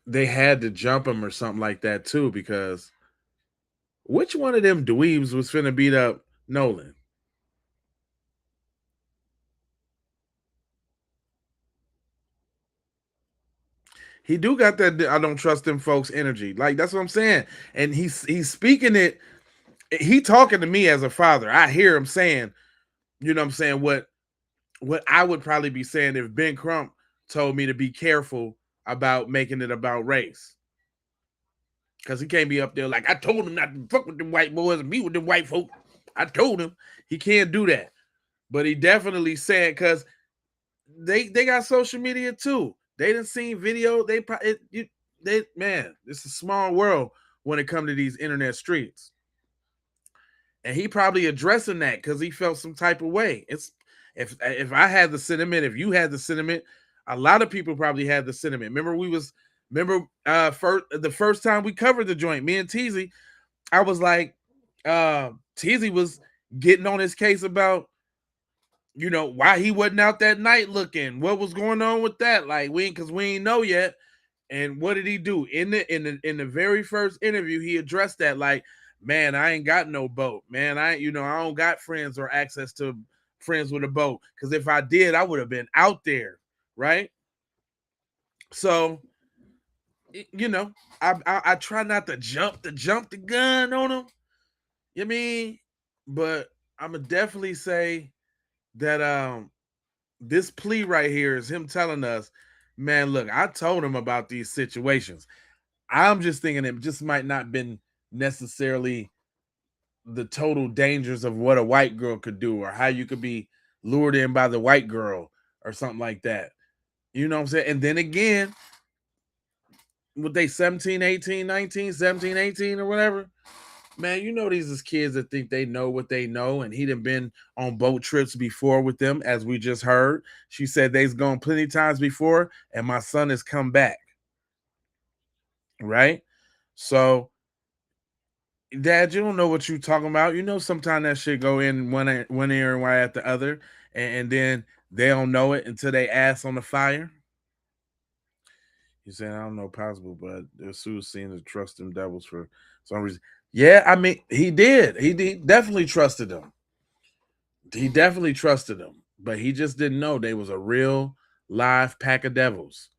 they had to jump him or something like that too, because which one of them dweebs was finna beat up Nolan? He do got that I don't trust them folks energy. Like, that's what I'm saying. And he's speaking it. He talking to me as a father. I hear him saying, you know what I'm saying, what I would probably be saying if Ben Crump told me to be careful about making it about race. Because he can't be up there like, I told him not to fuck with them white boys and be with them white folk. I told him. He can't do that. But he definitely said, because they got social media too. They done seen video. Man, it's a small world when it comes to these internet streets. And he probably addressing that because he felt some type of way. It's if I had the sentiment, if you had the sentiment, a lot of people probably had the sentiment. Remember the first time we covered the joint, me and Teasy, I was like, Teasy was getting on his case about, you know, why he wasn't out that night looking, what was going on with that, like because we ain't know yet. And what did he do in the very first interview? He addressed that, like, man, I ain't got no boat, man. I don't got friends or access to friends with a boat, because if I did, I would have been out there, right? So, you know, I try not to jump the gun on him. You mean, but I'm gonna definitely say that this plea right here is him telling us, man, look, I told him about these situations. I'm just thinking it just might not been necessarily the total dangers of what a white girl could do, or how you could be lured in by the white girl or something like that. You know what I'm saying? And then again, with they 17, 18, 19, 17, 18 or whatever, man, you know, these is kids that think they know what they know, and he done been on boat trips before with them, as we just heard. She said they's gone plenty times before, and my son has come back. Right? So, Dad, you don't know what you talking about. You know, sometimes that shit go in one ear and right at the other, and then they don't know it until they ass on the fire. He said, I don't know possible, but the Sue seemed to trust them devils for some reason. Yeah, I mean, he did. He definitely trusted them. He definitely trusted them, but he just didn't know they was a real live pack of devils.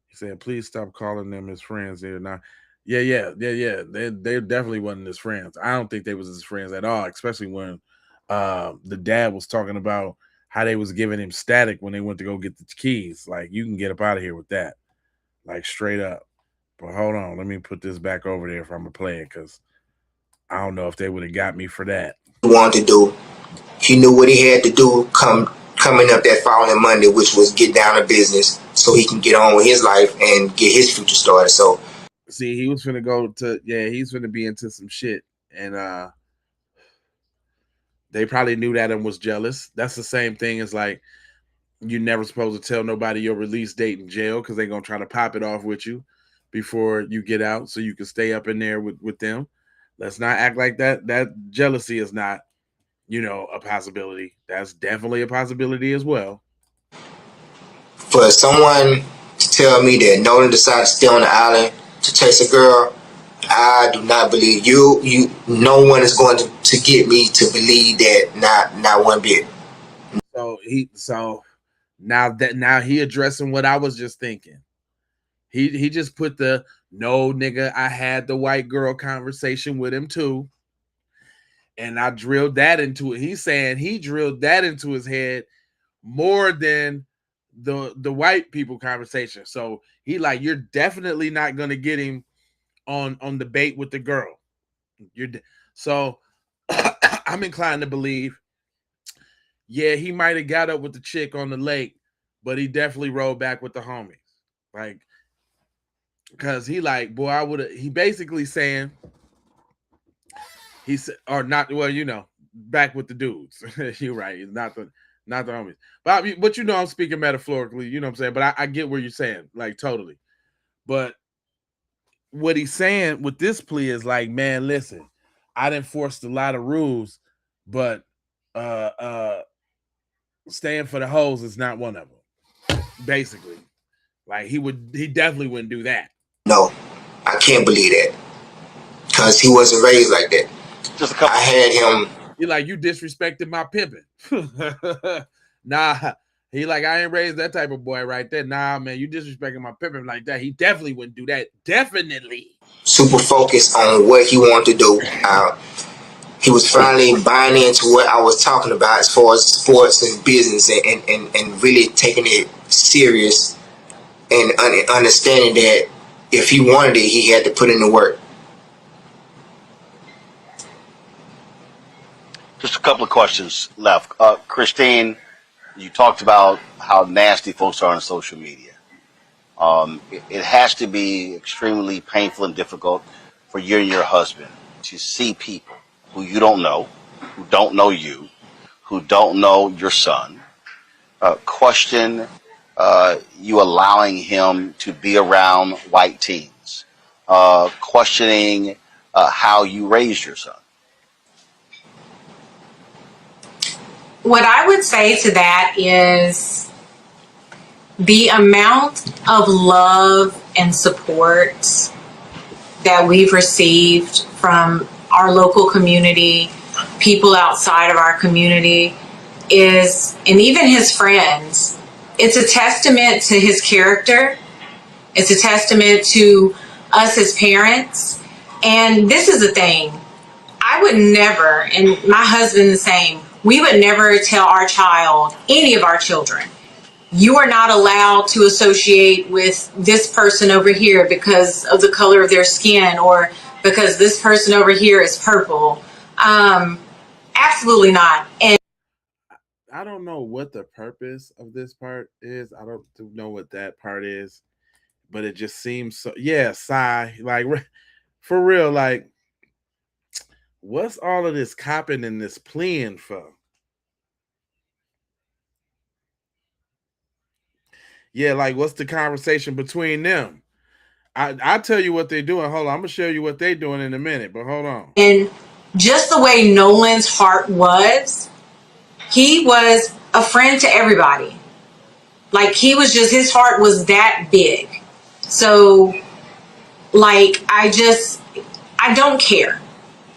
He said, please stop calling them his friends. They're not. Yeah. They definitely wasn't his friends. I don't think they was his friends at all, especially when the dad was talking about how they was giving him static when they went to go get the keys. Like, you can get up out of here with that. Like, straight up. But hold on, let me put this back over there if I'm gonna play it, because I don't know if they would have got me for that. He wanted to do. He knew what he had to do coming up that following Monday, which was get down to business so he can get on with his life and get his future started. So, see, he was finna go to, he's finna be into some shit, and they probably knew that and was jealous. That's the same thing as, like, you're never supposed to tell nobody your release date in jail, because they're gonna try to pop it off with you before you get out, so you can stay up in there with them. Let's not act like that jealousy is not, you know, a possibility. That's definitely a possibility as well. for someone to tell me that Nolan decided to stay on the island to chase a girl, I do not believe you. No one is going to get me to believe that. Not one bit. So now he addressing what I was just thinking. He just put the, no, nigga, I had the white girl conversation with him too, and I drilled that into it. He's saying he drilled that into his head more than the white people conversation. So he like, you're definitely not gonna get him on the bait with the girl. So I'm inclined to believe, yeah, he might have got up with the chick on the lake, but he definitely rode back with the homies. Like, because he like, boy, I would have, he basically saying, he said, or not, well, you know, back with the dudes. You're right. It's not not the homies. But you know, I'm speaking metaphorically. You know what I'm saying? But I get what you're saying, like totally. But what he's saying with this plea is like, man, listen, I didn't force a lot of rules, but staying for the hoes is not one of them. Basically, like he definitely wouldn't do that. No, I can't believe that because he wasn't raised like that. Just a couple. I had him. He like, you disrespected my pimping. Nah, he like, I ain't raised that type of boy right there. Nah, man, you disrespecting my pimping like that. He definitely wouldn't do that. Definitely. Super focused on what he wanted to do. He was finally buying into what I was talking about as far as sports and business and really taking it serious and understanding that if he wanted it, he had to put in the work. Just a couple of questions left. Christine, you talked about how nasty folks are on social media. It has to be extremely painful and difficult for you and your husband to see people who you don't know, who don't know you, who don't know your son, question you allowing him to be around white teens, questioning how you raised your son. What I would say to that is the amount of love and support that we've received from our local community, people outside of our community, and even his friends, it's a testament to his character. It's a testament to us as parents. And this is the thing. I would never, and my husband the same, we would never tell our child, any of our children, you are not allowed to associate with this person over here because of the color of their skin or because this person over here is purple. Absolutely not. And I don't know what the purpose of this part is. I don't know what that part is, but it just seems so. Yeah, sigh. Like for real. Like, what's all of this copping and this pleading for? Yeah, like what's the conversation between them? I'll tell you what they're doing. Hold on, I'm gonna show you what they're doing in a minute, but hold on. And just the way Nolan's heart was, he was a friend to everybody. Like he was just, his heart was that big. So like, I don't care.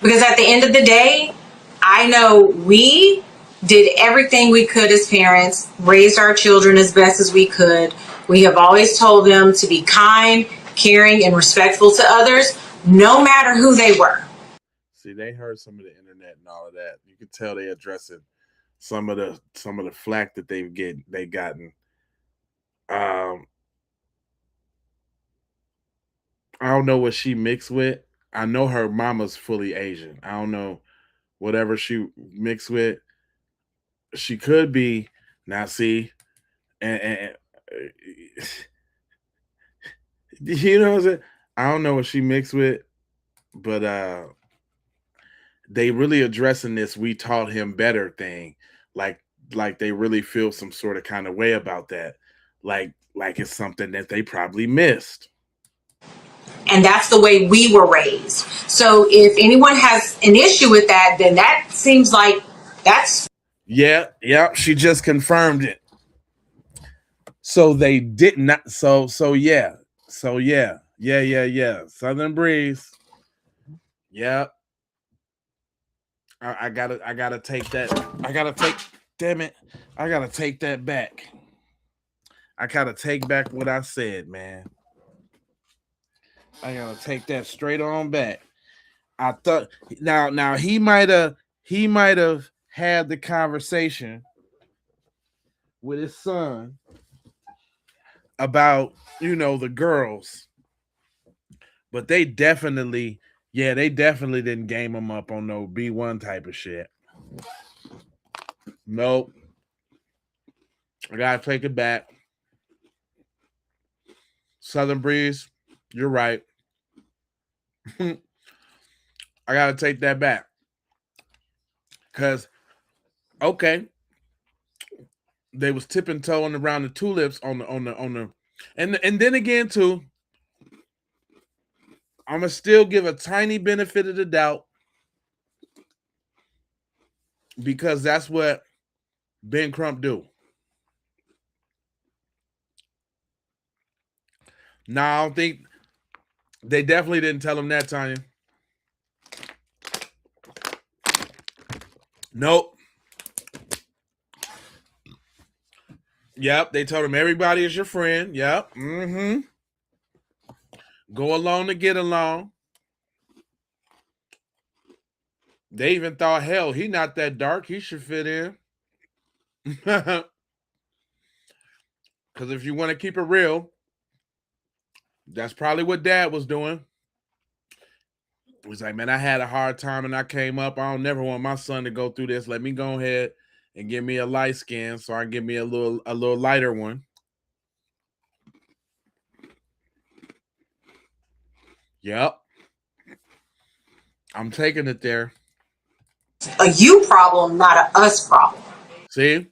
Because at the end of the day, I know we did everything we could as parents, raised our children as best as we could. We have always told them to be kind, caring, and respectful to others, no matter who they were. See, they heard some of the internet and all of that. You could tell they addressing some of the flack that they gotten. I don't know what she mixed with. I know her mama's fully Asian. I don't know whatever she mixed with. She could be. Now see, and you know what I'm saying? I don't know what she mixed with, but they really addressing this "we taught him better" thing, like they really feel some sort of kind of way about that, like it's something that they probably missed. And that's the way we were raised. So if anyone has an issue with that, then that seems like that's... Yeah, she just confirmed it. So they did not. So yeah. Southern Breeze. Yep. I gotta take that. Damn it. I gotta take that back. I gotta take back what I said, man. I gotta take that straight on back. I thought now he might have had the conversation with his son about, the girls, but they definitely didn't game him up on no B1 type of shit. Nope. I gotta take it back. Southern Breeze, you're right. I gotta take that back. Because, okay, they was tipping toeing around the tulips on the and then again too, I'm gonna still give a tiny benefit of the doubt because that's what Ben Crump do. Now I don't think they definitely didn't tell him that, Tanya. Nope. Yep, they told him everybody is your friend. Yep. Mm-hmm. Go along to get along. They even thought, hell, he not that dark. He should fit in. Because if you want to keep it real, that's probably what Dad was doing. He's like, man, I had a hard time and I came up. I don't never want my son to go through this. Let me go ahead and give me a light skin so I can give me a little lighter one. Yep. I'm taking it there. A you problem, not a us problem. See?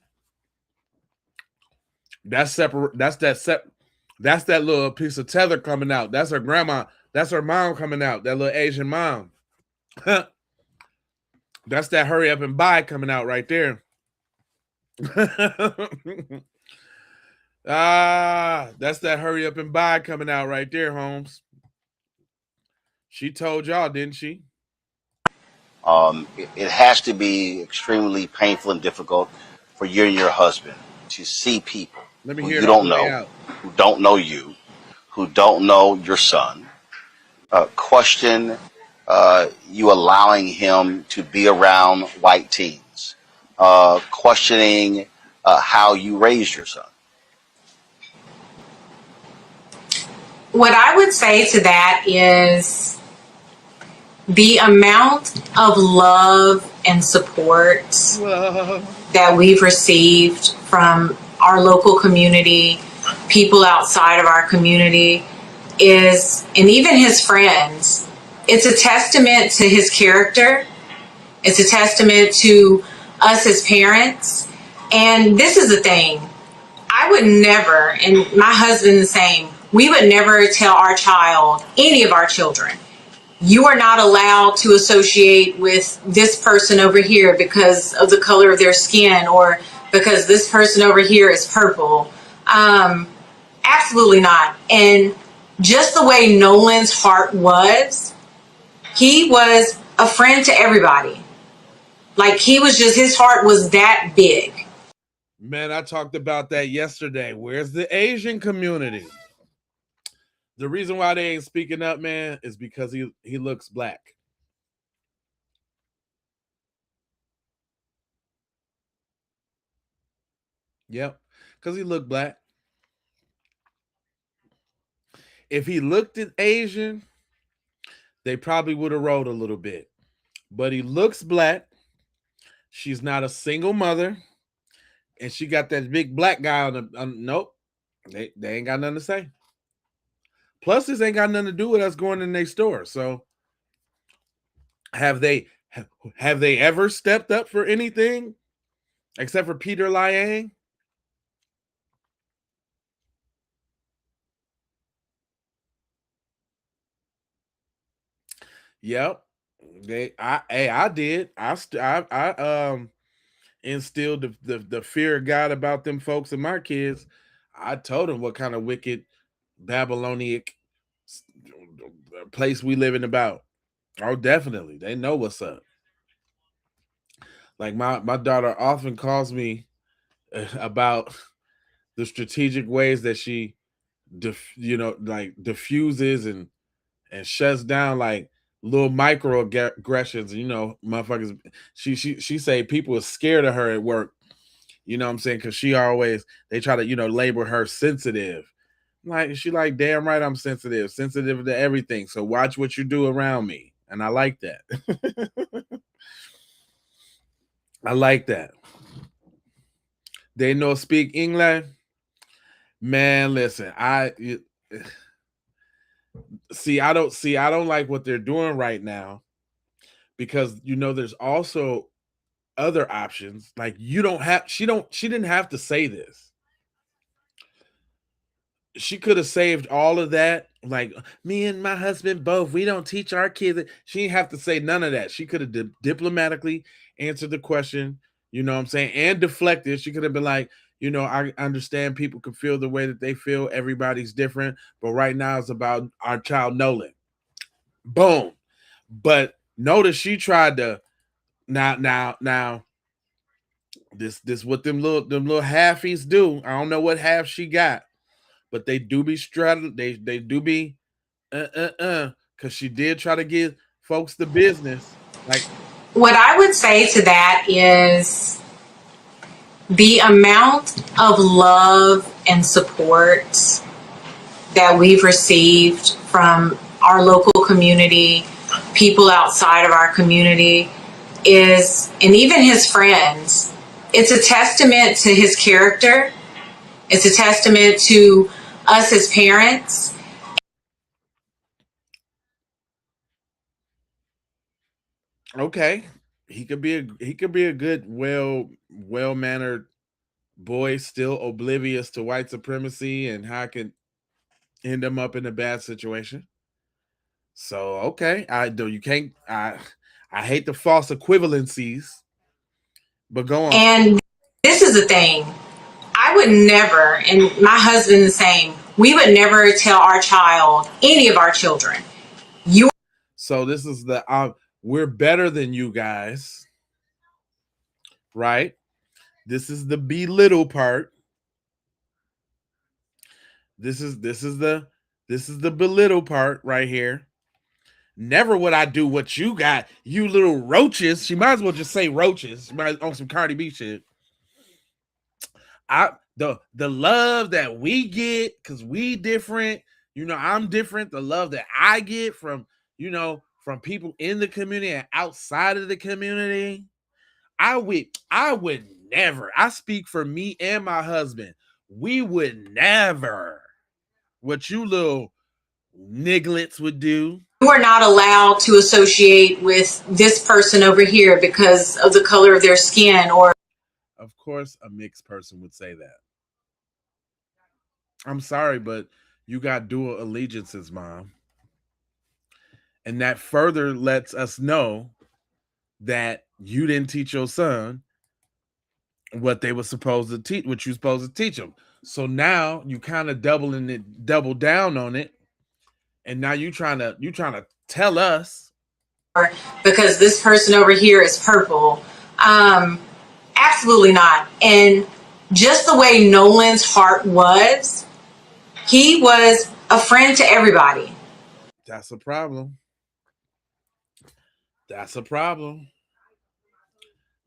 That's separate. That's that little piece of tether coming out. That's her grandma. That's her mom coming out. That little Asian mom. That's that hurry up and buy coming out right there. That's that hurry up and buy coming out right there, Holmes. She told y'all, didn't she? It has to be extremely painful and difficult for you and your husband to see people Let me who hear you it all don't the way know, out. who don't know you, who don't know your son, question you allowing him to be around white teens, questioning how you raised your son. What I would say to that is the amount of love and support that we've received from our local community, people outside of our community is, and even his friends, it's a testament to his character. It's a testament to us as parents. And this is the thing. I would never, and my husband the same, we would never tell our child, any of our children, you are not allowed to associate with this person over here because of the color of their skin or because this person over here is purple. Absolutely not. And just the way Nolan's heart was, he was a friend to everybody. Like he was just, his heart was that big. Man, I talked about that yesterday. Where's the Asian community? The reason why they ain't speaking up, man, is because he looks black. Yep, because he looked black. If he looked at Asian, they probably would have rolled a little bit. But he looks black. She's not a single mother. And she got that big black guy on the nope. They ain't got nothing to say. Plus, this ain't got nothing to do with us going in their store. So have they ever stepped up for anything except for Peter Liang? Yep. I did. I instilled the fear of God about them folks and my kids. I told them what kind of wicked Babylonian place we living about. Oh, definitely. They know what's up. Like my daughter often calls me about the strategic ways that she diffuses and shuts down like little microaggressions. Motherfuckers. She say people are scared of her at work. You know what I'm saying? Because they try to label her sensitive. She like, damn right, I'm sensitive to everything. So watch what you do around me, and I like that. I like that. They know speak English. Man, listen, I don't like what they're doing right now because there's also other options. Like she didn't have to say this. She could have saved all of that. Like, me and my husband both, we don't teach our kids. She didn't have to say none of that. She could have diplomatically answered the question, you know what I'm saying, and deflected. She could have been like, I understand people can feel the way that they feel. Everybody's different. But right now it's about our child Nolan. Boom. But notice she tried to now this what them little halfies do. I don't know what half she got, but they do be straddling. They do be because she did try to give folks the business. Like, what I would say to that is the amount of love and support that we've received from our local community, people outside of our community and even his friends, it's a testament to his character. It's a testament to us as parents. Okay, he could be a good, well-mannered boy, still oblivious to white supremacy and how it can end him up in a bad situation. So okay, I hate the false equivalencies, but go on. And this is the thing. I would never, and my husband the same, we would never tell our child, any of our children, So this is we're better than you guys, right? This is the belittle part. This is the belittle part right here. Never would I do what you got, you little roaches. She might as well just say roaches. She might on some Cardi B shit. The love that we get because we different. I'm different. The love that I get from people in the community and outside of the community. I would never. I speak for me and my husband. We would never. What you little nigglets would do. you are not allowed to associate with this person over here because of the color of their skin or. Of course, a mixed person would say that. I'm sorry, but you got dual allegiances, Mom. And that further lets us know that you didn't teach your son what they were supposed to teach, what you're supposed to teach them. So now you kind of double down on it. And now you trying to tell us because this person over here is purple. Absolutely not. And just the way Nolan's heart was, he was a friend to everybody. That's a problem. That's a problem.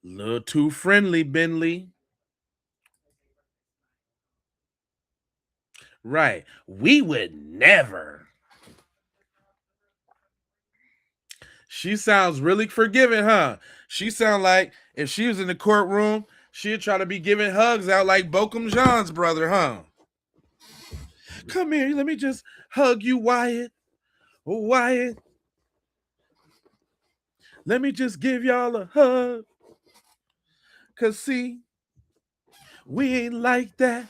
A little too friendly, Bentley. Right. We would never. She sounds really forgiving, huh? She sounds like if she was in the courtroom, she'd try to be giving hugs out like Bokum Jean's brother, huh? Come here, let me just hug you, Wyatt. Oh, Wyatt. Let me just give y'all a hug. Cause see, we ain't like that.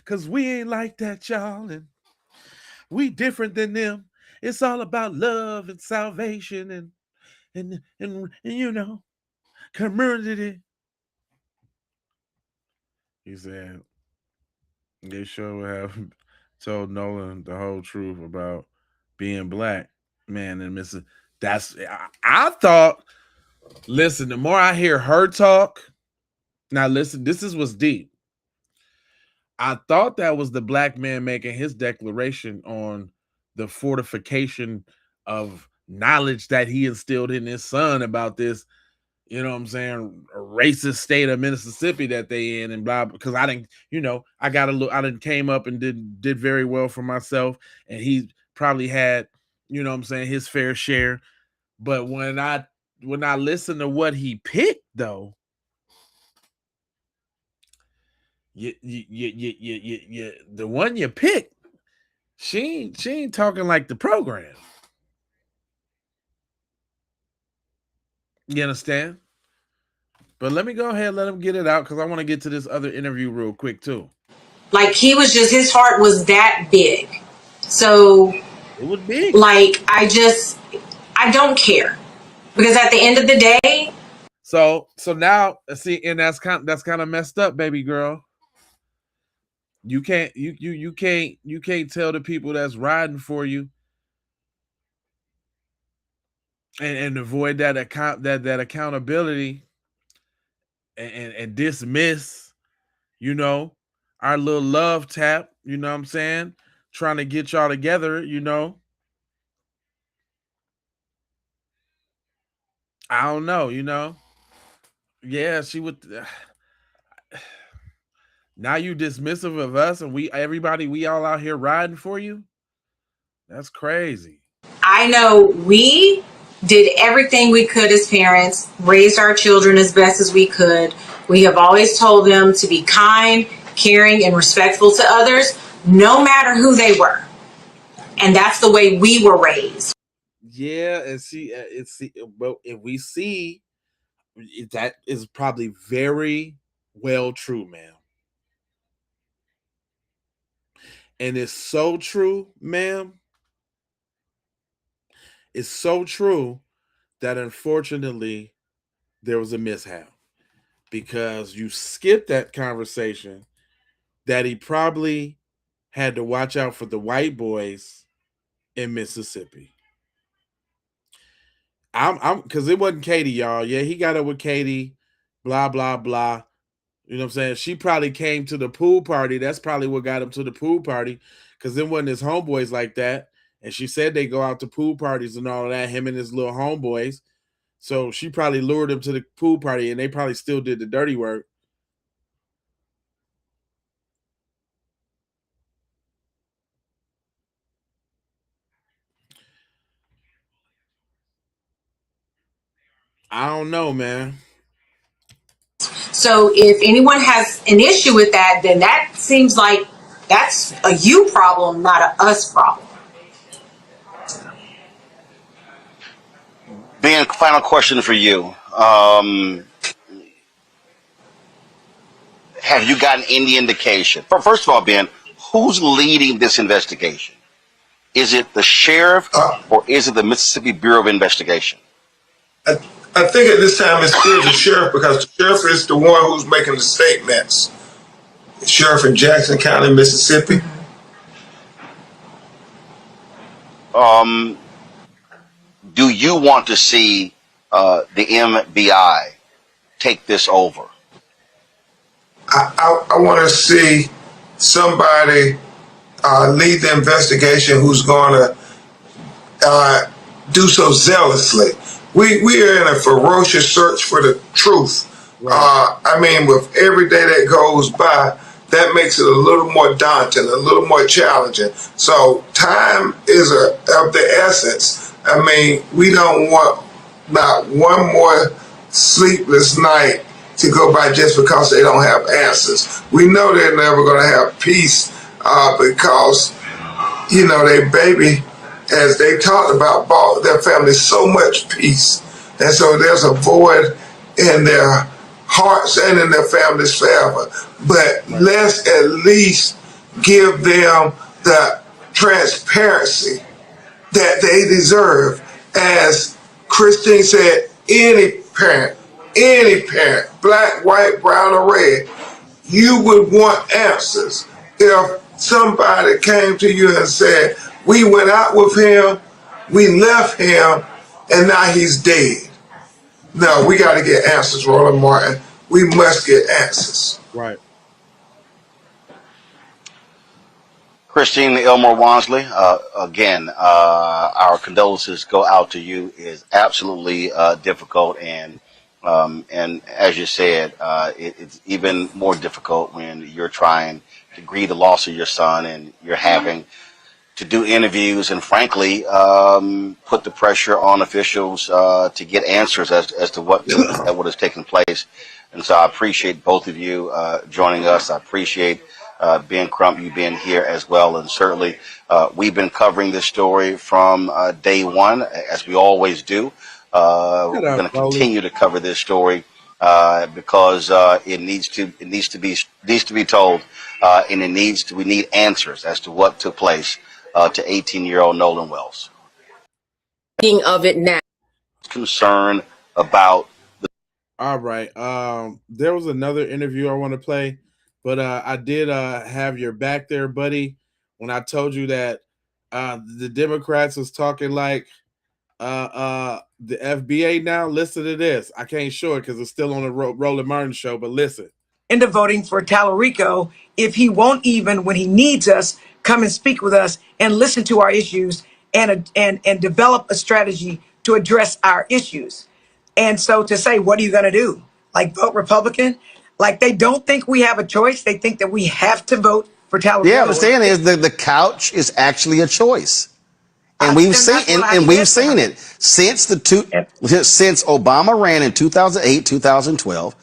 Cause we ain't like that, y'all. And we different than them. It's all about love and salvation and community. He said they sure have told Nolan the whole truth about being black, man. And I thought, listen, the more I hear her talk, now listen, this is what's deep. I thought that was the black man making his declaration on the fortification of knowledge that he instilled in his son about this, you know what I'm saying, a racist state of Mississippi that they in and blah, because I didn't, I didn't came up and did very well for myself, and he probably had, you know what I'm saying, his fair share. But when I listen to what he picked though, the one you picked, she ain't talking like the program. You understand? But let me go ahead and let him get it out because I want to get to this other interview real quick too. Like he was just, his heart was that big. So it was big. Like I don't care because at the end of the day. So now see, and that's kind of messed up, baby girl. You can't tell the people that's riding for you and avoid that accountability and dismiss, you know, our little love tap, you know what I'm saying? Trying to get y'all together, you know. I don't know, you know. Yeah, she would. Now you dismissive of us and we all out here riding for you? That's crazy. I know we did everything we could as parents, raised our children as best as we could. We have always told them to be kind, caring, and respectful to others, no matter who they were. And that's the way we were raised. Yeah, and well, if we see that is probably very well true, ma'am. And it's so true, ma'am. It's so true that unfortunately there was a mishap because you skipped that conversation that he probably had to watch out for the white boys in Mississippi. I'm because it wasn't Katie, y'all. Yeah, he got up with Katie, blah, blah, blah. You know what I'm saying? She probably came to the pool party. That's probably what got him to the pool party because it wasn't his homeboys like that. And she said they go out to pool parties and all of that, him and his little homeboys. So she probably lured him to the pool party and they probably still did the dirty work. I don't know, man. So if anyone has an issue with that, then that seems like that's a you problem, not a us problem. Ben, final question for you. Have you gotten any indication? First of all, Ben, who's leading this investigation? Is it the sheriff or is it the Mississippi Bureau of Investigation? I think at this time it's still the sheriff because the sheriff is the one who's making the statements. The sheriff in Jackson County, Mississippi. Do you want to see the MBI take this over? I want to see somebody lead the investigation who's going to do so zealously. We are in a ferocious search for the truth. Right. I mean, with every day that goes by, that makes it a little more daunting, a little more challenging. So time is of the essence. I mean, we don't want not one more sleepless night to go by just because they don't have answers. We know they're never going to have peace because, you know, they baby, as they talked about, bought their family so much peace. And so there's a void in their hearts and in their families forever. But let's at least give them the transparency that they deserve. As Christine said, any parent, black, white, brown, or red, you would want answers. If somebody came to you and said, we went out with him, we left him, and now he's dead. No, we got to get answers, Roland Martin. We must get answers. Right. Christine Elmore Wansley, again, our condolences go out to you. It's absolutely difficult, and as you said, it's even more difficult when you're trying to grieve the loss of your son and you're having to do interviews and, frankly, put the pressure on officials to get answers as to what has taken place. And so I appreciate both of you joining us. I appreciate Ben Crump, you being here as well. And certainly, we've been covering this story from day one, as we always do. We're going to continue to cover this story because it needs to be told, and we need answers as to what took place to 18-year-old Nolan Wells. Of it now. Concern about. All right. There was another interview I want to play, but I did have your back there, buddy, when I told you that the Democrats was talking like the FBA now. Listen to this. I can't show it because it's still on the Roland Martin show, but listen. Into voting for Tallarico if he won't even, when he needs us, come and speak with us and listen to our issues and develop a strategy to address our issues. And so to say, what are you going to do? Like vote Republican? Like they don't think we have a choice. They think that we have to vote for Tallarico. Yeah, what I'm saying is the couch is actually a choice. And we've seen it since Obama ran in 2008, 2012.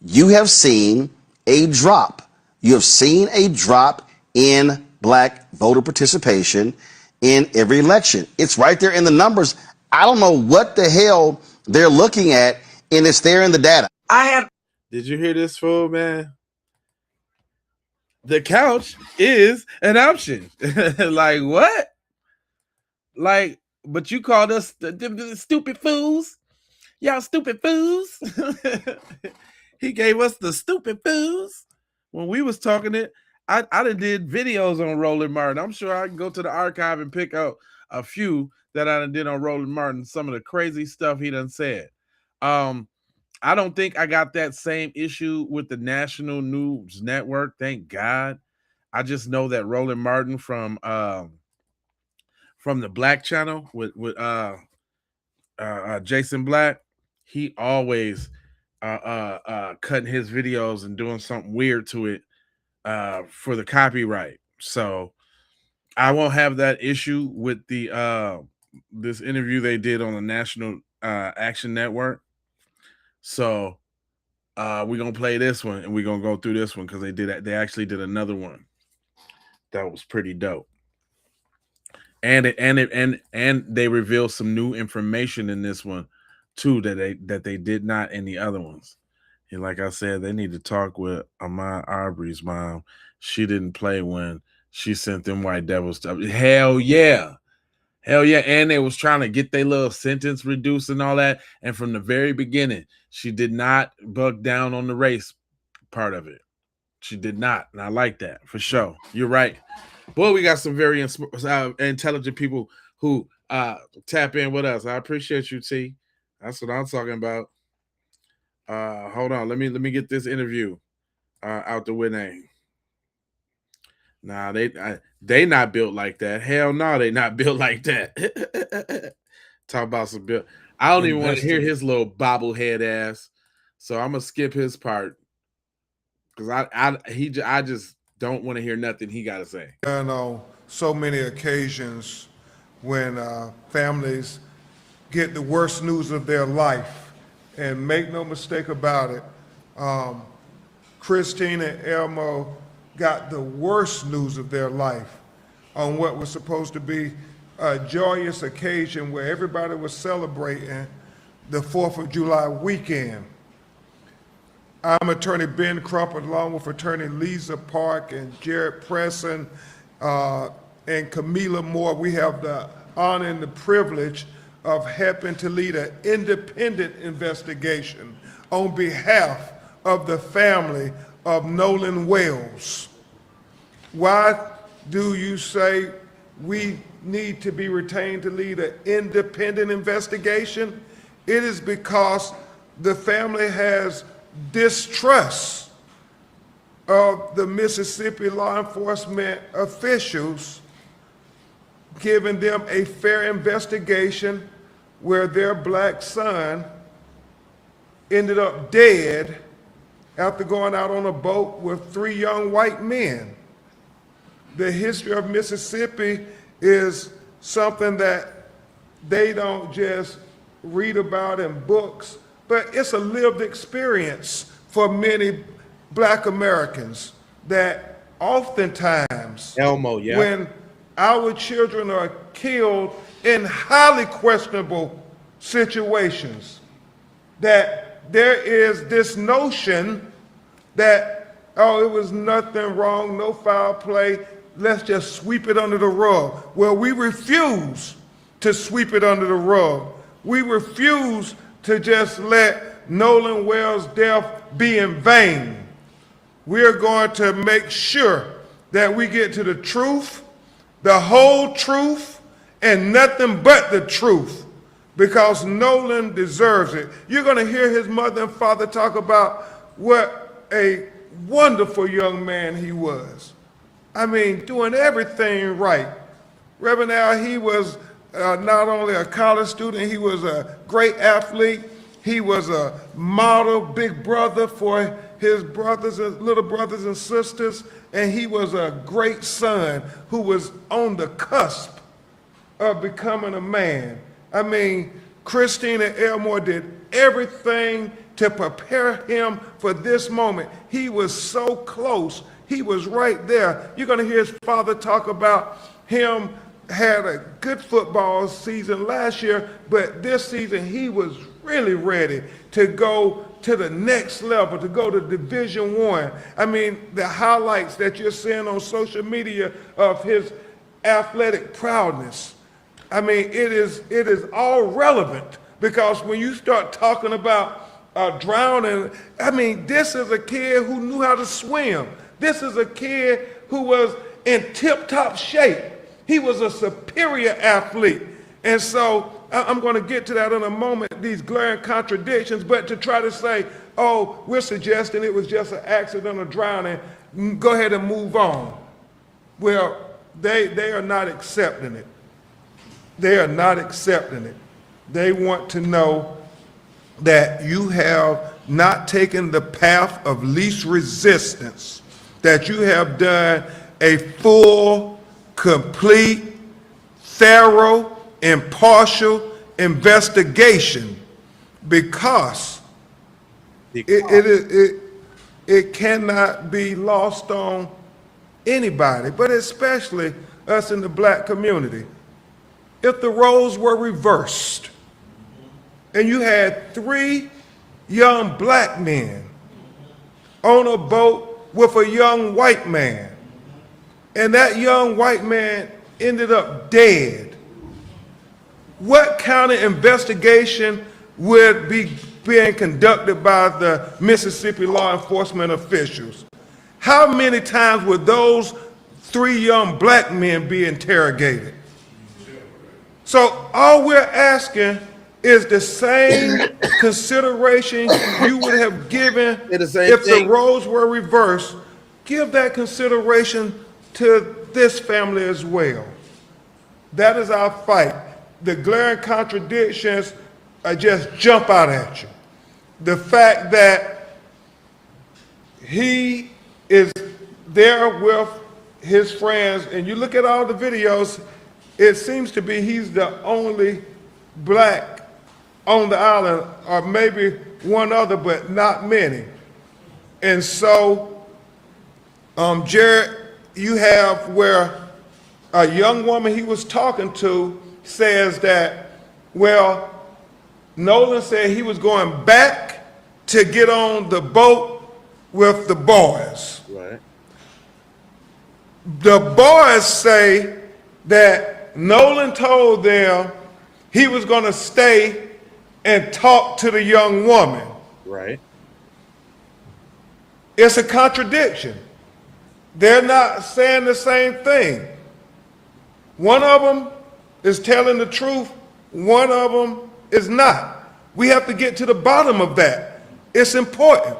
You have seen a drop. You have seen a drop in black voter participation in every election. It's right there in the numbers. I don't know what the hell they're looking at, and it's there in the data. Did you hear this, fool, man? The couch is an option. Like what? Like, but you called us the stupid fools. Y'all stupid fools. He gave us the stupid fools when we was talking it. I did videos on Roland Martin. I'm sure I can go to the archive and pick out a few that I did on Roland Martin. Some of the crazy stuff he done said. I don't think I got that same issue with the National News Network. Thank God. I just know that Roland Martin from the Black Channel with Jason Black, he always cutting his videos and doing something weird to it for the copyright. So I won't have that issue with the this interview they did on the National Action Network. So we're gonna play this one and we're gonna go through this one because they actually did another one that was pretty dope. And they revealed some new information in this one too that they did not in the other ones. And like I said, they need to talk with Ahmaud Arbery's mom. She didn't play when she sent them white devils stuff. Hell yeah. And they was trying to get their little sentence reduced and all that. And from the very beginning, she did not buck down on the race part of it. She did not. And I like that for sure. You're right. Boy, we got some very intelligent people who tap in with us. I appreciate you, T. That's what I'm talking about. Hold on. Let me get this interview out the way. Nah, they not built like that. Hell no, they not built like that. Talk about some build. I don't even want to hear his little bobblehead ass. So I'm gonna skip his part because I just don't want to hear nothing he got to say. And on so many occasions when families get the worst news of their life, and make no mistake about it, Christine and Elmo got the worst news of their life on what was supposed to be a joyous occasion where everybody was celebrating the 4th of July weekend. I'm Attorney Ben Crumpet, along with Attorney Lisa Park and Jared Presson and Camila Moore. We have the honor and the privilege of helping to lead an independent investigation on behalf of the family of Nolan Wells. Why do you say we need to be retained to lead an independent investigation? It is because the family has distrust of the Mississippi law enforcement officials giving them a fair investigation where their black son ended up dead after going out on a boat with 3 young white men. The history of Mississippi is something that they don't just read about in books, but it's a lived experience for many black Americans that oftentimes when our children are killed in highly questionable situations, that there is this notion that, oh, it was nothing wrong, no foul play, let's just sweep it under the rug. Well, we refuse to sweep it under the rug. We refuse to just let Nolan Wells' death be in vain. We're going to make sure that we get to the truth, the whole truth, and nothing but the truth, because Nolan deserves it. You're going to hear his mother and father talk about what a wonderful young man he was. I mean, doing everything right. Reverend Al, he was not only a college student, he was a great athlete. He was a model big brother for his brothers and little brothers and sisters, and he was a great son who was on the cusp of becoming a man. I mean, Christine and Elmore did everything to prepare him for this moment. He was so close. He was right there. You're going to hear his father talk about him had a good football season last year, but this season he was really ready to go to the next level, to go to Division I. I mean, the highlights that you're seeing on social media of his athletic prowess, I mean, it is all relevant, because when you start talking about drowning, I mean, this is a kid who knew how to swim. This is a kid who was in tip-top shape. He was a superior athlete. And so I'm going to get to that in a moment, these glaring contradictions, but to try to say, oh, we're suggesting it was just an accident or drowning, go ahead and move on. Well, they are not accepting it. They are not accepting it. They want to know that you have not taken the path of least resistance, that you have done a full, complete, thorough, impartial investigation, because it cannot be lost on anybody, but especially us in the black community. If the roles were reversed and you had 3 young black men on a boat with a young white man, and that young white man ended up dead, what kind of investigation would be being conducted by the Mississippi law enforcement officials? How many times would those 3 young black men be interrogated? So all we're asking is the same consideration you would have given if the roles were reversed. Give that consideration to this family as well. That is our fight. The glaring contradictions just jump out at you. The fact that he is there with his friends, and you look at all the videos, it seems to be he's the only black on the island, or maybe one other, but not many. And so, Jared, you have where a young woman he was talking to says that, well, Nolan said he was going back to get on the boat with the boys. Right. The boys say that Nolan told them he was going to stay and talk to the young woman. Right. It's a contradiction. They're not saying the same thing. One of them is telling the truth, one of them is not. We have to get to the bottom of that. It's important.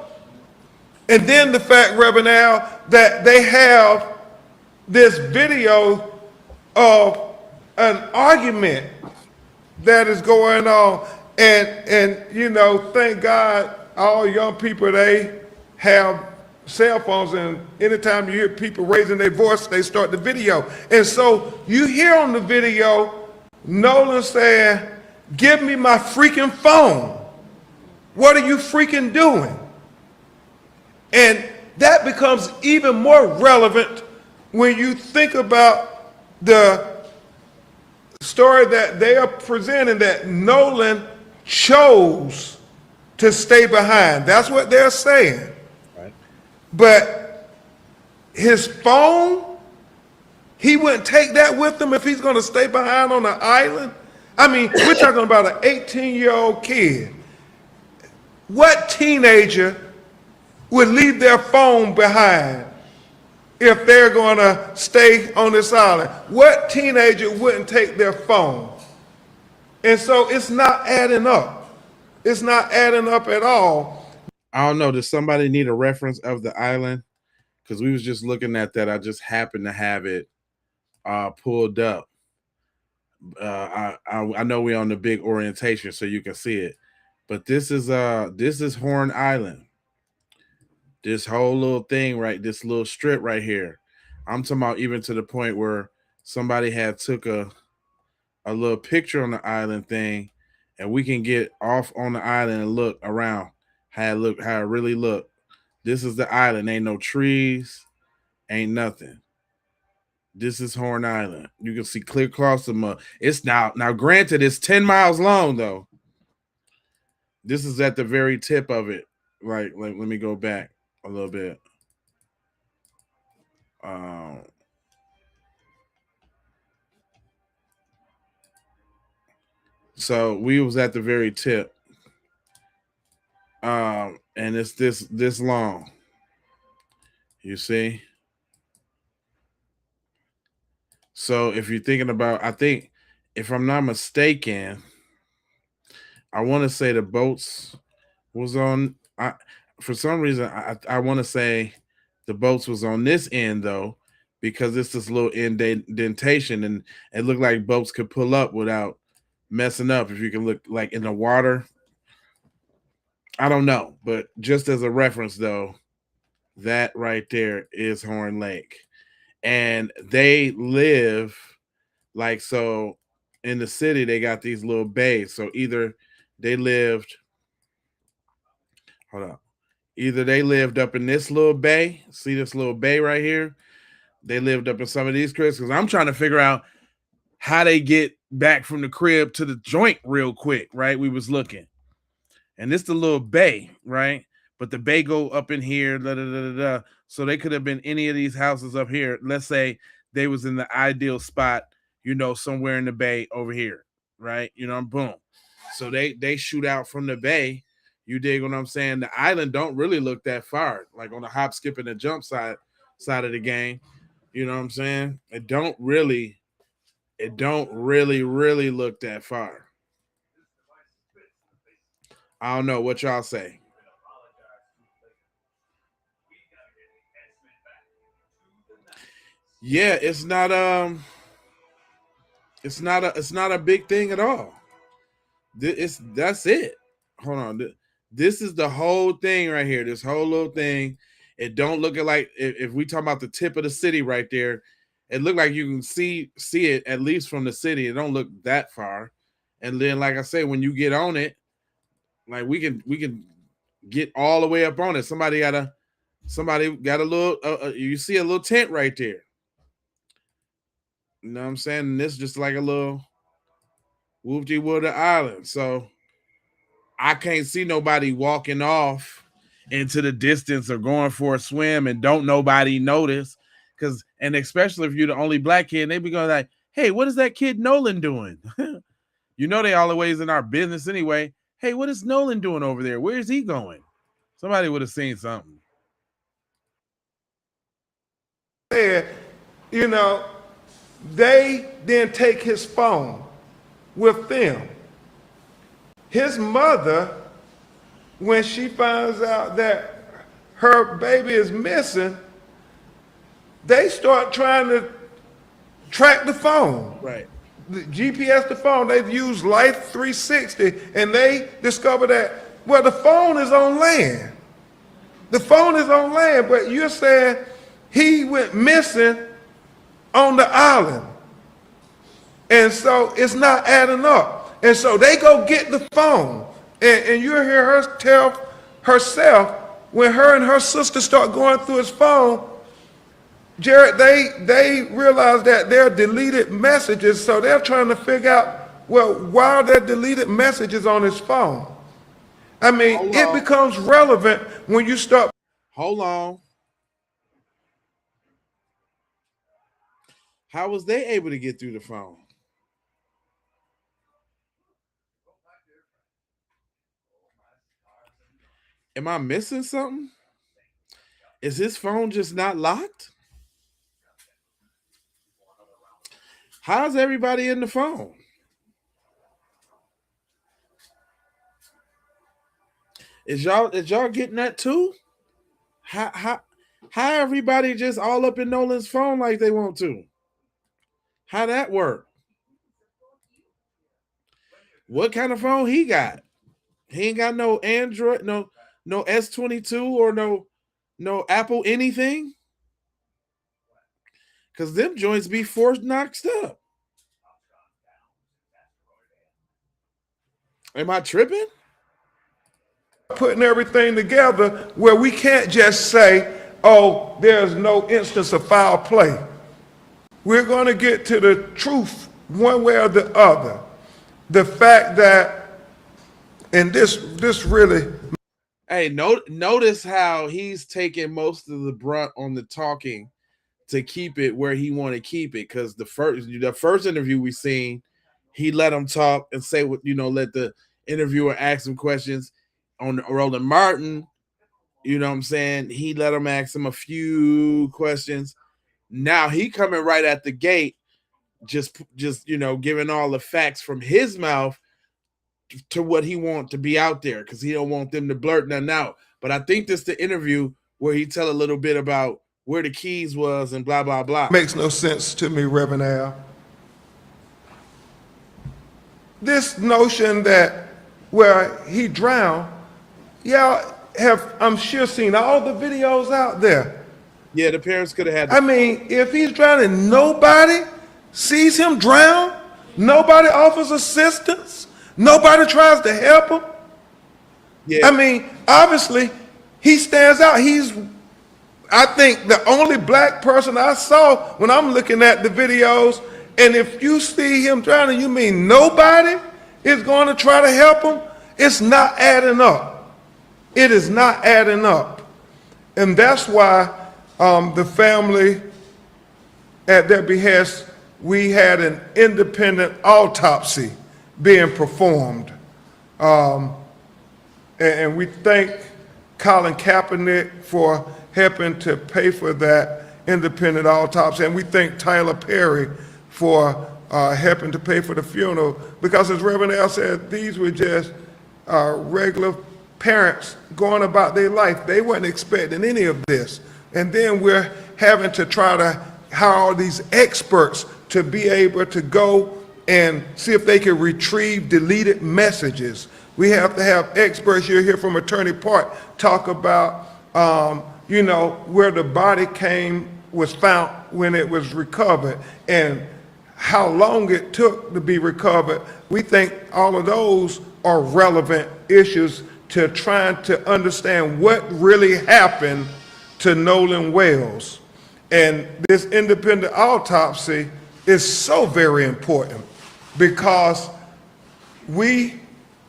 And then the fact, Reverend Al, that they have this video of an argument that is going on, and you know, thank God all young people, they have cell phones, and anytime you hear people raising their voice, they start the video. And so you hear on the video Nolan saying, give me my freaking phone. What are you freaking doing? And that becomes even more relevant when you think about the story that they are presenting that Nolan chose to stay behind. That's what they're saying. Right. But his phone, he wouldn't take that with him if he's going to stay behind on the island. I mean, we're talking about an 18-year-old kid. What teenager would leave their phone behind if they're going to stay on this island? What teenager wouldn't take their phone? And so it's not adding up. It's not adding up at all. I don't know. Does somebody need a reference of the island? Because we was just looking at that. I just happened to have it pulled up. I know we're on the big orientation, so you can see it. But this is Horn Island. This whole little thing, right? This little strip right here. I'm talking about even to the point where somebody had took a little picture on the island thing, and we can get off on the island and look around how it really look. This is the island. Ain't no trees, ain't nothing. This is Horn Island. You can see clear across the mud. It's now granted, it's 10 miles long though. This is at the very tip of it. Like let me go back a little bit. So we was at the very tip. And it's this long. You see? So if you're thinking about, I think if I'm not mistaken, I want to say the boats was on. For some reason, I want to say the boats was on this end though, because it's this little indentation, and it looked like boats could pull up without messing up. If you can look like in the water, I don't know, but just as a reference though, that right there is Horn Lake, and they live like so in the city. They got these little bays, so either they lived. Hold on. Either they lived up in this little bay. See this little bay right here? They lived up in some of these cribs, because I'm trying to figure out how they get back from the crib to the joint real quick, right? We was looking. And this the little bay, right? But the bay go up in here, so they could have been any of these houses up here. Let's say they was in the ideal spot, somewhere in the bay over here, right? Boom. So they shoot out from the bay. You dig what I'm saying? The island don't really look that far, like on the hop, skip, and the jump side of the game. You know what I'm saying? It don't really look that far. I don't know what y'all say. Yeah, it's not a big thing at all. That's it. Hold on. This is the whole thing right here. This whole little thing. It don't look like, if we talk about the tip of the city right there, it look like you can see it at least from the city. It don't look that far. And then, like I say, when you get on it, like we can get all the way up on it. Somebody got a little. You see a little tent right there. You know what I'm saying? And this is just like a little whoop-de-whoop island. So I can't see nobody walking off into the distance or going for a swim and don't nobody notice. And especially if you're the only black kid, they be going like, hey, what is that kid Nolan doing? They always in our business anyway. Hey, what is Nolan doing over there? Where is he going? Somebody would have seen something. They didn't take his phone with them. His mother, when she finds out that her baby is missing, they start trying to track the phone. Right. The GPS the phone. They've used Life 360, and they discover that, well, the phone is on land. The phone is on land, but you're saying he went missing on the island. And so it's not adding up. And so they go get the phone. And you hear her tell herself, when her and her sister start going through his phone, Jared, they realize that there are deleted messages, so they're trying to figure out, well, why are there deleted messages on his phone? I mean, it becomes relevant when you start. Hold on. How was they able to get through the phone? Am I missing something? Is his phone just not locked? How's everybody in the phone? Is y'all getting that too? How everybody just all up in Nolan's phone like they want to? How that work? What kind of phone he got? He ain't got no Android, no S22 or no Apple anything. Cause them joints be forced knocked up. Am I tripping? Putting everything together where we can't just say, oh, there's no instance of foul play. We're going to get to the truth one way or the other. The fact that, and this really. Hey, notice how he's taking most of the brunt on the talking to keep it where he want to keep it. Because the first interview we seen, he let him talk and say what, let the interviewer ask him questions. On Roland Martin, you know what I'm saying? He let him ask him a few questions. Now he coming right at the gate, just giving all the facts from his mouth to what he want to be out there, because he don't want them to blurt nothing out. But I think this the interview where he tell a little bit about where the keys was and blah, blah, blah. Makes no sense to me, Reverend Al. This notion that where he drowned, y'all have, I'm sure, seen all the videos out there. Yeah, the parents could have had. I mean, if he's drowning, nobody sees him drown. Nobody offers assistance. Nobody tries to help him. Yeah. I mean, obviously, he stands out. He's, I think, the only black person I saw when I'm looking at the videos. And if you see him drowning, you mean nobody is going to try to help him? It's not adding up. It is not adding up. And that's why the family, at their behest, we had an independent autopsy being performed. And we thank Colin Kaepernick for helping to pay for that independent autopsy. And we thank Tyler Perry for helping to pay for the funeral. Because as Reverend Al said, these were just regular parents going about their life. They weren't expecting any of this. And then we're having to try to hire all these experts to be able to go and see if they can retrieve deleted messages. We have to have experts. You'll hear from Attorney Park talk about, where the body was found when it was recovered and how long it took to be recovered. We think all of those are relevant issues to trying to understand what really happened to Nolan Wells. And this independent autopsy is so very important because we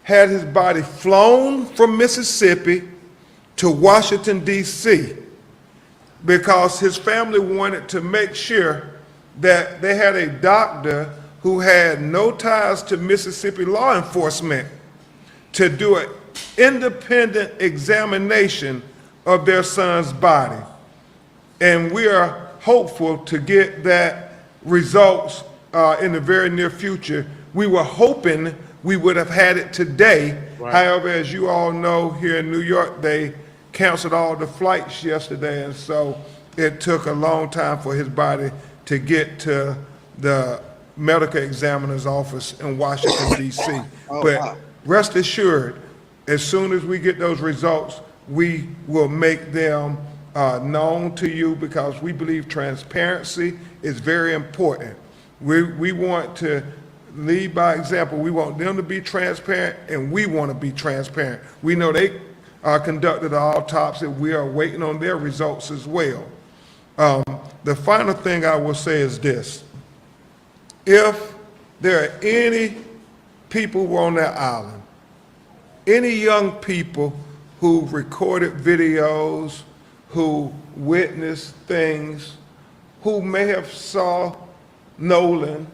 had his body flown from Mississippi to Washington, D.C. because his family wanted to make sure that they had a doctor who had no ties to Mississippi law enforcement to do an independent examination of their son's body. And we are hopeful to get that results in the very near future. We were hoping we would have had it today. Right. However, as you all know, here in New York, they canceled all the flights yesterday, and so it took a long time for his body to get to the medical examiner's office in Washington, D.C. But rest assured, as soon as we get those results, we will make them known to you because we believe transparency is very important. We want to lead by example. We want them to be transparent, and we want to be transparent. We know they conducted an autopsy. We are waiting on their results as well. The the final thing I will say is this. If there are any people on that island, any young people who recorded videos, who witnessed things, who may have saw Nolan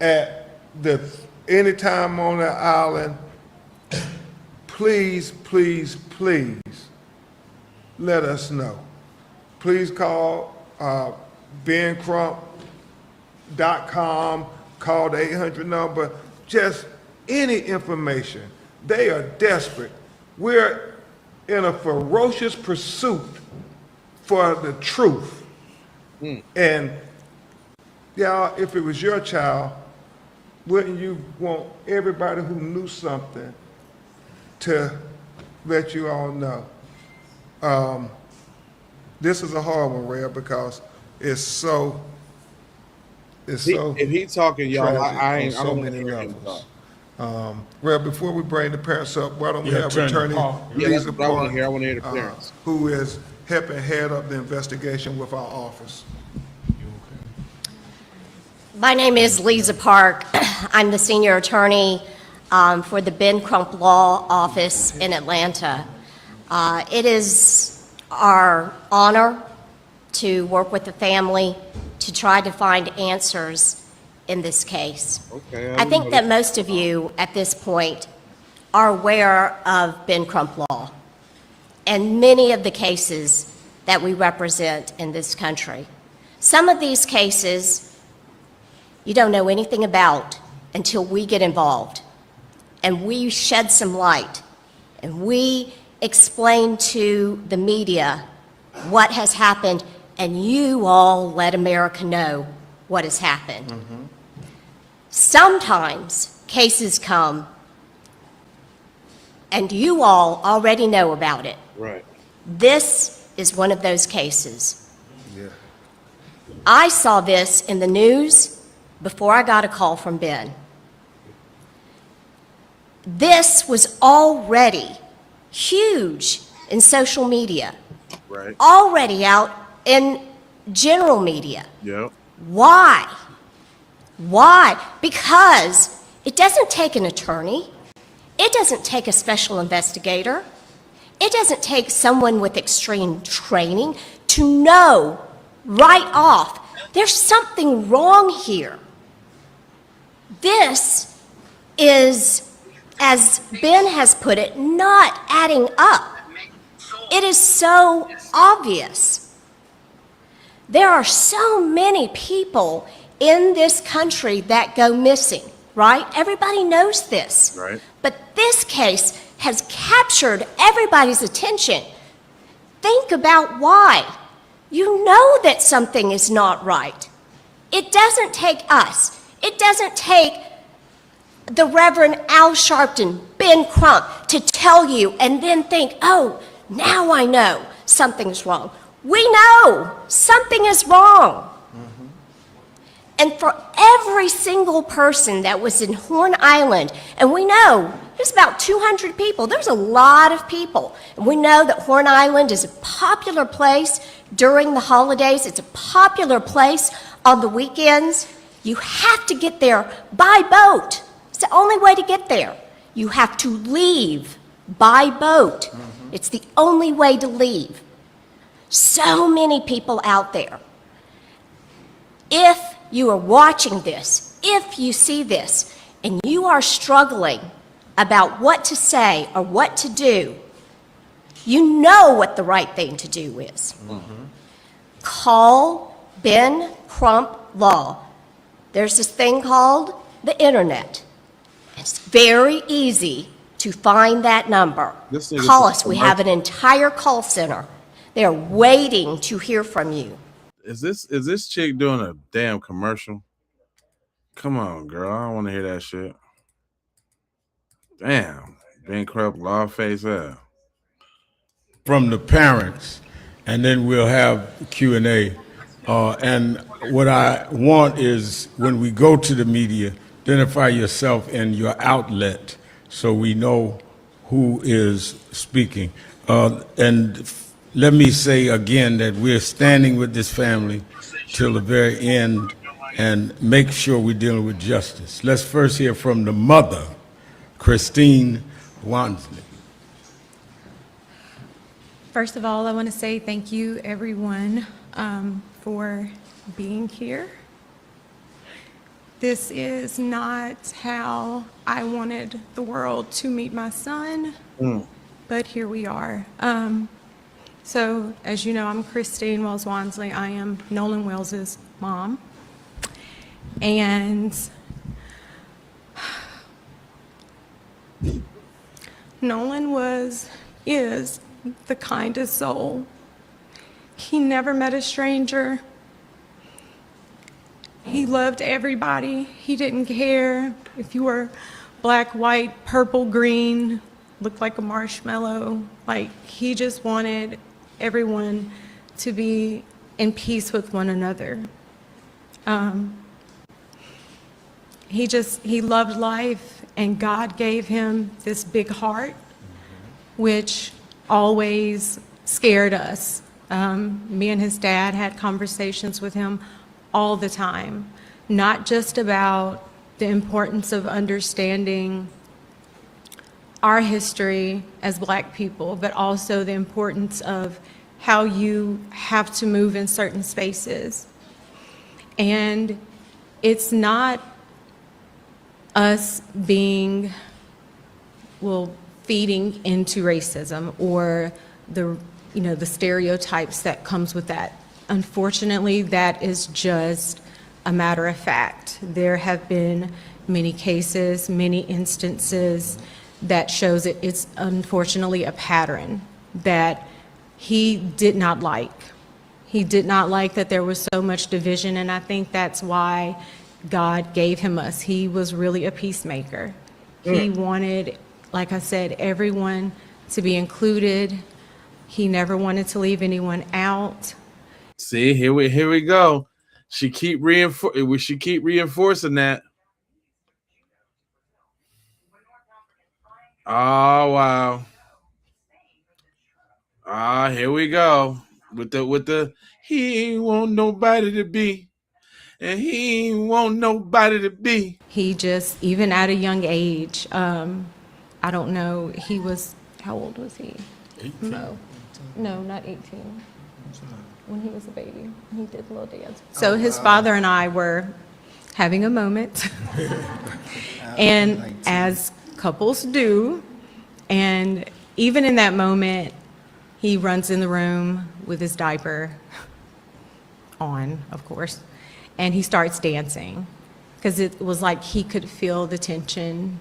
at any time on that island, please, please, please let us know. Please call bencrump.com, call the 800 number, just any information. They are desperate. We're in a ferocious pursuit for the truth. And y'all, if it was your child, wouldn't you want everybody who knew something to let you all know? This is a hard one, Ray, because it's so. If he talking, y'all, I don't want to hear him talk. Well, before we bring the parents up, why don't we have Attorney Lisa Park, I want to hear the parents. who is helping head up the investigation with our office. My name is Lisa Park. I'm the senior attorney for the Ben Crump Law Office in Atlanta. It is our honor to work with the family to try to find answers in this case. Okay, I think that most of you at this point are aware of Ben Crump Law and many of the cases that we represent in this country. Some of these cases you don't know anything about until we get involved and we shed some light and we explain to the media what has happened, and you all let America know what has happened. Sometimes cases come and you all already know about it. Right. This is one of those cases. Yeah. I saw this in the news before I got a call from Ben. This was already huge in social media, Right. already out in general media. Yep. Why? Why? Because it doesn't take an attorney. It doesn't take a special investigator. It doesn't take someone with extreme training to know right off there's something wrong here. This is, as Ben has put it, not adding up. It is so obvious. There are so many people in this country that go missing, right? Everybody knows this. Right. But this case has captured everybody's attention. Think about why. You know that something is not right. It doesn't take us. It doesn't take the Reverend Al Sharpton, Ben Crump, to tell you and then think, oh, now I know something's wrong. We know something is wrong. And for every single person that was in Horn Island, and we know there's about 200 people, there's a lot of people. And we know that Horn Island is a popular place during the holidays. It's a popular place on the weekends. You have to get there by boat. It's the only way to get there. You have to leave by boat. It's the only way to leave. So many people out there. If you are watching this, if you see this, and you are struggling about what to say or what to do, you know what the right thing to do is. Call Ben Crump Law. There's this thing called the internet. It's very easy to find that number. Call us. We have an entire call center. They're waiting to hear from you. Is this chick doing a damn commercial? Come on, girl. I don't want to hear that shit. Damn. Ben Crump Law face up. From the parents, and then we'll have Q&A. And what I want is when we go to the media, identify yourself and your outlet so we know who is speaking. And let me say again that we're standing with this family till the very end and make sure we're dealing with justice. Let's first hear from the mother, Christine Wansley. First of all, I want to say thank you, everyone, for being here. This is not how I wanted the world to meet my son, but here we are. So, as you know, I'm Christine Wells Wansley. I am Nolan Wells's mom. And Nolan is the kindest soul. He never met a stranger. He loved everybody. He didn't care if you were black, white, purple, green, looked like a marshmallow. Like, he just wanted everyone to be in peace with one another. He loved life, and God gave him this big heart, which always scared us. Me and his dad had conversations with him all the time, not just about the importance of understanding our history as Black people, but also the importance of how you have to move in certain spaces. And it's not us being, feeding into racism or the stereotypes that comes with that. Unfortunately, that is just a matter of fact. There have been many cases, many instances that shows it's unfortunately a pattern that he did not like. He did not like that there was so much division, and I think that's why God gave him us. He was really a peacemaker. He wanted, like I said, everyone to be included. He never wanted to leave anyone out. See, here we go. She keep reinforcing that. Oh wow. Here we go. With the he ain't want nobody to be. And he ain't want nobody to be. He just, even at a young age, I don't know, he was, how old was he? 18? No, not 18. When he was a baby, he did the little dance. So his father and I were having a moment, and as couples do, and even in that moment, he runs in the room with his diaper on, of course, and he starts dancing because it was like he could feel the tension.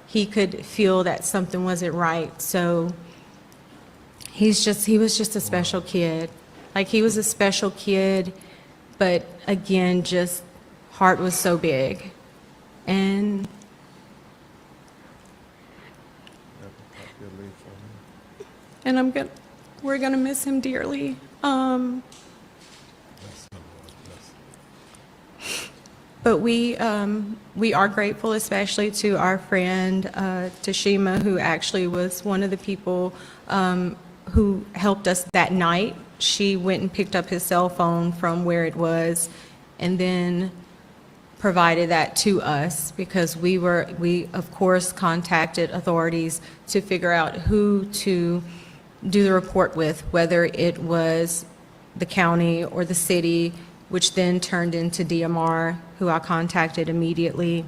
He could feel that something wasn't right. So he was just a special kid. Like, he was a special kid, but again, just heart was so big. And we're gonna miss him dearly. But we are grateful, especially to our friend Tashima, who actually was one of the people who helped us that night. She went and picked up his cell phone from where it was, and then provided that to us, because we of course contacted authorities to figure out who to do the report with, whether it was the county or the city, which then turned into DMR, who I contacted immediately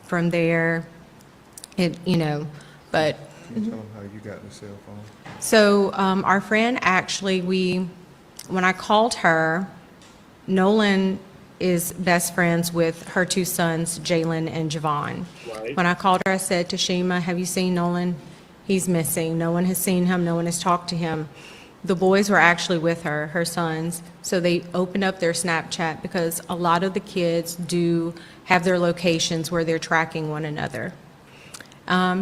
from there. But. Can you tell them how you got the cell phone? So our friend actually, when I called her, Nolan is best friends with her two sons, Jalen and Javon. Right. When I called her, I said, Tashima, have you seen Nolan? He's missing. No one has seen him. No one has talked to him. The boys were actually with her sons. So they opened up their Snapchat, because a lot of the kids do have their locations where they're tracking one another.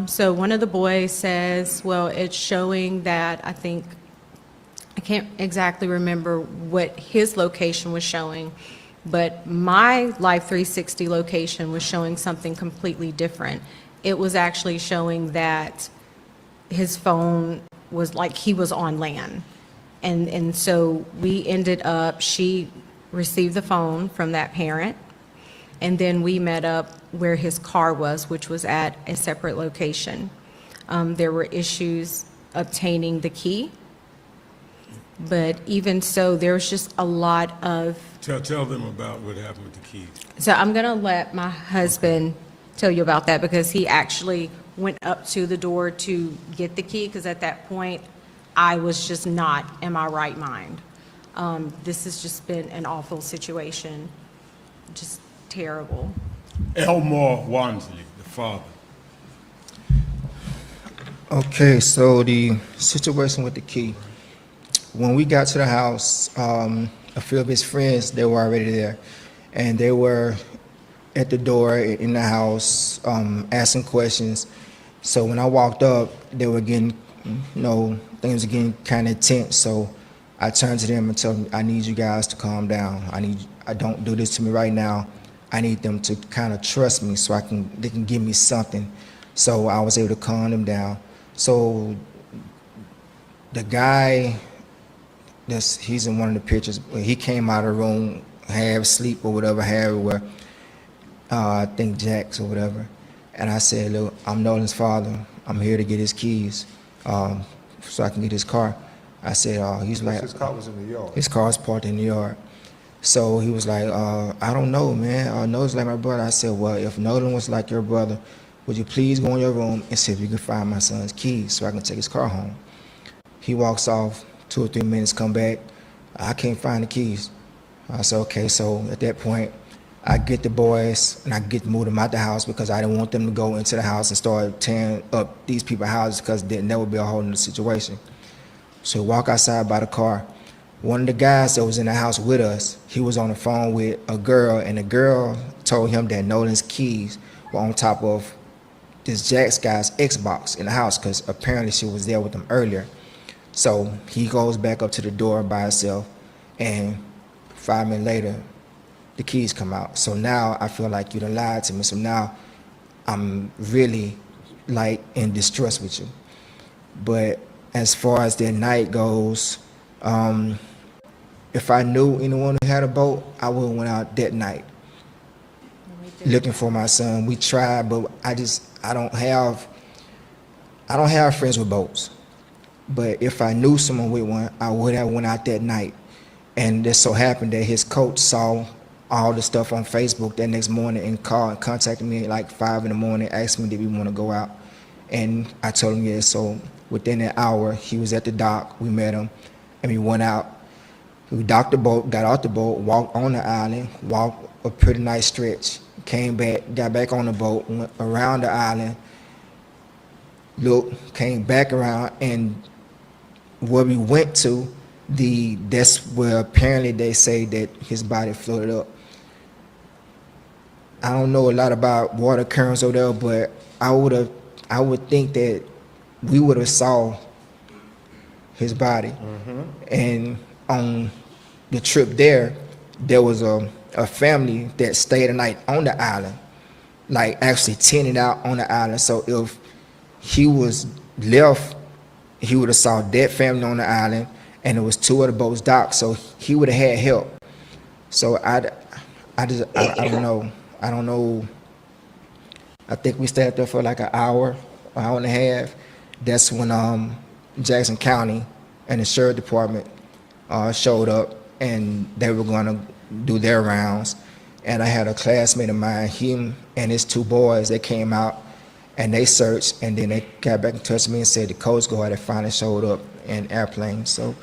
So one of the boys says, well, it's showing that, I can't exactly remember what his location was showing, but my Life 360 location was showing something completely different. It was actually showing that his phone was like he was on land. And so we ended up, she received the phone from that parent, and then we met up where his car was, which was at a separate location. There were issues obtaining the key, but even so, there was just a lot of... Tell them about what happened with the keys. So I'm going to let my husband tell you about that, because he actually went up to the door to get the key, because at that point, I was just not in my right mind. This has just been an awful situation, just terrible. Elmore Wansley, the father. Okay, so the situation with the key. When we got to the house, a few of his friends, they were already there. And they were at the door in the house, asking questions. So when I walked up, they were getting, things were getting kind of tense. So I turned to them and told them, I need you guys to calm down. I don't do this to me right now. I need them to kind of trust me so they can give me something. So I was able to calm them down. So the guy, he's in one of the pictures. He came out of the room, half asleep or whatever, I think Jax or whatever. And I said, look, I'm Nolan's father. I'm here to get his keys so I can get his car. I said, he's like... His car was in the yard. His car was parked in the yard. So he was like, I don't know, man. Nolan's like my brother. I said, well, if Nolan was like your brother, would you please go in your room and see if you can find my son's keys so I can take his car home? He walks off, 2 or 3 minutes, come back. I can't find the keys. I said, okay. So at that point, I get the boys and I get to move them out the house because I didn't want them to go into the house and start tearing up these people's houses because then that would be a whole other situation. So we walk outside by the car. One of the guys that was in the house with us, he was on the phone with a girl, and the girl told him that Nolan's keys were on top of this Jax guy's Xbox in the house because apparently she was there with him earlier. So he goes back up to the door by himself, and 5 minutes later, the keys come out. So now I feel like you done lied to me. So now I'm really like in distress with you. But as far as that night goes, if I knew anyone who had a boat, I would have went out that night looking for my son. We tried, but I don't have friends with boats. But if I knew someone with one, I would have went out that night. And it so happened that his coach saw all the stuff on Facebook that next morning and called and contacted me at like 5 in the morning, asked me did we want to go out. And I told him yes. So within an hour, he was at the dock. We met him, and we went out. We docked the boat, got off the boat, walked on the island, walked a pretty nice stretch, came back, got back on the boat, went around the island, looked, came back around, and where we went to, that's where apparently they say that his body floated up. I don't know a lot about water currents over there, but I would think that we would have saw his body. Mm-hmm. And on the trip there was a family that stayed a night on the island, like actually tented out on the island. So if he was left, he would have saw that family on the island, and there was 2 other boats docked, so he would have had help. So I don't know. I don't know. I think we stayed there for like an hour and a half. That's when Jackson County and the sheriff department showed up, and they were going to do their rounds. And I had a classmate of mine, him and his 2 boys, they came out and they searched, and then they got back in touch with me and said the Coast Guard had finally showed up in airplanes. So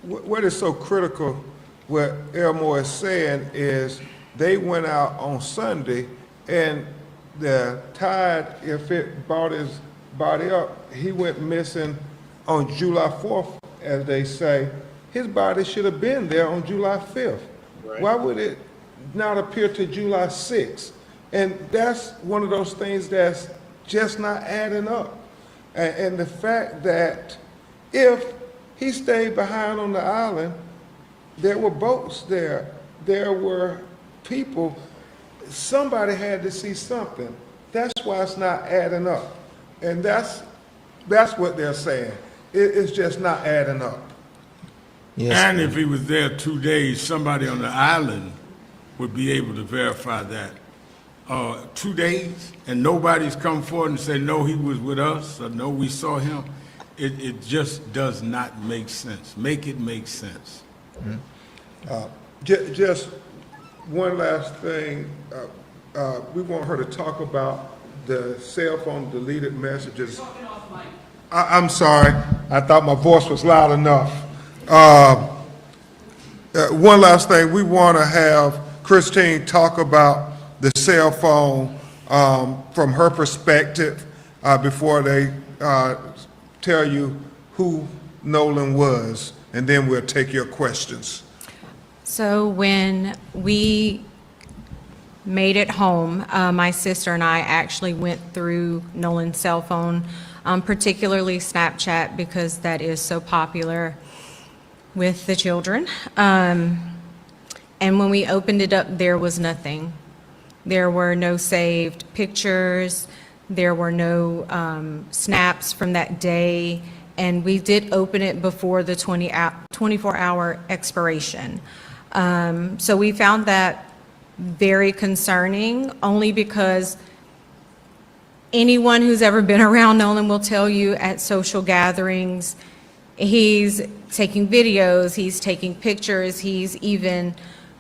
what is so critical, what Elmore is saying is they went out on Sunday, and the tide, if it brought his body up, he went missing on July 4th, as they say. His body should have been there on July 5th. Right. Why would it not appear to July 6th? And that's one of those things that's just not adding up. And the fact that if he stayed behind on the island, there were boats there, there were people, somebody had to see something. That's why it's not adding up. And that's what they're saying. it's just not adding up. Yes, and if he was there 2 days, somebody on the island would be able to verify that. 2 days, and nobody's come forward and said, no, he was with us, or no, we saw him. It just does not make sense. Make it make sense. Just one last thing. We want her to talk about the cell phone deleted messages. I'm sorry. I thought my voice was loud enough. One last thing. We want to have Christine talk about the cell phone from her perspective before they tell you who Nolan was, and then we'll take your questions. So when we made it home, my sister and I actually went through Nolan's cell phone, particularly Snapchat, because that is so popular with the children. And when we opened it up, there was nothing. There were no saved pictures. There were no snaps from that day. And we did open it before the 24-hour expiration. So we found that very concerning, only because anyone who's ever been around Nolan will tell you at social gatherings, he's taking videos, he's taking pictures, he's even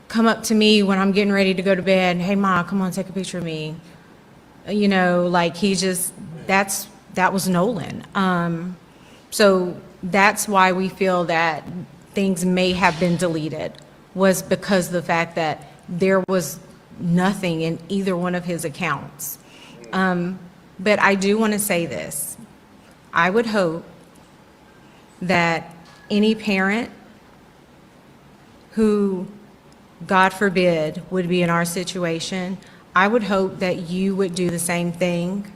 come up to me when I'm getting ready to go to bed, hey Ma, come on, take a picture of me. You know, like he just, that was Nolan. So that's why we feel that things may have been deleted, was because of the fact that there was nothing in either one of his accounts. But I do want to say this. I would hope that any parent who, God forbid, would be in our situation, I would hope that you would do the same thing.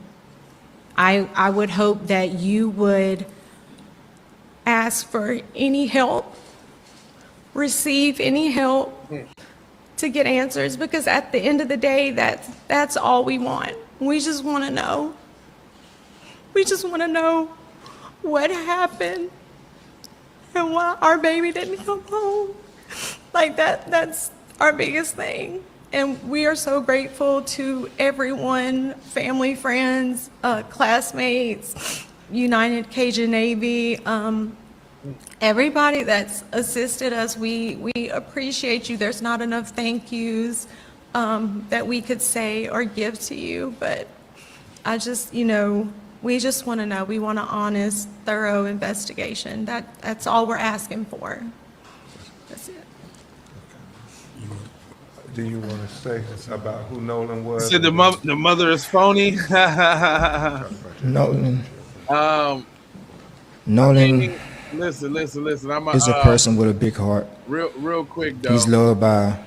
I would hope that you would ask for any help, receive any help to get answers, because at the end of the day, that's all we want. We just want to know. We just want to know what happened and why our baby didn't come home. Like that's our biggest thing. And we are so grateful to everyone, family, friends, classmates, United Cajun Navy, everybody that's assisted us. We appreciate you. There's not enough thank yous that we could say or give to you, but I just, we just want to know. We want an honest, thorough investigation. That's all we're asking for. That's it. Do you want to say about who Nolan was? Said the mother is phony. Nolan. Nolan. Listen. I'm is a person with a big heart. Real quick though. He's loved by.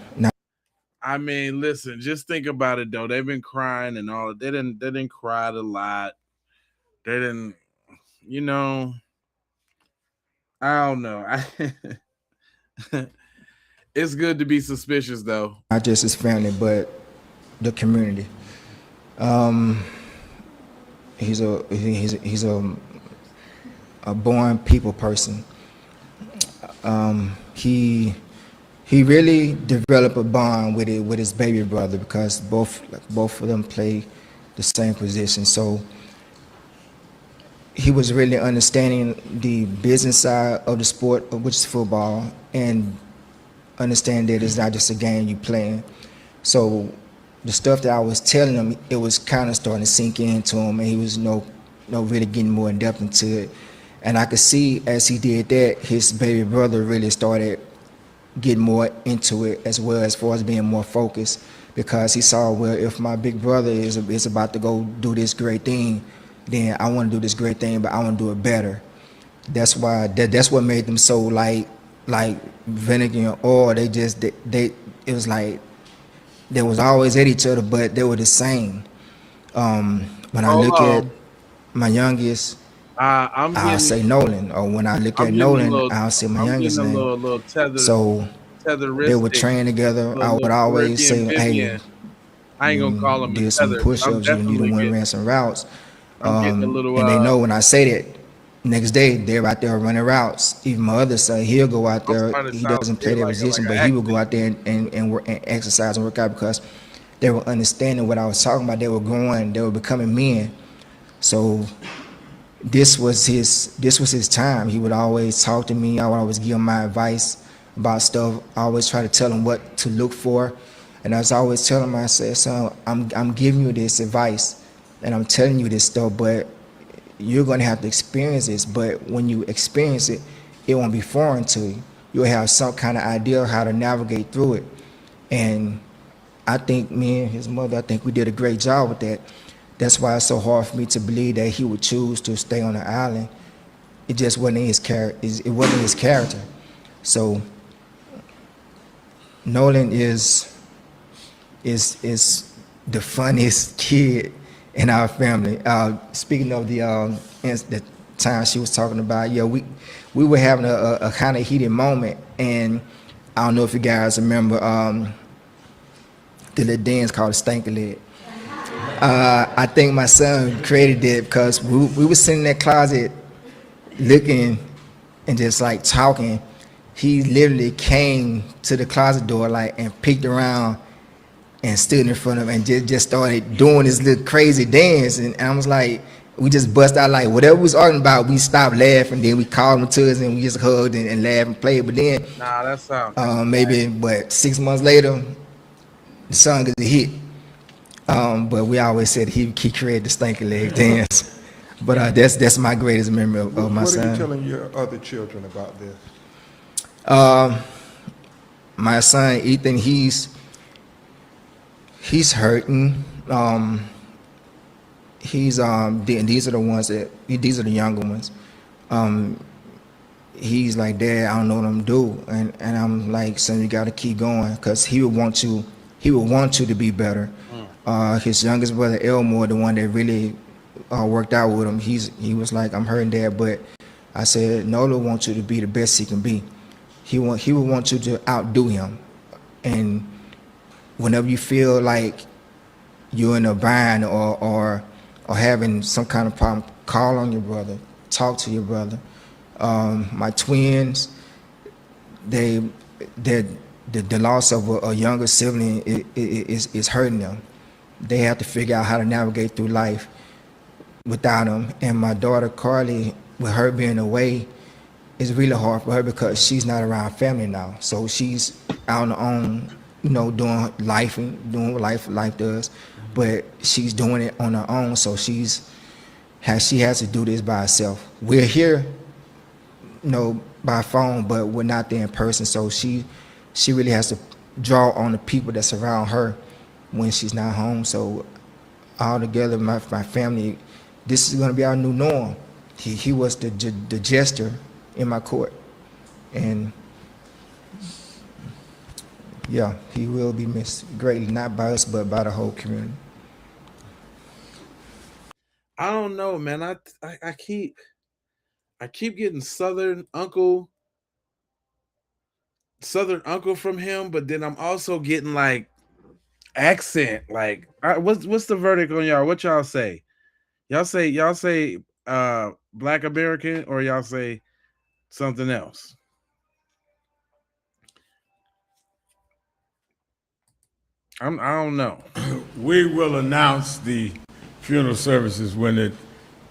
I mean, listen. Just think about it though. They've been crying and all. They didn't cry a lot. They didn't. I don't know. It's good to be suspicious, though. Not just his family, but the community. He's a born people person. He really developed a bond with his baby brother, because both of them play the same position. So he was really understanding the business side of the sport, which is football, and understand that it's not just a game you playing. So the stuff that I was telling him, it was kind of starting to sink into him, and he was really getting more in depth into it. And I could see as he did that, his baby brother really started getting more into it as well, as far as being more focused, because he saw, well, if my big brother is about to go do this great thing, then I want to do this great thing, but I want to do it better. That's why that's what made them so like vinegar and oil. It was like they was always at each other, but they were the same. When I look at my youngest, I'll say Nolan, or when I look at Nolan, I'll say my youngest name. So they would train together. I would always say, hey, I ain't gonna call him. Did some push-ups, you the one ran some routes. And they know when I say that, Next day, they're out there running routes. Even my other son, he'll go out I'm there. starting to He sound doesn't play scared their like position, an but he will go athlete. out there and work and exercise and work out because they were understanding what I was talking about. They were growing. They were becoming men. So this was his time. He would always talk to me. I would always give him my advice about stuff. I always try to tell him what to look for. And I was always telling him, I said, son, I'm giving you this advice and I'm telling you this stuff, but you're gonna have to experience this. But when you experience it, it won't be foreign to you. You'll have some kind of idea of how to navigate through it. And I think me and his mother, I think we did a great job with that. That's why it's so hard for me to believe that he would choose to stay on the island. It just wasn't in his character. It wasn't his character. So Nolan is the funniest kid in our family. Speaking of the time she was talking about, yeah, we were having a kind of heated moment, and I don't know if you guys remember the little dance called the Stanky Leg. I think my son created it because we were sitting in that closet looking and just like talking. He literally came to the closet door like and peeked around and stood in front of him and just started doing this little crazy dance. And I was like, we just bust out like whatever we was arguing about, we stopped laughing. Then we called him to us and we just hugged and laughed and played. But then Nah, that sounds maybe 6 months later, the song is a hit. But we always said he created the Stanky Leg dance. But that's my greatest memory of my son. What are you telling your other children about this? My son Ethan, he's hurting. These are the ones these are the younger ones. He's like, Dad, I don't know what I'm doing, and I'm like, son, you got to keep going, because he would want you to be better. His youngest brother Elmore, the one that really worked out with him, he was like, I'm hurting, Dad, but I said, Nolan wants you to be the best he can be. He would want you to outdo him, and whenever you feel like you're in a bind or having some kind of problem, call on your brother, talk to your brother. My twins, the loss of a younger sibling is hurting them. They have to figure out how to navigate through life without him. And my daughter Carly, with her being away, it's really hard for her because she's not around family now. So she's out on her own, doing life and doing what life does. But she's doing it on her own. So she has to do this by herself. We're here, by phone, but we're not there in person. So she really has to draw on the people that surround her when she's not home. So all together, my family, this is going to be our new norm. He was the jester in my court, and yeah, he will be missed greatly, not by us but by the whole community. I don't know, man. I keep getting Southern uncle from him, but then I'm also getting like accent. Like, what's the verdict on y'all? What y'all say? Y'all say Black American, or y'all say something else? I don't know. We will announce the funeral services when it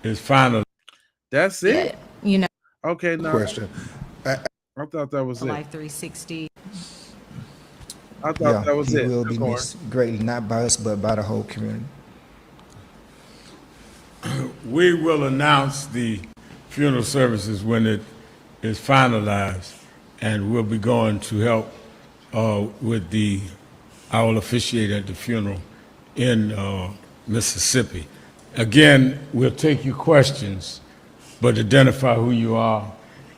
is final. That's it. Okay, now Question. I thought that was it. Life 360. I thought that was he it. will be missed greatly, not by us but by the whole community. We will announce the funeral services when it is finalized, and we'll be going to help with I will officiate at the funeral in Mississippi. Again, we'll take your questions, but identify who you are,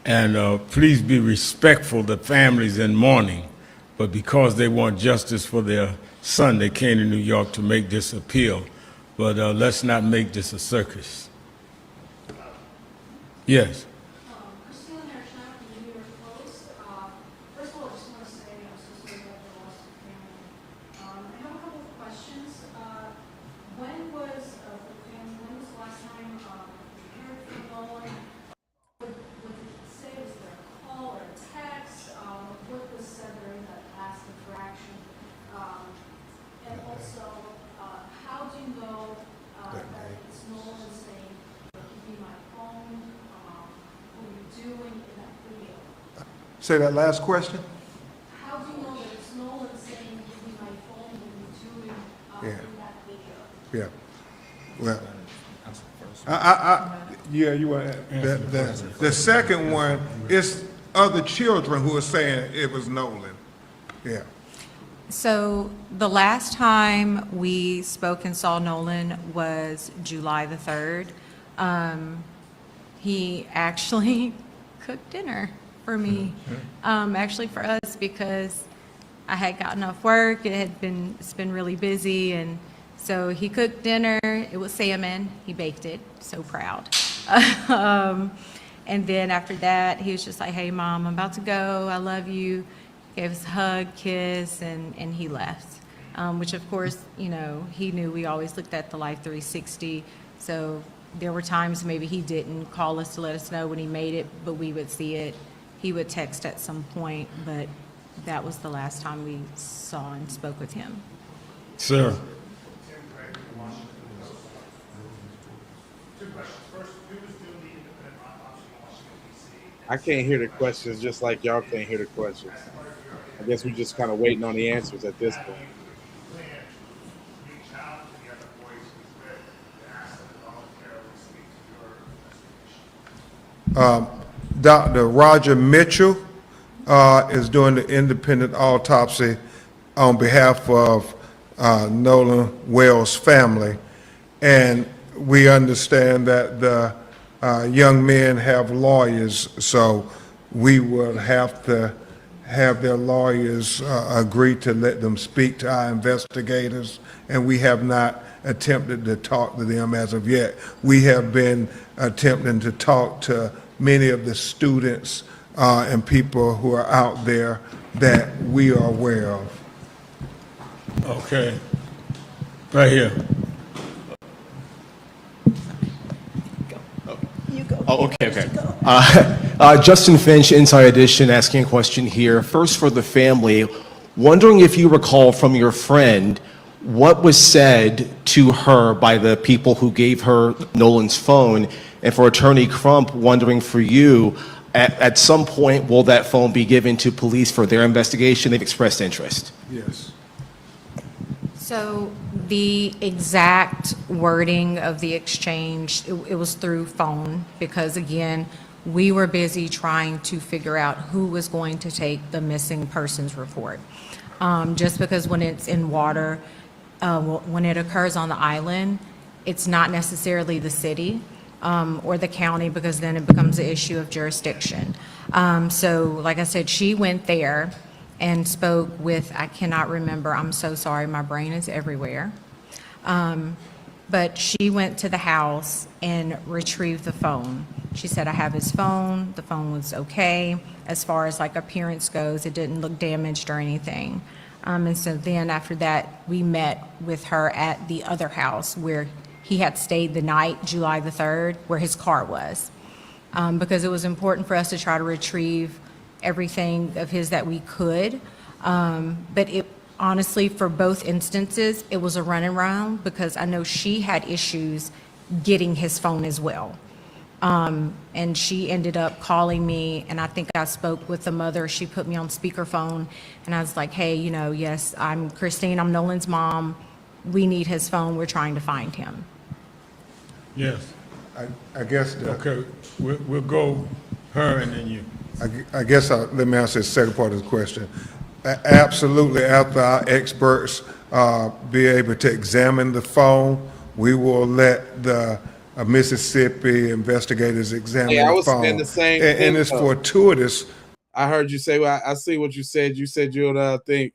and please be respectful to families in mourning, but because they want justice for their son, they came to New York to make this appeal. But let's not make this a circus. Yes. Say that last question? How do you know that it's Nolan saying, give me my phone when you Yeah. in that video? Yeah. Well, yeah, you want the second one is other children who are saying it was Nolan. Yeah. So the last time we spoke and saw Nolan was July the 3rd. He actually cooked dinner for me, actually for us, because I had gotten off work. It's been really busy, and so he cooked dinner. It was salmon. He baked it. So proud. And then after that, he was just like, "Hey, Mom, I'm about to go. I love you." Gave us a hug, kiss, and he left. Which, of course, you know, he knew we always looked at the Life 360. So there were times maybe he didn't call us to let us know when he made it, but we would see it. He would text at some point, but that was the last time we saw and spoke with him. Sir. I can't hear the questions just like y'all can't hear the questions. I guess we're just kind of waiting on the answers at this point. Dr. Roger Mitchell is doing the independent autopsy on behalf of Nolan Wells' family. And we understand that the young men have lawyers, so we will have to have their lawyers agree to let them speak to our investigators, and we have not attempted to talk to them as of yet. We have been attempting to talk to many of the students and people who are out there that we are aware of. Okay. Right here. Oh, okay. Justin Finch, Inside Edition, asking a question here. First, for the family, wondering if you recall from your friend what was said to her by the people who gave her Nolan's phone, and for Attorney Crump, wondering for you, at some point, will that phone be given to police for their investigation? They've expressed interest. Yes. So the exact wording of the exchange, it was through phone, because again, we were busy trying to figure out who was going to take the missing persons report. Just because when it's in water, when it occurs on the island, it's not necessarily the city or the county, because then it becomes an issue of jurisdiction. So like I said, she went there and spoke with, I cannot remember, I'm so sorry, my brain is everywhere. But she went to the house and retrieved the phone. She said, I have his phone, the phone was okay. As far as like appearance goes, it didn't look damaged or anything. And so then after that, we met with her at the other house where he had stayed the night, July the 3rd, where his car was. Because it was important for us to try to retrieve everything of his that we could. But it honestly, for both instances, it was a run around, because I know she had issues getting his phone as well. And she ended up calling me, and I think I spoke with the mother. She put me on speakerphone, and I was like, hey, you know, yes, I'm Christine, I'm Nolan's mom. We need his phone, we're trying to find him. Yes. I guess. Okay, we'll go her and then you. I guess let me answer the second part of the question. Absolutely, after our experts be able to examine the phone, we will let the Mississippi investigators examine I the was phone. saying the same and thing, it's though. fortuitous. I heard you say, well, I see what you said. You said you would think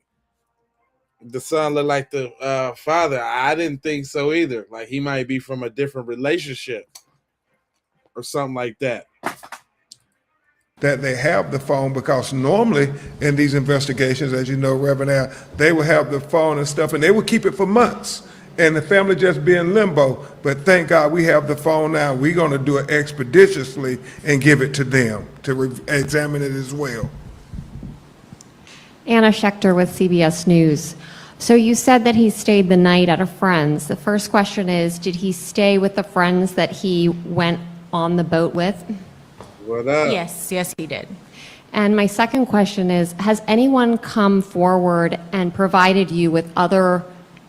the son looked like the father. I didn't think so either. Like he might be from a different relationship or something like that. That they have the phone, because normally in these investigations, as you know, Reverend Al, they will have the phone and stuff, and they will keep it for months, and the family just be in limbo. But thank God we have the phone now. We're going to do it expeditiously and give it to them to examine it as well. Anna Schechter with CBS News. So you said that he stayed the night at a friend's. The first question is, did he stay with the friends that he went on the boat with? What up? Yes, he did. And my second question is, has anyone come forward and provided you with other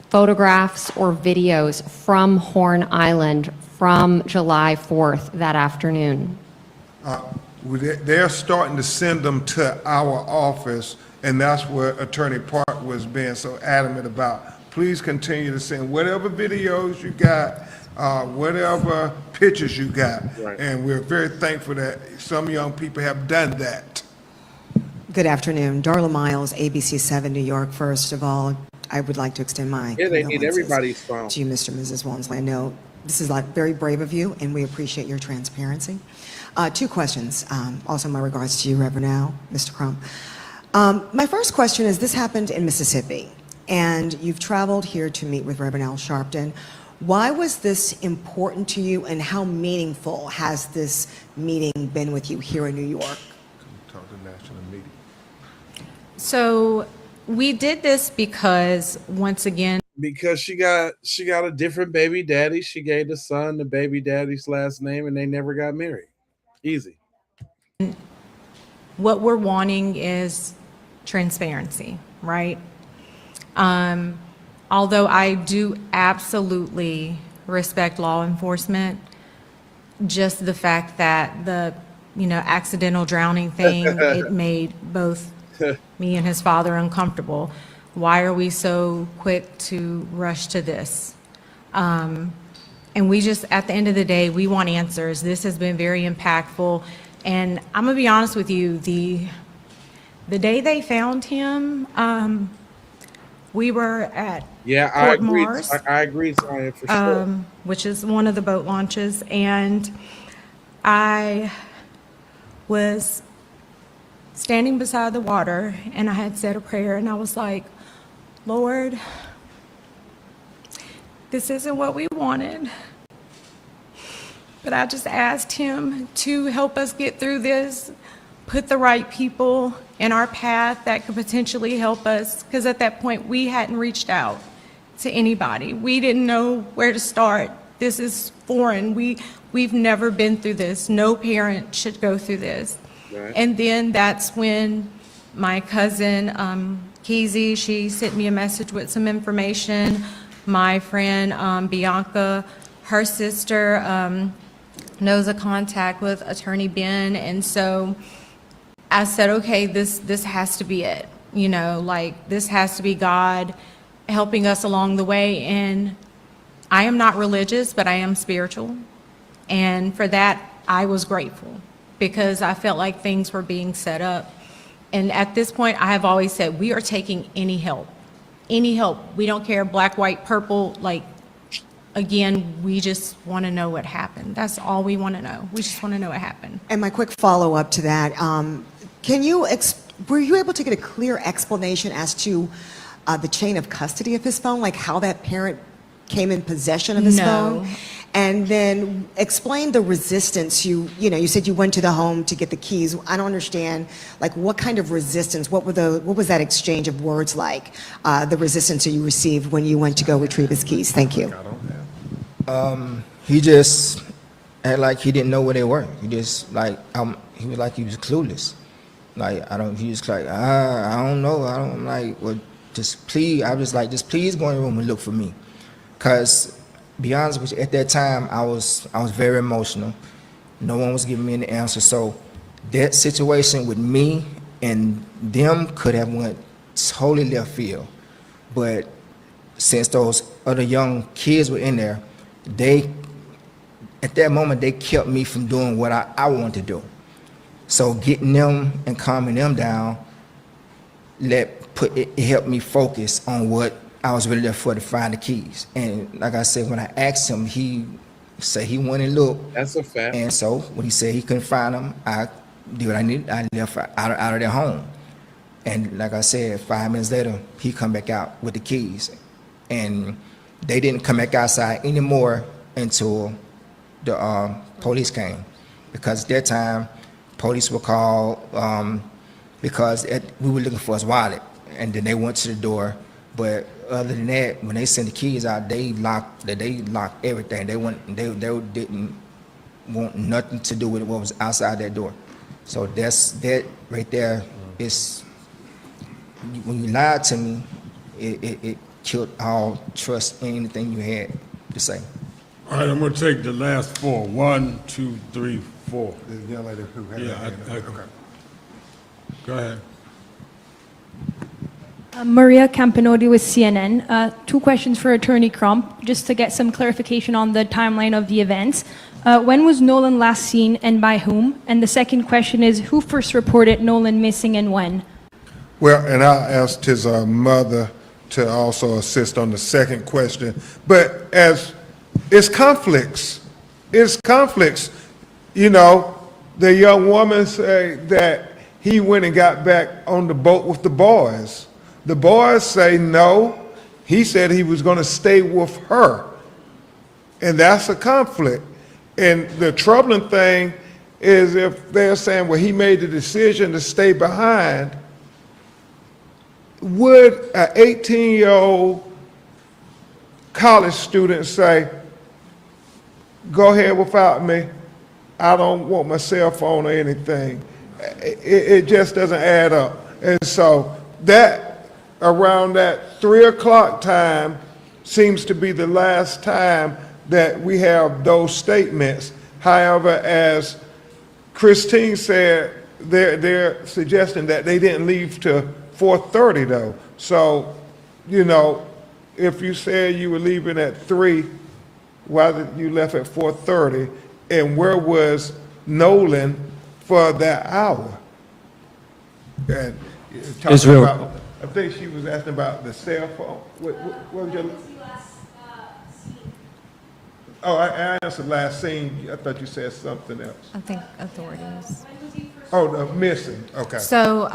photographs or videos from Horn Island from July 4th that afternoon? They're starting to send them to our office, and that's what Attorney Park was being so adamant about. Please continue to send whatever videos you got, whatever pictures you got. Right. And we're very thankful that some young people have done that. Good afternoon. Darla Miles, ABC 7 New York. First of all, I would like to extend my Yeah, they need condolences everybody's phone. to you, Mr. and Mrs. Walmsley. I know this is like very brave of you, and we appreciate your transparency. Two questions. Also, my regards to you, Reverend Al, Mr. Crump. My first question is, this happened in Mississippi, and you've traveled here to meet with Reverend Al Sharpton. Why was this important to you, and how meaningful has this meeting been with you here in New York? Talk to national media. So we did this because, once again, Because she got a different baby daddy. She gave the son the baby daddy's last name, and they never got married. Easy. what we're wanting is transparency, right? Although I do absolutely respect law enforcement, just the fact that the, accidental drowning thing, it made both me and his father uncomfortable. Why are we so quick to rush to this? And we just, at the end of the day, we want answers. This has been very impactful. And I'm gonna be honest with you, the day they found him, we were at I Port agree. Mars, I agree, Sonia, for sure. which is one of the boat launches, and I was standing beside the water, and I had said a prayer, and I was like, Lord, this isn't what we wanted, but I just asked him to help us get through this, put the right people in our path that could potentially help us, because at that point, we hadn't reached out to anybody. We didn't know where to start. This is foreign. We've never been through this. No parent should go through this. Right. And then that's when my cousin, Keezy, she sent me a message with some information. My friend, Bianca, her sister, knows a contact with Attorney Ben. And so I said, okay, this has to be it. This has to be God helping us along the way. And I am not religious, but I am spiritual. And for that, I was grateful, because I felt like things were being set up. And at this point, I have always said, we are taking any help. Any help. We don't care, black, white, purple. Again, we just want to know what happened. That's all we want to know. We just want to know what happened. And my quick follow-up to that, were you able to get a clear explanation as to the chain of custody of his phone, like how that parent came in possession of his phone? And then explain the resistance. You said you went to the home to get the keys. I don't understand, what kind of resistance? What was that exchange of words like? The resistance that you received when you went to go retrieve his keys. Thank you. He just acted like he didn't know where they were. He just he was like he was clueless. He just I don't know. Just please. I was like, just please go in the room and look for me, cause. Be honest with you, at that time, I was very emotional. No one was giving me any answer. So that situation with me and them could have went totally left field. But since those other young kids were in there, at that moment, they kept me from doing what I wanted to do. So getting them and calming them down, it helped me focus on what I was really there for, to find the keys. And like I said, when I asked him, he said he went and looked. That's a fact. And so when he said he couldn't find them, I did what I needed. I left out of their home. And like I said, 5 minutes later, he come back out with the keys. And they didn't come back outside anymore until the police came. Because at that time, police were called because we were looking for his wallet. And then they went to the door. But other than that, when they sent the keys out, they locked everything. They didn't want nothing to do with what was outside that door. So that right there is, when you lied to me, it killed all trust in anything you had to say. All right, I'm going to take the last four. 1, 2, 3, 4. The young lady who had Yeah, her hand up. Okay. Go ahead. Maria Campanodi with CNN. Two questions for Attorney Crump, just to get some clarification on the timeline of the events. When was Nolan last seen and by whom? And the second question is, who first reported Nolan missing and when? Well, and I asked his mother to also assist on the second question. But as it's conflicts, you know, the young woman say that he went and got back on the boat with the boys. The boys say no. He said he was going to stay with her. And that's a conflict. And the troubling thing is if they're saying, well, he made the decision to stay behind, would an 18-year-old college student say, go ahead without me, I don't want my cell phone or anything? It just doesn't add up. And so that, around that 3 o'clock time, seems to be the last time that we have those statements. However, as Christine said, they're suggesting that they didn't leave till 4:30 though. So, you know, if you said you were leaving at 3, why did you left at 4:30? And where was Nolan for that hour? And talking Israel. about, I think she was asking about the cell phone. What was your? Oh, I answered last scene. I thought you said something else. I think authorities. Oh, the missing. Okay. So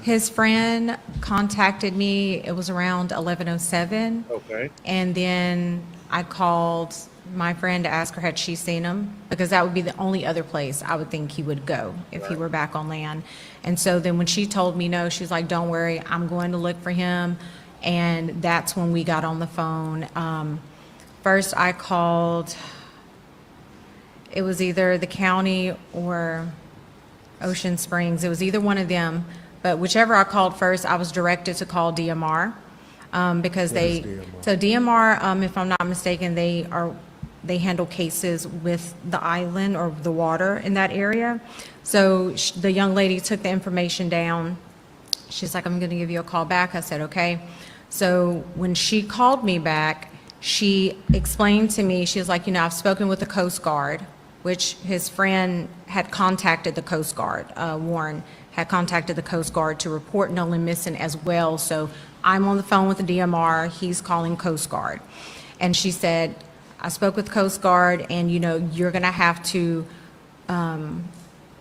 his friend contacted me, it was around 11:07. Okay. And then I called my friend to ask her had she seen him, because that would be the only other place I would think he would go if he were back on land. And so then when she told me no, she was like, don't worry, I'm going to look for him. And that's when we got on the phone. First I called, it was either the county or Ocean Springs. It was either one of them, but whichever I called first, I was directed to call DMR. Because so DMR, if I'm not mistaken, they handle cases with the island or the water in that area. So the young lady took the information down. She's like, I'm going to give you a call back. I said, okay. So when she called me back, she explained to me, she was like, you know, I've spoken with the Coast Guard, which his friend had contacted the Coast Guard. Warren had contacted the Coast Guard to report Nolan missing as well. So I'm on the phone with the DMR, he's calling Coast Guard. And she said, I spoke with Coast Guard, and you know, you're gonna have to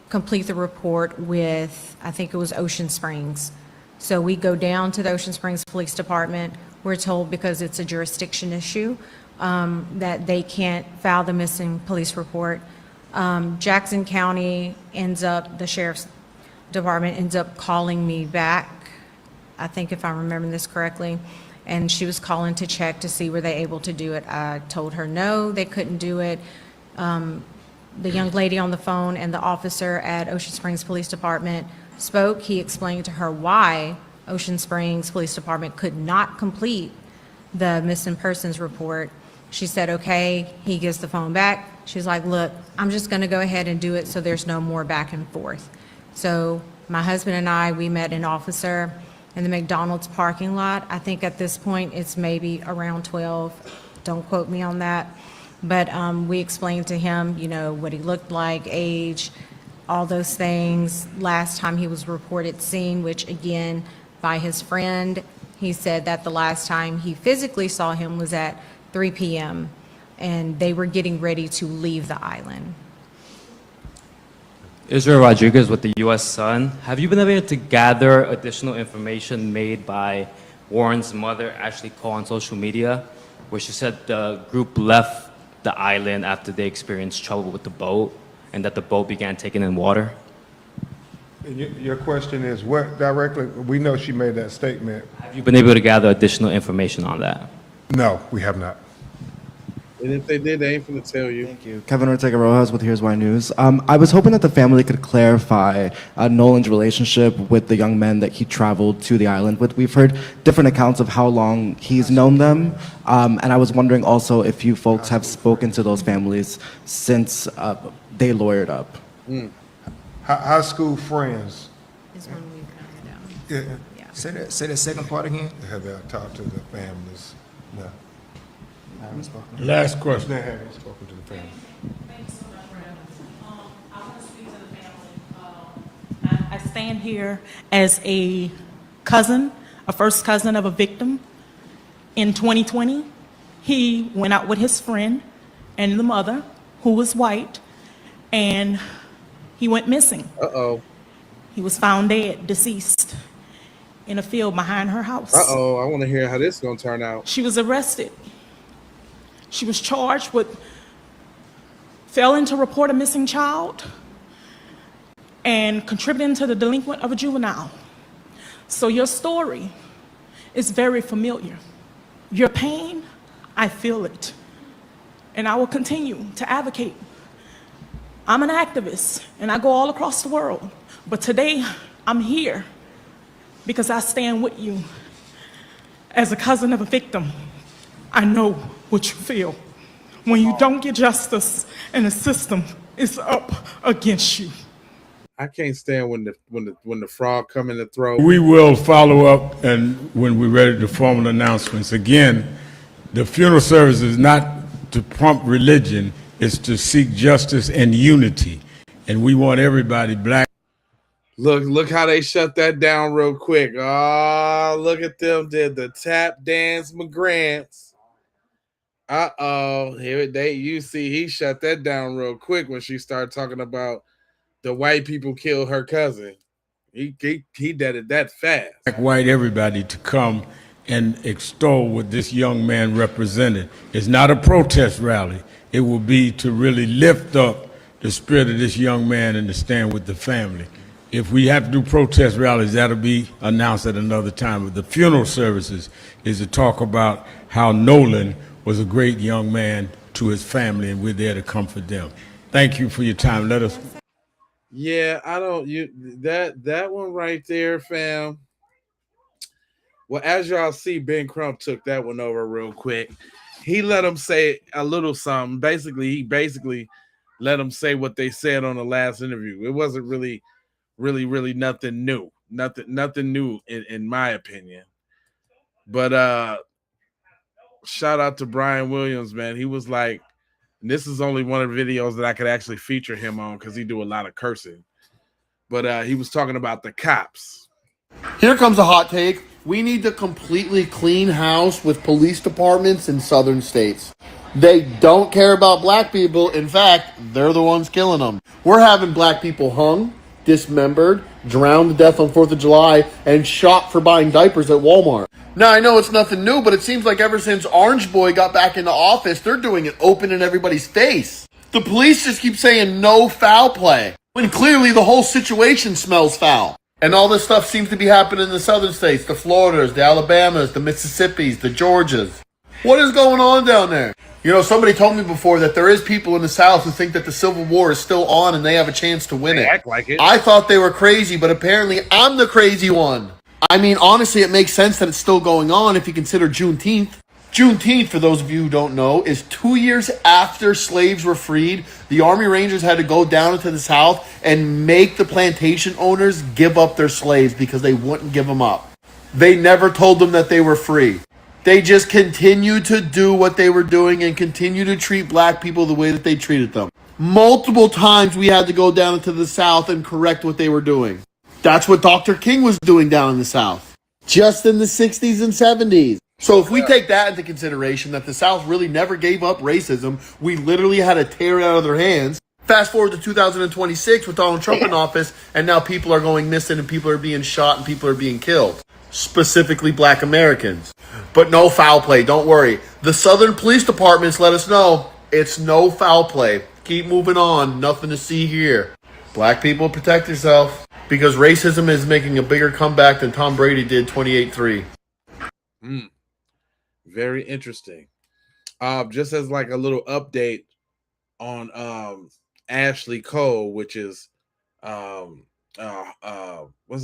complete the report with, I think it was Ocean Springs. So we go down to the Ocean Springs Police Department. We're told because it's a jurisdiction issue that they can't file the missing police report. Jackson County ends up, the Sheriff's Department ends up calling me back, I think if I'm remembering this correctly, and she was calling to check to see were they able to do it. I told her no, they couldn't do it. The young lady on the phone and the officer at Ocean Springs Police Department spoke. He explained to her why Ocean Springs Police Department could not complete the missing persons report. She said, okay. He gives the phone back. She's like, look, I'm just going to go ahead and do it so there's no more back and forth. So my husband and I, we met an officer in the McDonald's parking lot. I think at this point it's maybe around 12. Don't quote me on that. But we explained to him, you know, what he looked like, age, all those things. Last time he was reported seen, which again, by his friend, he said that the last time he physically saw him was at 3 p.m. and they were getting ready to leave the island. Israel Rodriguez with the U.S. Sun. Have you been able to gather additional information made by Warren's mother, Ashlee Cole, on social media, where she said the group left the island after they experienced trouble with the boat and that the boat began taking in water? And your question is what directly? We know she made that statement. Have you been able to gather additional information on that? No, we have not. And if they did, they ain't finna tell you. Thank you. Kevin Ortega Rojas with Here's Why News. I was hoping that the family could clarify Nolan's relationship with the young men that he traveled to the island with. We've heard different accounts of how long he's known them, and I was wondering also if you folks have spoken to those families since they lawyered up. High school friends. Is when we kind of Yeah. Say the second part again. Have I talked to the families? No. I haven't spoken. Last question. They haven't spoken to the family. I stand here as a cousin, a first cousin of a victim. In 2020, he went out with his friend and the mother, who was white, and he went missing. Uh-oh. He was found dead, deceased, in a field behind her house. Uh-oh. I want to hear how this is going to turn out. She was arrested. She was charged with failing to report a missing child and contributing to the delinquent of a juvenile. So your story is very familiar. Your pain, I feel it. And I will continue to advocate. I'm an activist and I go all across the world. But today I'm here because I stand with you. As a cousin of a victim, I know what you feel when you don't get justice and the system is up against you. I can't stand when the frog come in the throat. We will follow up, and when we're ready to formal announcements. Again, the funeral service is not to pump religion, it's to seek justice and unity. And we want everybody, black. Look how they shut that down real quick. Oh, look at them, did the tap dance McGrants. Uh-oh, you see he shut that down real quick when she started talking about the white people killed her cousin. He did it that fast. Black, white, everybody to come and extol what this young man represented. It's not a protest rally. It will be to really lift up the spirit of this young man and to stand with the family. If we have to do protest rallies, that'll be announced at another time. But the funeral services is to talk about how Nolan was a great young man to his family, and we're there to comfort them. Thank you for your time. Let us. Yeah, that one right there, fam. Well, as y'all see, Ben Crump took that one over real quick. He let them say a little something. He basically let them say what they said on the last interview. It wasn't really nothing new. Nothing new in my opinion. But shout out to Brian Williams, man. He was like, and this is only one of the videos that I could actually feature him on because he do a lot of cursing. But he was talking about the cops. Here comes a hot take. We need to completely clean house with police departments in southern states. They don't care about black people. In fact, they're the ones killing them. We're having black people hung, dismembered, drowned to death on 4th of July, and shot for buying diapers at Walmart. Now, I know it's nothing new, but it seems like ever since Orange Boy got back into office, they're doing it open in everybody's face. The police just keep saying no foul play, when clearly the whole situation smells foul. And all this stuff seems to be happening in the southern states, the Floridas, the Alabamas, the Mississippis, the Georgias. What is going on down there? You know, somebody told me before that there is people in the South who think that the Civil War is still on and they have a chance to win it. Act like it. I thought they were crazy, but apparently I'm the crazy one. I mean, honestly, it makes sense that it's still going on if you consider Juneteenth. Juneteenth, for those of you who don't know, is 2 years after slaves were freed. The Army Rangers had to go down into the South and make the plantation owners give up their slaves because they wouldn't give them up. They never told them that they were free. They just continued to do what they were doing and continue to treat black people the way that they treated them. Multiple times we had to go down into the South and correct what they were doing. That's what Dr. King was doing down in the South, just in the 60s and 70s. So if we take that into consideration, that the South really never gave up racism, we literally had to tear it out of their hands. Fast forward to 2026 with Donald Trump in office, and now people are going missing and people are being shot and people are being killed. Specifically black Americans. But no foul play, don't worry. The Southern Police Departments let us know it's no foul play. Keep moving on, nothing to see here. Black people, protect yourself, because racism is making a bigger comeback than Tom Brady did 28-3. Very interesting. just as like a little update on Ashlee Cole, which is what's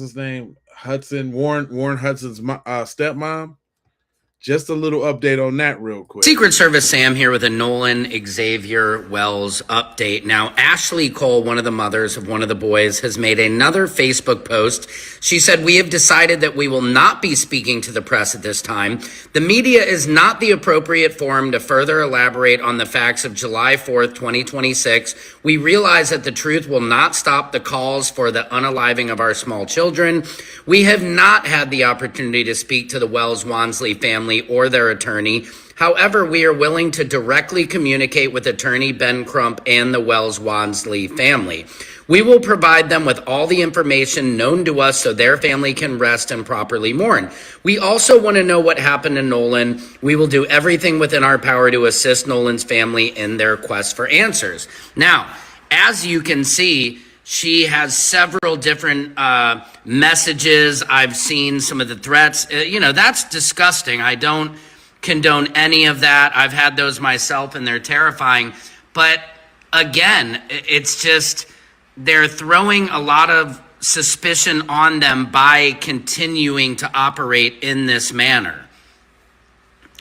his name? Warren Hudson's stepmom. Just a little update on that real quick. Secret Service Sam here with a Nolan Xavier Wells update. Now, Ashlee Cole, one of the mothers of one of the boys, has made another Facebook post. She said, "We have decided that we will not be speaking to the press at this time. The media is not the appropriate forum to further elaborate on the facts of July 4th, 2026. We realize that the truth will not stop the calls for the unaliving of our small children. We have not had the opportunity to speak to the Wells-Wansley family or their attorney. However, we are willing to directly communicate with attorney Ben Crump and the Wells-Wansley family. We will provide them with all the information known to us so their family can rest and properly mourn. We also want to know what happened to Nolan. We will do everything within our power to assist Nolan's family in their quest for answers." Now, as you can see, she has several different messages. I've seen some of the threats. That's disgusting. I don't condone any of that. I've had those myself, and they're terrifying. But again, it's just they're throwing a lot of suspicion on them by continuing to operate in this manner.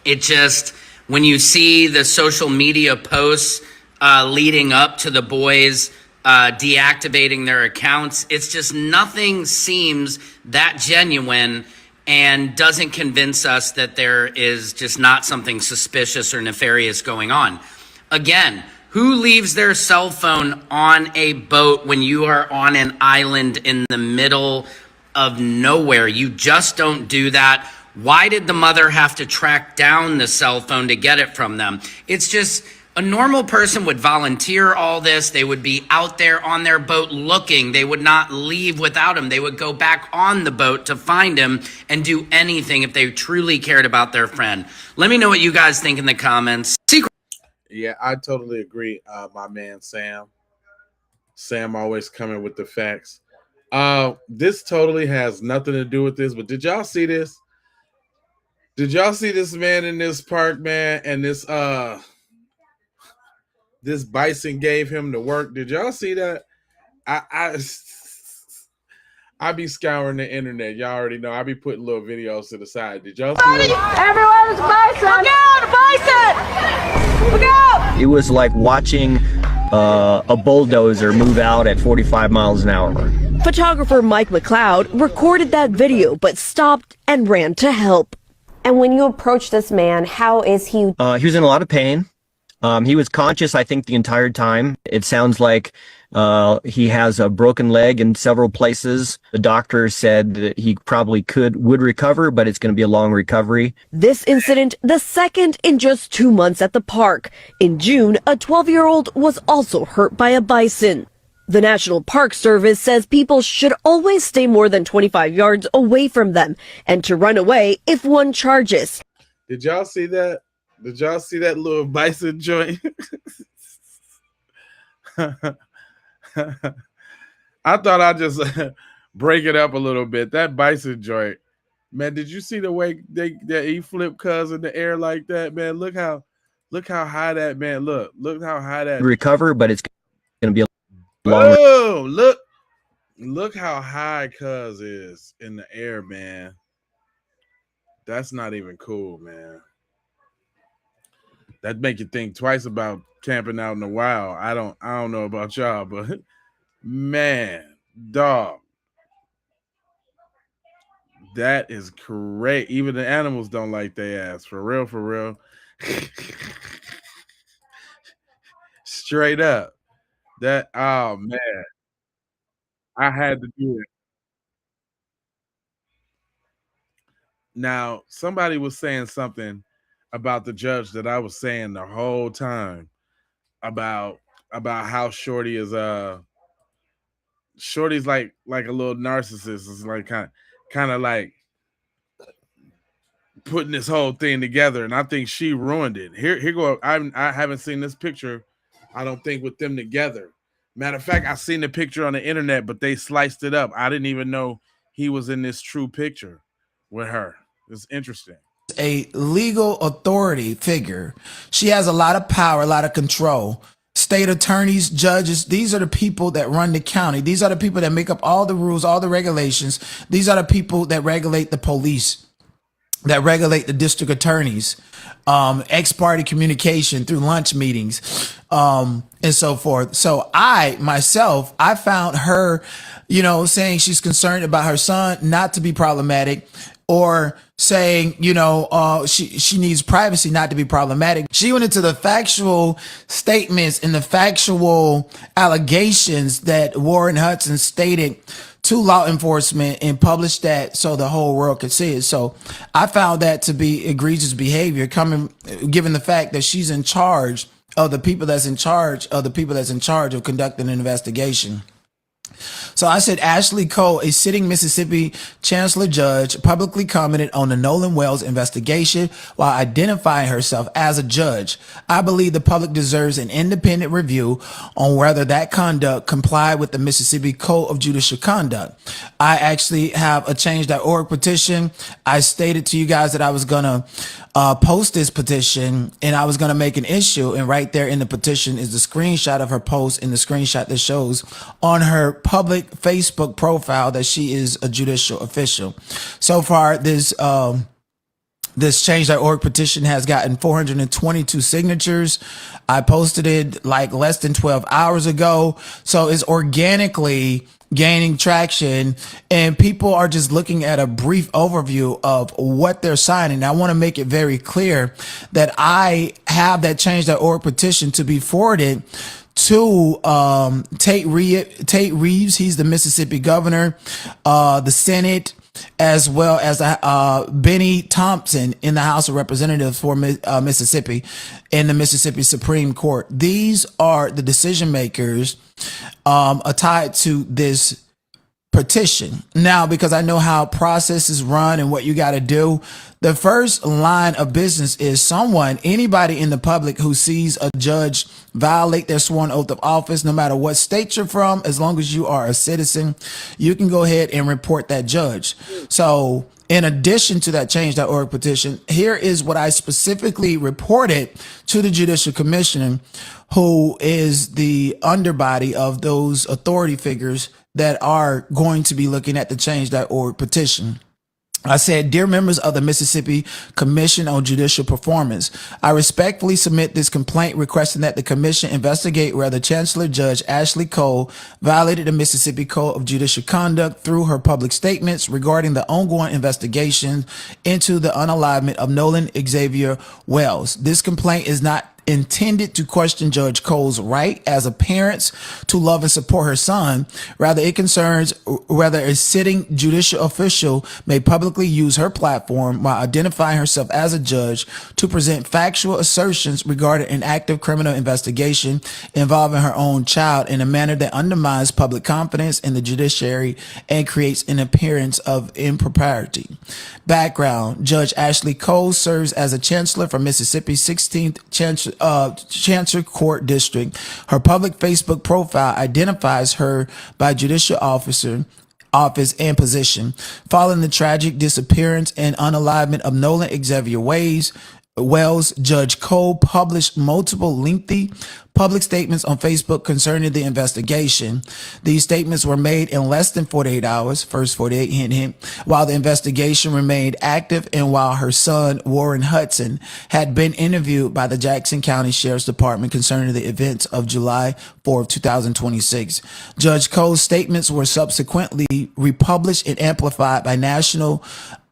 It just, when you see the social media posts leading up to the boys deactivating their accounts, it's just nothing seems that genuine and doesn't convince us that there is just not something suspicious or nefarious going on. Again, who leaves their cell phone on a boat when you are on an island in the middle of nowhere? You just don't do that. Why did the mother have to track down the cell phone to get it from them? It's just, a normal person would volunteer all this. They would be out there on their boat looking. They would not leave without him. They would go back on the boat to find him and do anything if they truly cared about their friend. Let me know what you guys think in the comments. Yeah, I totally agree. My man Sam always coming with the facts. This totally has nothing to do with this, but did y'all see this? Did y'all see this man in this park, man? And this bison gave him to work. Did y'all see that? I be scouring the internet. Y'all already know. I be putting little videos to the side. Did y'all see that? Everyone's bison! Look out! Bison! Look out! It was like watching a bulldozer move out at 45 miles an hour. Photographer Mike McLeod recorded that video but stopped and ran to help. And when you approach this man, how is he? He was in a lot of pain. He was conscious, I think, the entire time. It sounds like he has a broken leg in several places. The doctor said that he probably would recover, but it's going to be a long recovery. This incident, the second in just 2 months at the park. In June, a 12-year-old was also hurt by a bison. The National Park Service says people should always stay more than 25 yards away from them and to run away if one charges. Did y'all see that? Did y'all see that little bison joint? I thought I'd just break it up a little bit. That bison joint, man. Did you see the way that he flipped cuz in the air like that, man? Look how high that man. Look how high that Recover, but it's going to be a long. Oh, look how high cuz is in the air, man. That's not even cool, man. That make you think twice about camping out in the wild. I don't know about y'all, but man, dog, that is great. Even the animals don't like their ass. For real. Straight up. That, oh man, I had to do it. Now, somebody was saying something about the judge that I was saying the whole time about how Shorty is Shorty's like a little narcissist. It's like kind of like putting this whole thing together, and I think she ruined it. Here go. I haven't seen this picture, I don't think, with them together. Matter of fact, I seen the picture on the internet, but they sliced it up. I didn't even know he was in this true picture with her. It's interesting. a legal authority figure. She has a lot of power, a lot of control. State attorneys, judges, these are the people that run the county. These are the people that make up all the rules, all the regulations. These are the people that regulate the police, that regulate the district attorneys, ex-party communication through lunch meetings, and so forth. So I found her, saying she's concerned about her son not to be problematic, or saying, she needs privacy not to be problematic. She went into the factual statements and the factual allegations that Warren Hudson stated to law enforcement and published that so the whole world could see it. So I found that to be egregious behavior given the fact that she's in charge of the people that's in charge of conducting an investigation. So I said, Ashlee Cole, a sitting Mississippi chancellor judge, publicly commented on the Nolan Wells investigation while identifying herself as a judge. I believe the public deserves an independent review on whether that conduct complied with the Mississippi Code of Judicial Conduct. I actually have a change.org petition. I stated to you guys that I was going to post this petition and I was going to make an issue. And right there in the petition is the screenshot of her post and the screenshot that shows on her public Facebook profile that she is a judicial official. So far, this change.org petition has gotten 422 signatures. I posted it like less than 12 hours ago. So it's organically gaining traction and people are just looking at a brief overview of what they're signing. I want to make it very clear that I have that change.org petition to be forwarded to Tate Reeves. He's the Mississippi governor, the Senate, as well as Benny Thompson in the House of Representatives for Mississippi in the Mississippi Supreme Court. These are the decision makers tied to this petition. Now, because I know how processes run and what you got to do, the first line of business is anybody in the public who sees a judge violate their sworn oath of office, no matter what state you're from, as long as you are a citizen, you can go ahead and report that judge. So in addition to that change.org petition, here is what I specifically reported to the Judicial Commission, who is the underbody of those authority figures that are going to be looking at the change.org petition. I said, dear members of the Mississippi Commission on Judicial Performance, I respectfully submit this complaint requesting that the commission investigate whether Chancellor Judge Ashlee Cole violated the Mississippi Code of Judicial Conduct through her public statements regarding the ongoing investigation into the unalivement of Nolan Xavier Wells. This complaint is not intended to question Judge Cole's right as a parent to love and support her son. Rather, it concerns whether a sitting judicial official may publicly use her platform while identifying herself as a judge to present factual assertions regarding an active criminal investigation involving her own child in a manner that undermines public confidence in the judiciary and creates an appearance of impropriety. Background: Judge Ashlee Cole serves as a chancellor for Mississippi's 16th Chancery Court District. Her public Facebook profile identifies her by judicial office and position. Following the tragic disappearance and unalivement of Nolan Xavier Wells, Judge Cole published multiple lengthy public statements on Facebook concerning the investigation. These statements were made in less than 48 hours, first 48, hint, hint, while the investigation remained active and while her son, Warren Hudson, had been interviewed by the Jackson County Sheriff's Department concerning the events of July 4th, 2026. Judge Cole's statements were subsequently republished and amplified by national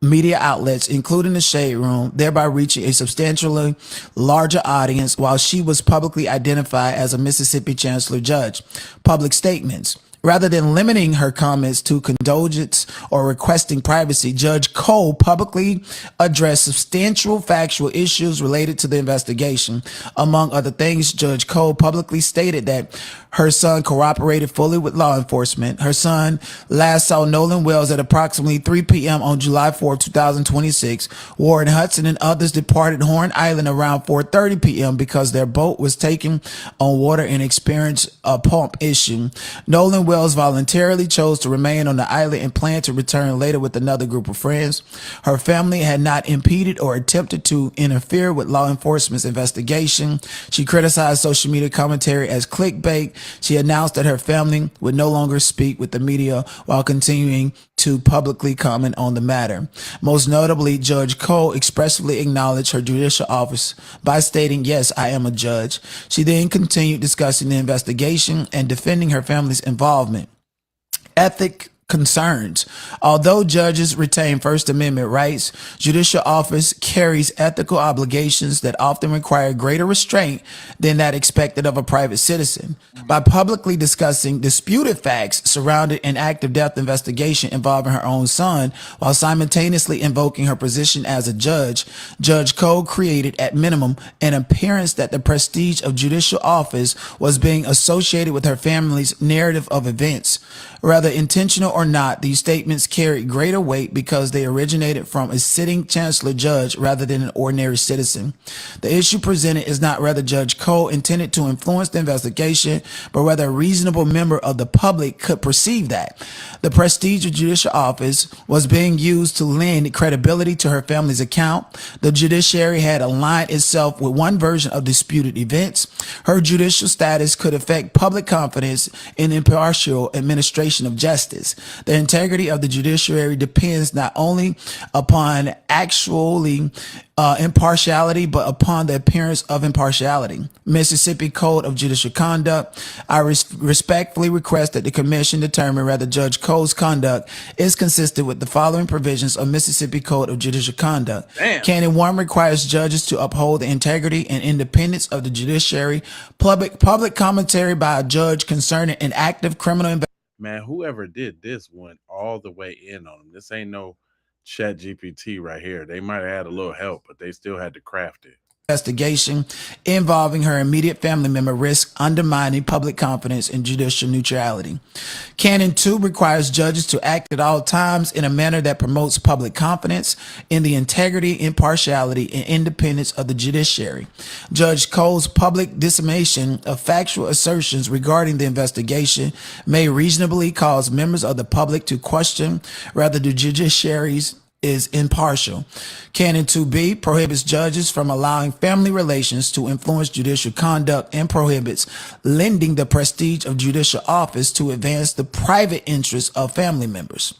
media outlets, including the Shade Room, thereby reaching a substantially larger audience while she was publicly identified as a Mississippi Chancellor Judge. Public statements. Rather than limiting her comments to condolence or requesting privacy, Judge Cole publicly addressed substantial factual issues related to the investigation. Among other things, Judge Cole publicly stated that her son cooperated fully with law enforcement. Her son last saw Nolan Wells at approximately 3 p.m. on July 4, 2026. Warren Hudson and others departed Horn Island around 4:30 p.m. because their boat was taken on water and experienced a pump issue. Nolan Wells Wells voluntarily chose to remain on the island and planned to return later with another group of friends. Her family had not impeded or attempted to interfere with law enforcement's investigation. She criticized social media commentary as clickbait. She announced that her family would no longer speak with the media while continuing to publicly comment on the matter. Most notably, Judge Cole expressly acknowledged her judicial office by stating, "Yes, I am a judge." She then continued discussing the investigation and defending her family's involvement. Ethic concerns. Although judges retain First Amendment rights, judicial office carries ethical obligations that often require greater restraint than that expected of a private citizen. By publicly discussing disputed facts surrounding an active death investigation involving her own son, while simultaneously invoking her position as a judge, Judge Cole created, at minimum, an appearance that the prestige of judicial office was being associated with her family's narrative of events. Whether intentional or not, these statements carried greater weight because they originated from a sitting chancellor judge rather than an ordinary citizen. The issue presented is not whether Judge Cole intended to influence the investigation, but whether a reasonable member of the public could perceive that. The prestige of judicial office was being used to lend credibility to her family's account. The judiciary had aligned itself with one version of disputed events. Her judicial status could affect public confidence in impartial administration of justice. The integrity of the judiciary depends not only upon actually impartiality, but upon the appearance of impartiality. Mississippi Code of Judicial Conduct. I respectfully request that the commission determine whether Judge Cole's conduct is consistent with the following provisions of Mississippi Code of Judicial Conduct. Canon 1 requires judges to uphold the integrity and independence of the judiciary. Public commentary by a judge concerning an active criminal investigation. Man, whoever did this went all the way in on him. This ain't no Chat GPT right here. They might have had a little help, but they still had to craft it. Investigation involving her immediate family member risks undermining public confidence in judicial neutrality. Canon 2 requires judges to act at all times in a manner that promotes public confidence in the integrity, impartiality, and independence of the judiciary. Judge Cole's public dissemination of factual assertions regarding the investigation may reasonably cause members of the public to question whether the judiciary's is impartial. Canon 2B prohibits judges from allowing family relations to influence judicial conduct and prohibits lending the prestige of judicial office to advance the private interests of family members.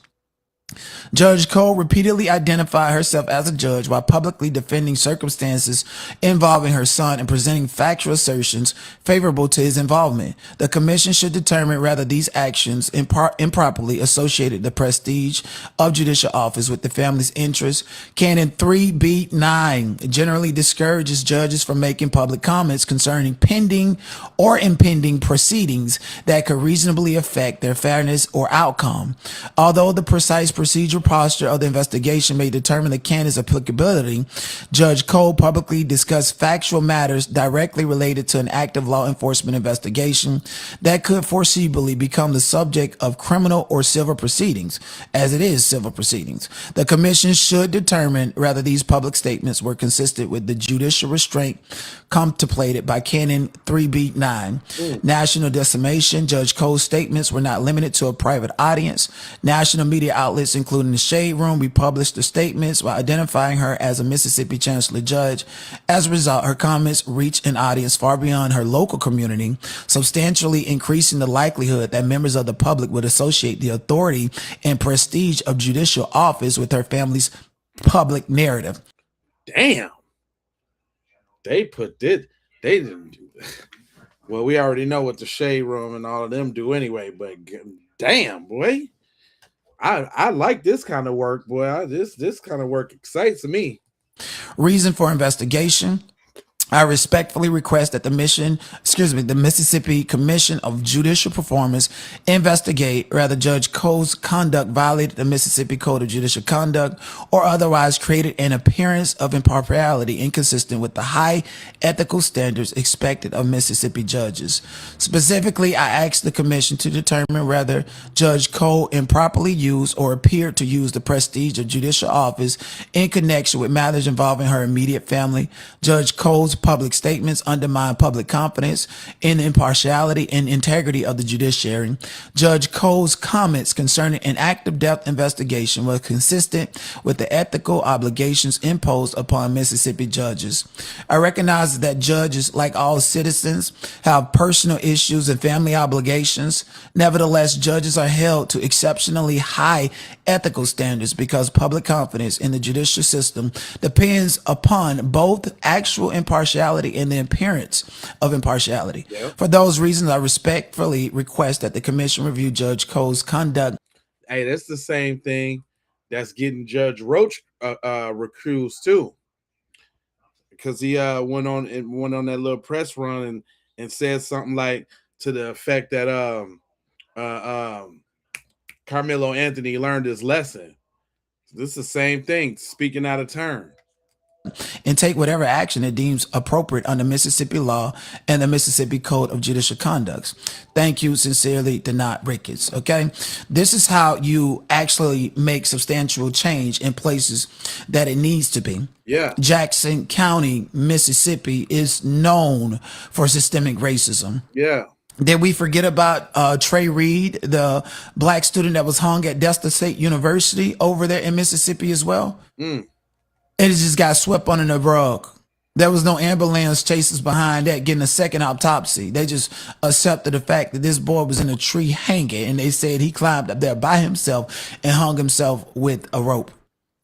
Judge Cole repeatedly identified herself as a judge while publicly defending circumstances involving her son and presenting factual assertions favorable to his involvement. The commission should determine whether these actions improperly associated the prestige of judicial office with the family's interests. Canon 3B9 generally discourages judges from making public comments concerning pending or impending proceedings that could reasonably affect their fairness or outcome. Although the precise procedural posture of the investigation may determine the canon's applicability, Judge Cole publicly discussed factual matters directly related to an active law enforcement investigation that could foreseeably become the subject of criminal or civil proceedings, as it is civil proceedings. The commission should determine whether these public statements were consistent with the judicial restraint contemplated by Canon 3B9. National decimation. Judge Cole's statements were not limited to a private audience. National media outlets, including the Shade Room, republished the statements while identifying her as a Mississippi Chancellor judge. As a result, her comments reached an audience far beyond her local community, substantially increasing the likelihood that members of the public would associate the authority and prestige of judicial office with her family's public narrative. Damn. They put this, they didn't do that. Well, we already know what the Shade Room and all of them do anyway, but damn, boy. I like this kind of work, boy. This kind of work excites me. Reason for investigation. I respectfully request that the Mississippi Commission of Judicial Performance investigate whether Judge Cole's conduct violated the Mississippi Code of Judicial Conduct or otherwise created an appearance of impartiality inconsistent with the high ethical standards expected of Mississippi judges. Specifically, I ask the commission to determine whether Judge Cole improperly used or appeared to use the prestige of judicial office in connection with matters involving her immediate family. Judge Cole's public statements undermine public confidence in the impartiality and integrity of the judiciary. Judge Cole's comments concerning an active death investigation were consistent with the ethical obligations imposed upon Mississippi judges. I recognize that judges, like all citizens, have personal issues and family obligations. Nevertheless, judges are held to exceptionally high ethical standards because public confidence in the judicial system depends upon both actual impartiality and the appearance of impartiality. For those reasons, I respectfully request that the commission review Judge Cole's conduct. Hey, that's the same thing that's getting Judge Roach recused too, because he went on that little press run and said something like to the effect that Carmelo Anthony learned his lesson. This is the same thing, speaking out of turn. And take whatever action it deems appropriate under Mississippi law and the Mississippi Code of Judicial Conducts. Thank you sincerely, Denot Ricketts. Okay, this is how you actually make substantial change in places that it needs to be. Yeah. Jackson County, Mississippi is known for systemic racism. Yeah. Did we forget about Trey Reed, the black student that was hung at Delta State University over there in Mississippi as well? It just got swept under the rug. There was no ambulance chases behind that getting a second autopsy. They just accepted the fact that this boy was in a tree hanging, and they said he climbed up there by himself and hung himself with a rope.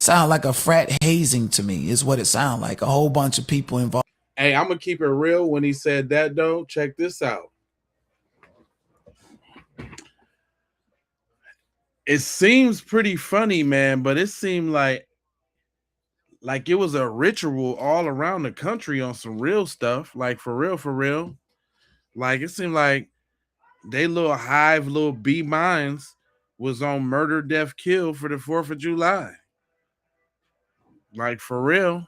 Sound like a frat hazing to me is what it sounded like. A whole bunch of people involved. Hey, I'm gonna keep it real when he said that though. Check this out. It seems pretty funny, man, but it seemed like it was a ritual all around the country on some real stuff. Like for real. Like it seemed like they little hive, little bee minds was on murder, death, kill for the 4th of July. Like for real.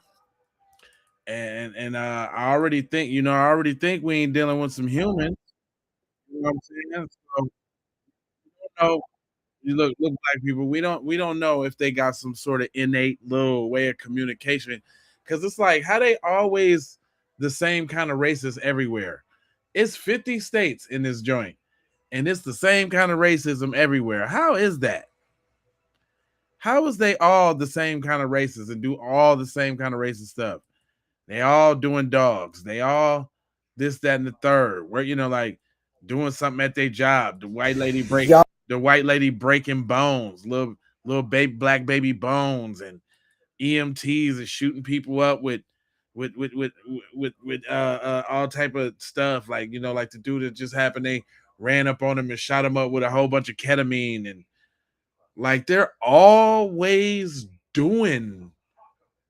And I already think we ain't dealing with some humans. You know what I'm saying? So, you know, you look black people. We don't know if they got some sort of innate little way of communication, because it's like how they always the same kind of racists everywhere. It's 50 states in this joint, and it's the same kind of racism everywhere. How is that? How is they all the same kind of racists and do all the same kind of racist stuff? They all doing dogs. They all this, that, and the third. Where like doing something at their job. The white lady breaking bones, little black baby bones, and EMTs are shooting people up with all type of stuff. Like like the dude that just happened, they ran up on him and shot him up with a whole bunch of ketamine, and like they're always doing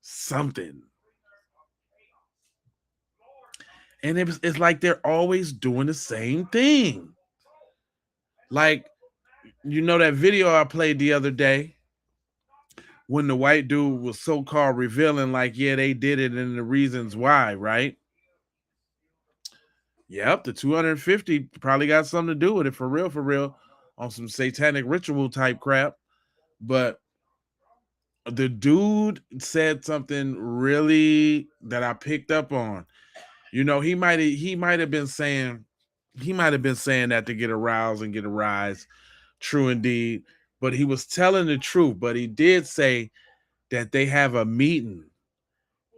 something. And it's like they're always doing the same thing. Like, that video I played the other day when the white dude was so-called revealing, like, yeah, they did it and the reasons why, right? Yep, the 250 probably got something to do with it, for real, on some satanic ritual type crap. But the dude said something really that I picked up on. He might have been saying that to get aroused and get a rise. True indeed. But he was telling the truth. But he did say that they have a meeting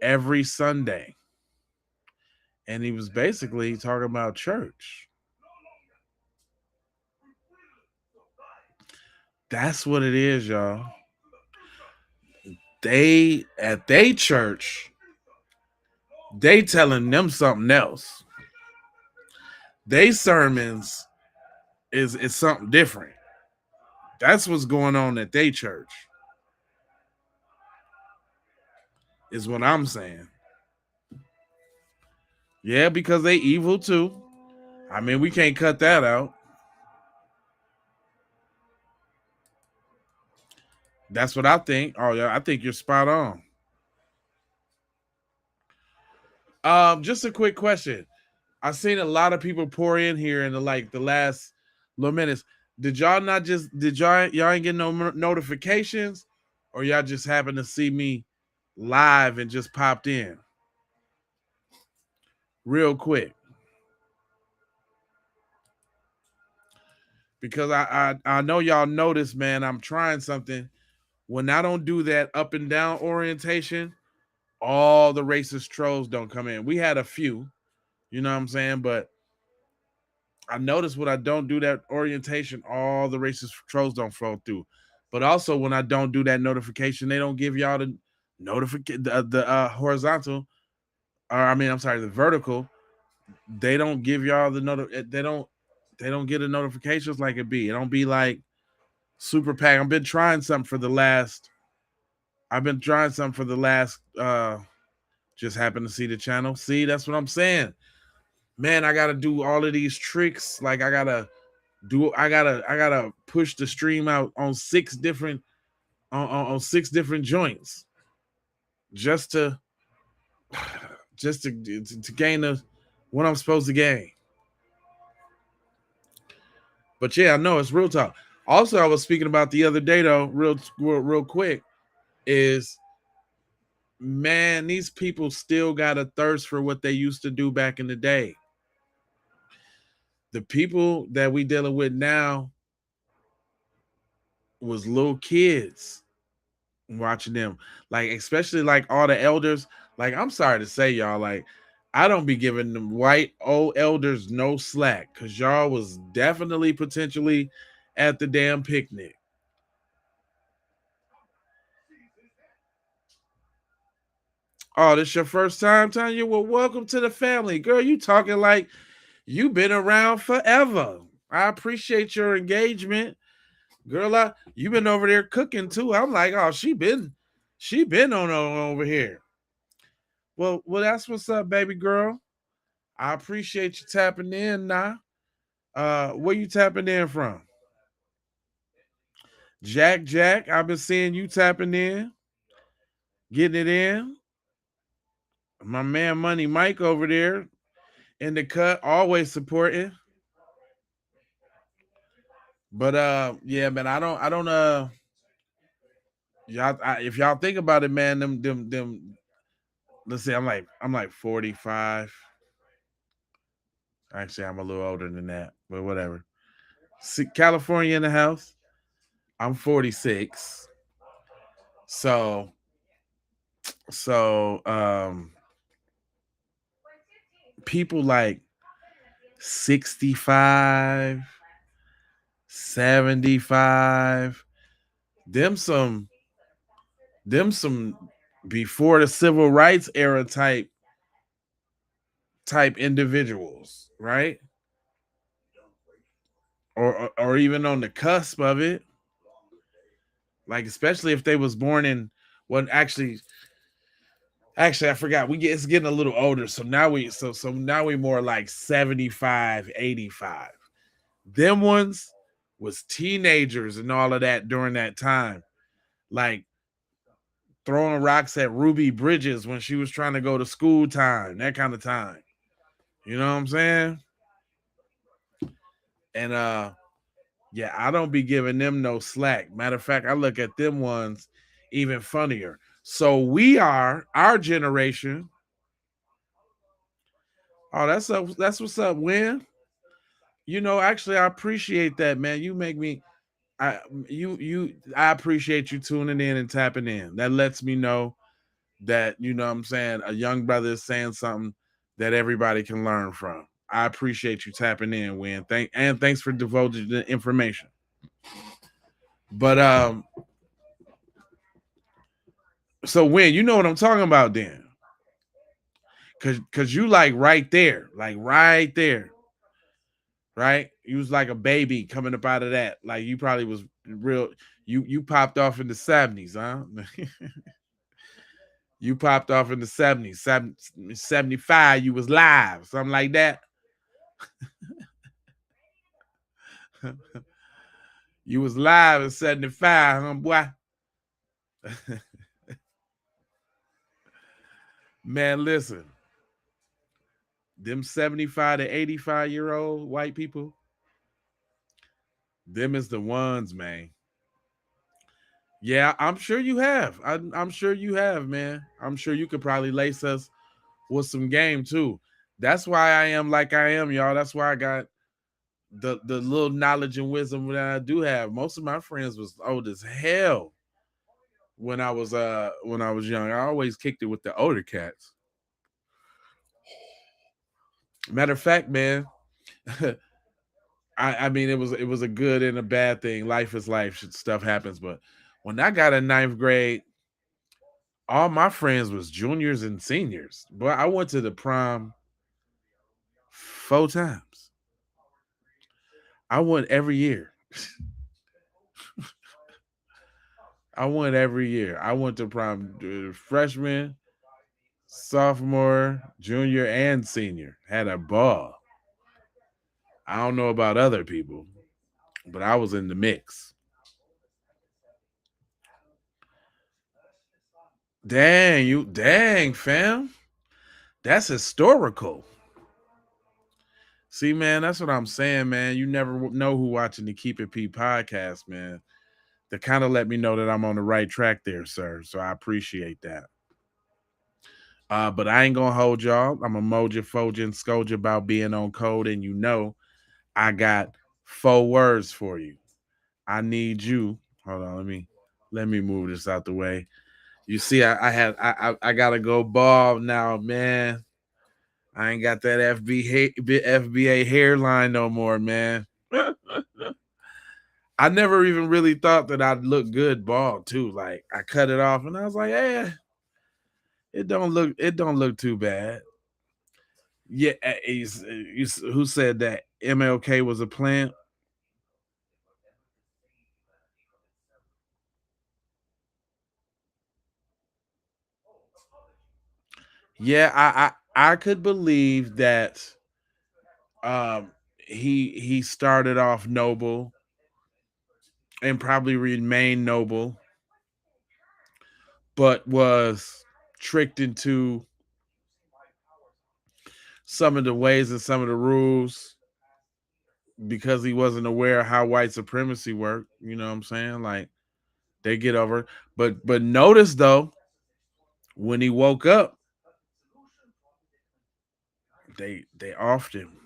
every Sunday. And he was basically talking about church. That's what it is, y'all. They at their church, they telling them something else. They sermons is something different. That's what's going on at their church, is what I'm saying. Yeah, because they evil too. I mean, we can't cut that out. That's what I think. Oh yeah, I think you're spot on. Just a quick question. I've seen a lot of people pour in here in the last little minutes. Did y'all ain't get no notifications, or y'all just happen to see me live and just popped in? real quick. Because I know y'all notice, man, I'm trying something. When I don't do that up and down orientation, all the racist trolls don't come in. We had a few, you know what I'm saying? But I notice when I don't do that orientation, all the racist trolls don't flow through. But also when I don't do that notification, they don't give y'all the notification, the horizontal, or I mean, I'm sorry, the vertical. They don't give y'all the they don't get the notifications like it be. It don't be like super pack. I've been trying something for the last. Just happened to see the channel. See, that's what I'm saying. Man, I gotta do all of these tricks. Like I gotta push the stream out on six different joints just to gain what I'm supposed to gain. But yeah, I know it's real talk. Also, I was speaking about the other day though, real quick, is man, these people still got a thirst for what they used to do back in the day. The people that we dealing with now was little kids watching them, like especially like all the elders. Like I'm sorry to say, y'all, like I don't be giving them white old elders no slack because y'all was definitely potentially at the damn picnic. Oh, this your first time, Tanya? Well, welcome to the family. Girl, you talking like you been around forever. I appreciate your engagement. Girl, you been over there cooking too. I'm like, oh, she been on over here. Well, that's what's up, baby girl. I appreciate you tapping in now. Where you tapping in from? Jack, I've been seeing you tapping in, getting it in. My man Money Mike over there in the cut, always supporting. But yeah, man, I don't y'all if y'all think about it, man, them let's see, I'm like 45. Actually, I'm a little older than that, but whatever. See, California in the house. I'm 46. So people like 65, 75, them some before the civil rights era type individuals, right? Or even on the cusp of it. Like especially if they was born in actually I forgot. It's getting a little older. So now we more like 75, 85. Them ones was teenagers and all of that during that time. Like throwing rocks at Ruby Bridges when she was trying to go to school time, that kind of time. You know what I'm saying? And yeah, I don't be giving them no slack. Matter of fact, I look at them ones even funnier. So we are our generation. Oh, that's what's up, Win. You know, actually, I appreciate that, man. You make me I appreciate you tuning in and tapping in. That lets me know that, you know what I'm saying, a young brother is saying something that everybody can learn from. I appreciate you tapping in, Win. Thanks for divulging the information. But so Win, you know what I'm talking about then. Cause you like right there. Right? You was like a baby coming up out of that. Like you probably was real. You popped off in the 70s, huh? You popped off in the 70s. 75, you was live, something like that. You was live in 75, huh, boy? Man, listen. Them 75 to 85-year-old white people, them is the ones, man. Yeah, I'm sure you have. I'm sure you have, man. I'm sure you could probably lace us with some game too. That's why I am like I am, y'all. That's why I got the little knowledge and wisdom that I do have. Most of my friends was old as hell when I was young. I always kicked it with the older cats. Matter of fact, man, I mean it was a good and a bad thing. Life is life. Stuff happens. But when I got in ninth grade, all my friends was juniors and seniors. But I went to the prom 4 times. I went every year. I went every year. I went to prom freshman, sophomore, junior, and senior. Had a ball. I don't know about other people, but I was in the mix. Dang, fam. That's historical. See, man, that's what I'm saying, man. You never know who watching the Keep It P podcast, man. That kind of let me know that I'm on the right track there, sir. So I appreciate that. But I ain't gonna hold y'all. I'm a moja, foja, and scoja about being on code, and you know I got 4 words for you. I need you. Hold on, let me move this out the way. You see, I gotta go bald now, man. I ain't got that FBA hairline no more, man. I never even really thought that I'd look good bald too. Like I cut it off and I was like, eh, it don't look too bad. Yeah, who said that MLK was a plant? Yeah, I could believe that he started off noble and probably remained noble, but was tricked into some of the ways and some of the rules because he wasn't aware of how white supremacy worked. You know what I'm saying? Like they get over. But notice though, when he woke up, they offed him.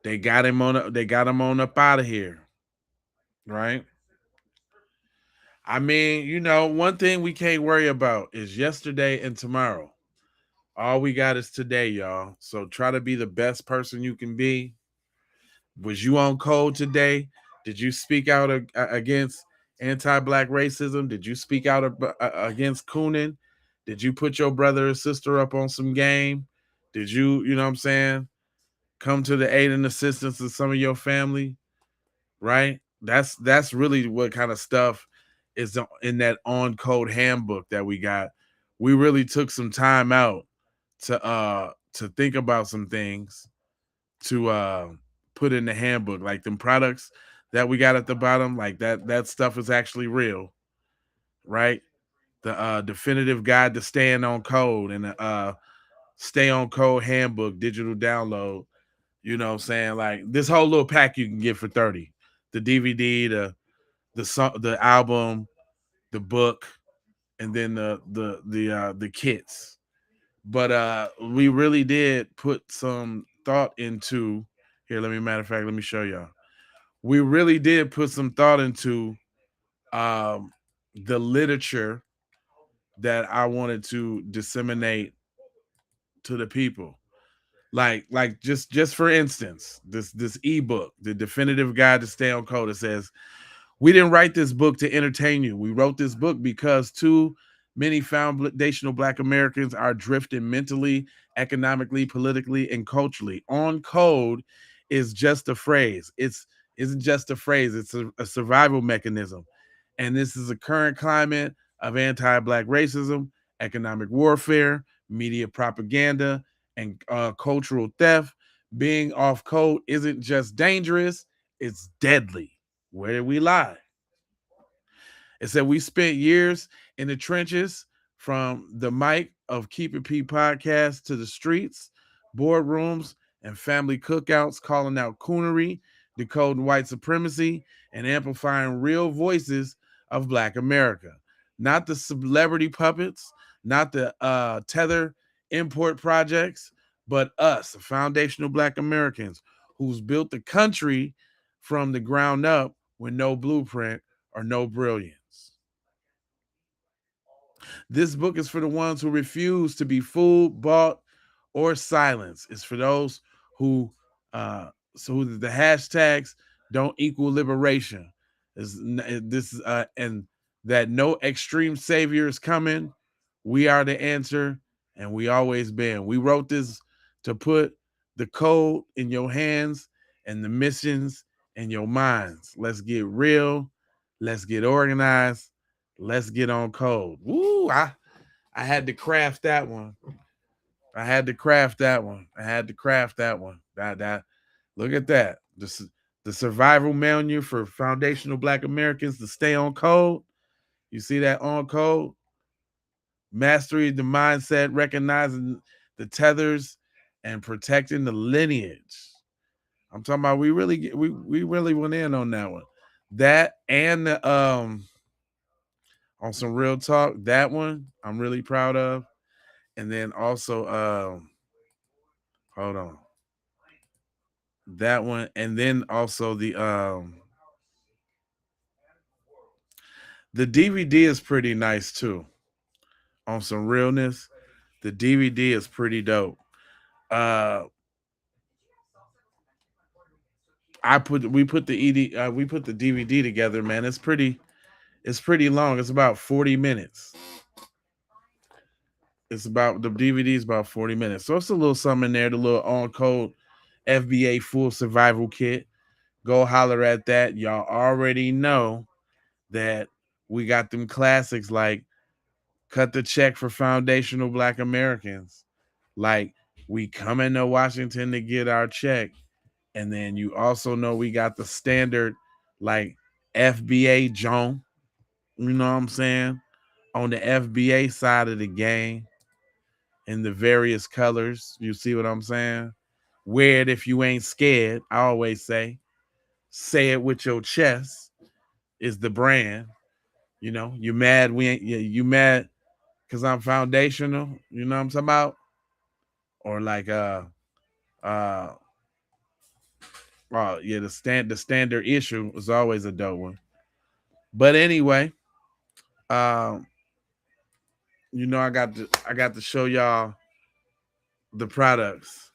They got him on up out of here. Right? I mean, you know, one thing we can't worry about is yesterday and tomorrow. All we got is today, y'all. So try to be the best person you can be. Was you on code today? Did you speak out against anti-black racism? Did you speak out against cooning? Did you put your brother or sister up on some game? Did you know what I'm saying, come to the aid and assistance of some of your family? Right? That's really what kind of stuff is in that on code handbook that we got. We really took some time out to think about some things to put in the handbook, like them products that we got at the bottom, like that stuff is actually real, right? The definitive guide to staying on code and the stay on code handbook digital download. You know what I'm saying? Like this whole little pack you can get for 30. The DVD, the album, the book, and then the kits. But we really did put some thought into here. Matter of fact, let me show y'all. We really did put some thought into the literature that I wanted to disseminate to the people. Like just for instance, this ebook, the definitive guide to stay on code, it says, we didn't write this book to entertain you. We wrote this book because too many foundational Black Americans are drifting mentally, economically, politically, and culturally. On code is just a phrase. Isn't just a phrase. It's a survival mechanism. And this is a current climate of anti-Black racism, economic warfare, media propaganda, and cultural theft. Being off code isn't just dangerous, it's deadly. Where did we lie? It said we spent years in the trenches, from the mic of Keep It P podcast to the streets, boardrooms, and family cookouts, calling out coonery, decoding white supremacy, and amplifying real voices of Black America. Not the celebrity puppets, not the tether import projects, but us, foundational Black Americans, who's built the country from the ground up with no blueprint or no brilliance. This book is for the ones who refuse to be fooled, bought, or silenced. It's for those who, so the hashtags don't equal liberation. And that no extreme savior is coming. We are the answer, and we always been. We wrote this to put the code in your hands and the missions in your minds. Let's get real. Let's get organized. Let's get on code. Woo! I had to craft that one. I had to craft that one. That look at that. The survival manual for foundational Black Americans to stay on code. You see that on code? Mastery the mindset, recognizing the tethers, and protecting the lineage. I'm talking about we really went in on that one. That and the on some real talk, that one I'm really proud of. And then also hold on. That one, and then also the DVD is pretty nice too. On some realness, the DVD is pretty dope. We put the DVD together, man. It's pretty long. It's about 40 minutes. The DVD is about 40 minutes. So it's a little something in there, the little on code FBA full survival kit. Go holler at that. Y'all already know that we got them classics like Cut the Check for Foundational Black Americans. Like we coming to Washington to get our check. And then you also know we got the standard like FBA Joan. You know what I'm saying? On the FBA side of the game in the various colors. You see what I'm saying? Wear it if you ain't scared. I always say it with your chest is the brand. You know, you mad you mad because I'm foundational, you know what I'm talking about? Or like yeah, the standard issue is always a dope one. But anyway, you know, I got to show y'all the products.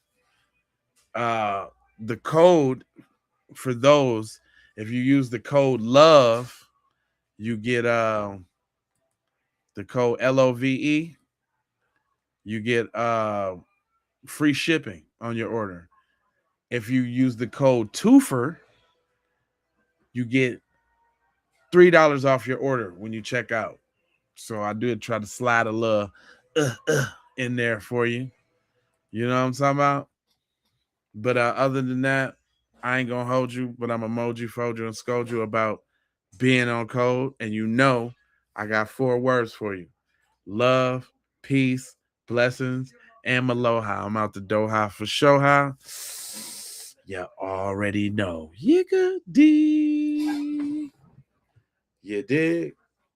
The code for those, if you use the code LOVE, you get the code LOVE, you get free shipping on your order. If you use the code TWOFER, you get $3 off your order when you check out. So I did try to slide a little in there for you. You know what I'm talking about? But other than that, I ain't gonna hold you, but I'm emoji, fold you, and scold you about being on code. And you know, I got 4 words for you: love, peace, blessings, and aloha. I'm out the Doha for Shoha. You already know. Yiga-dee. You dig?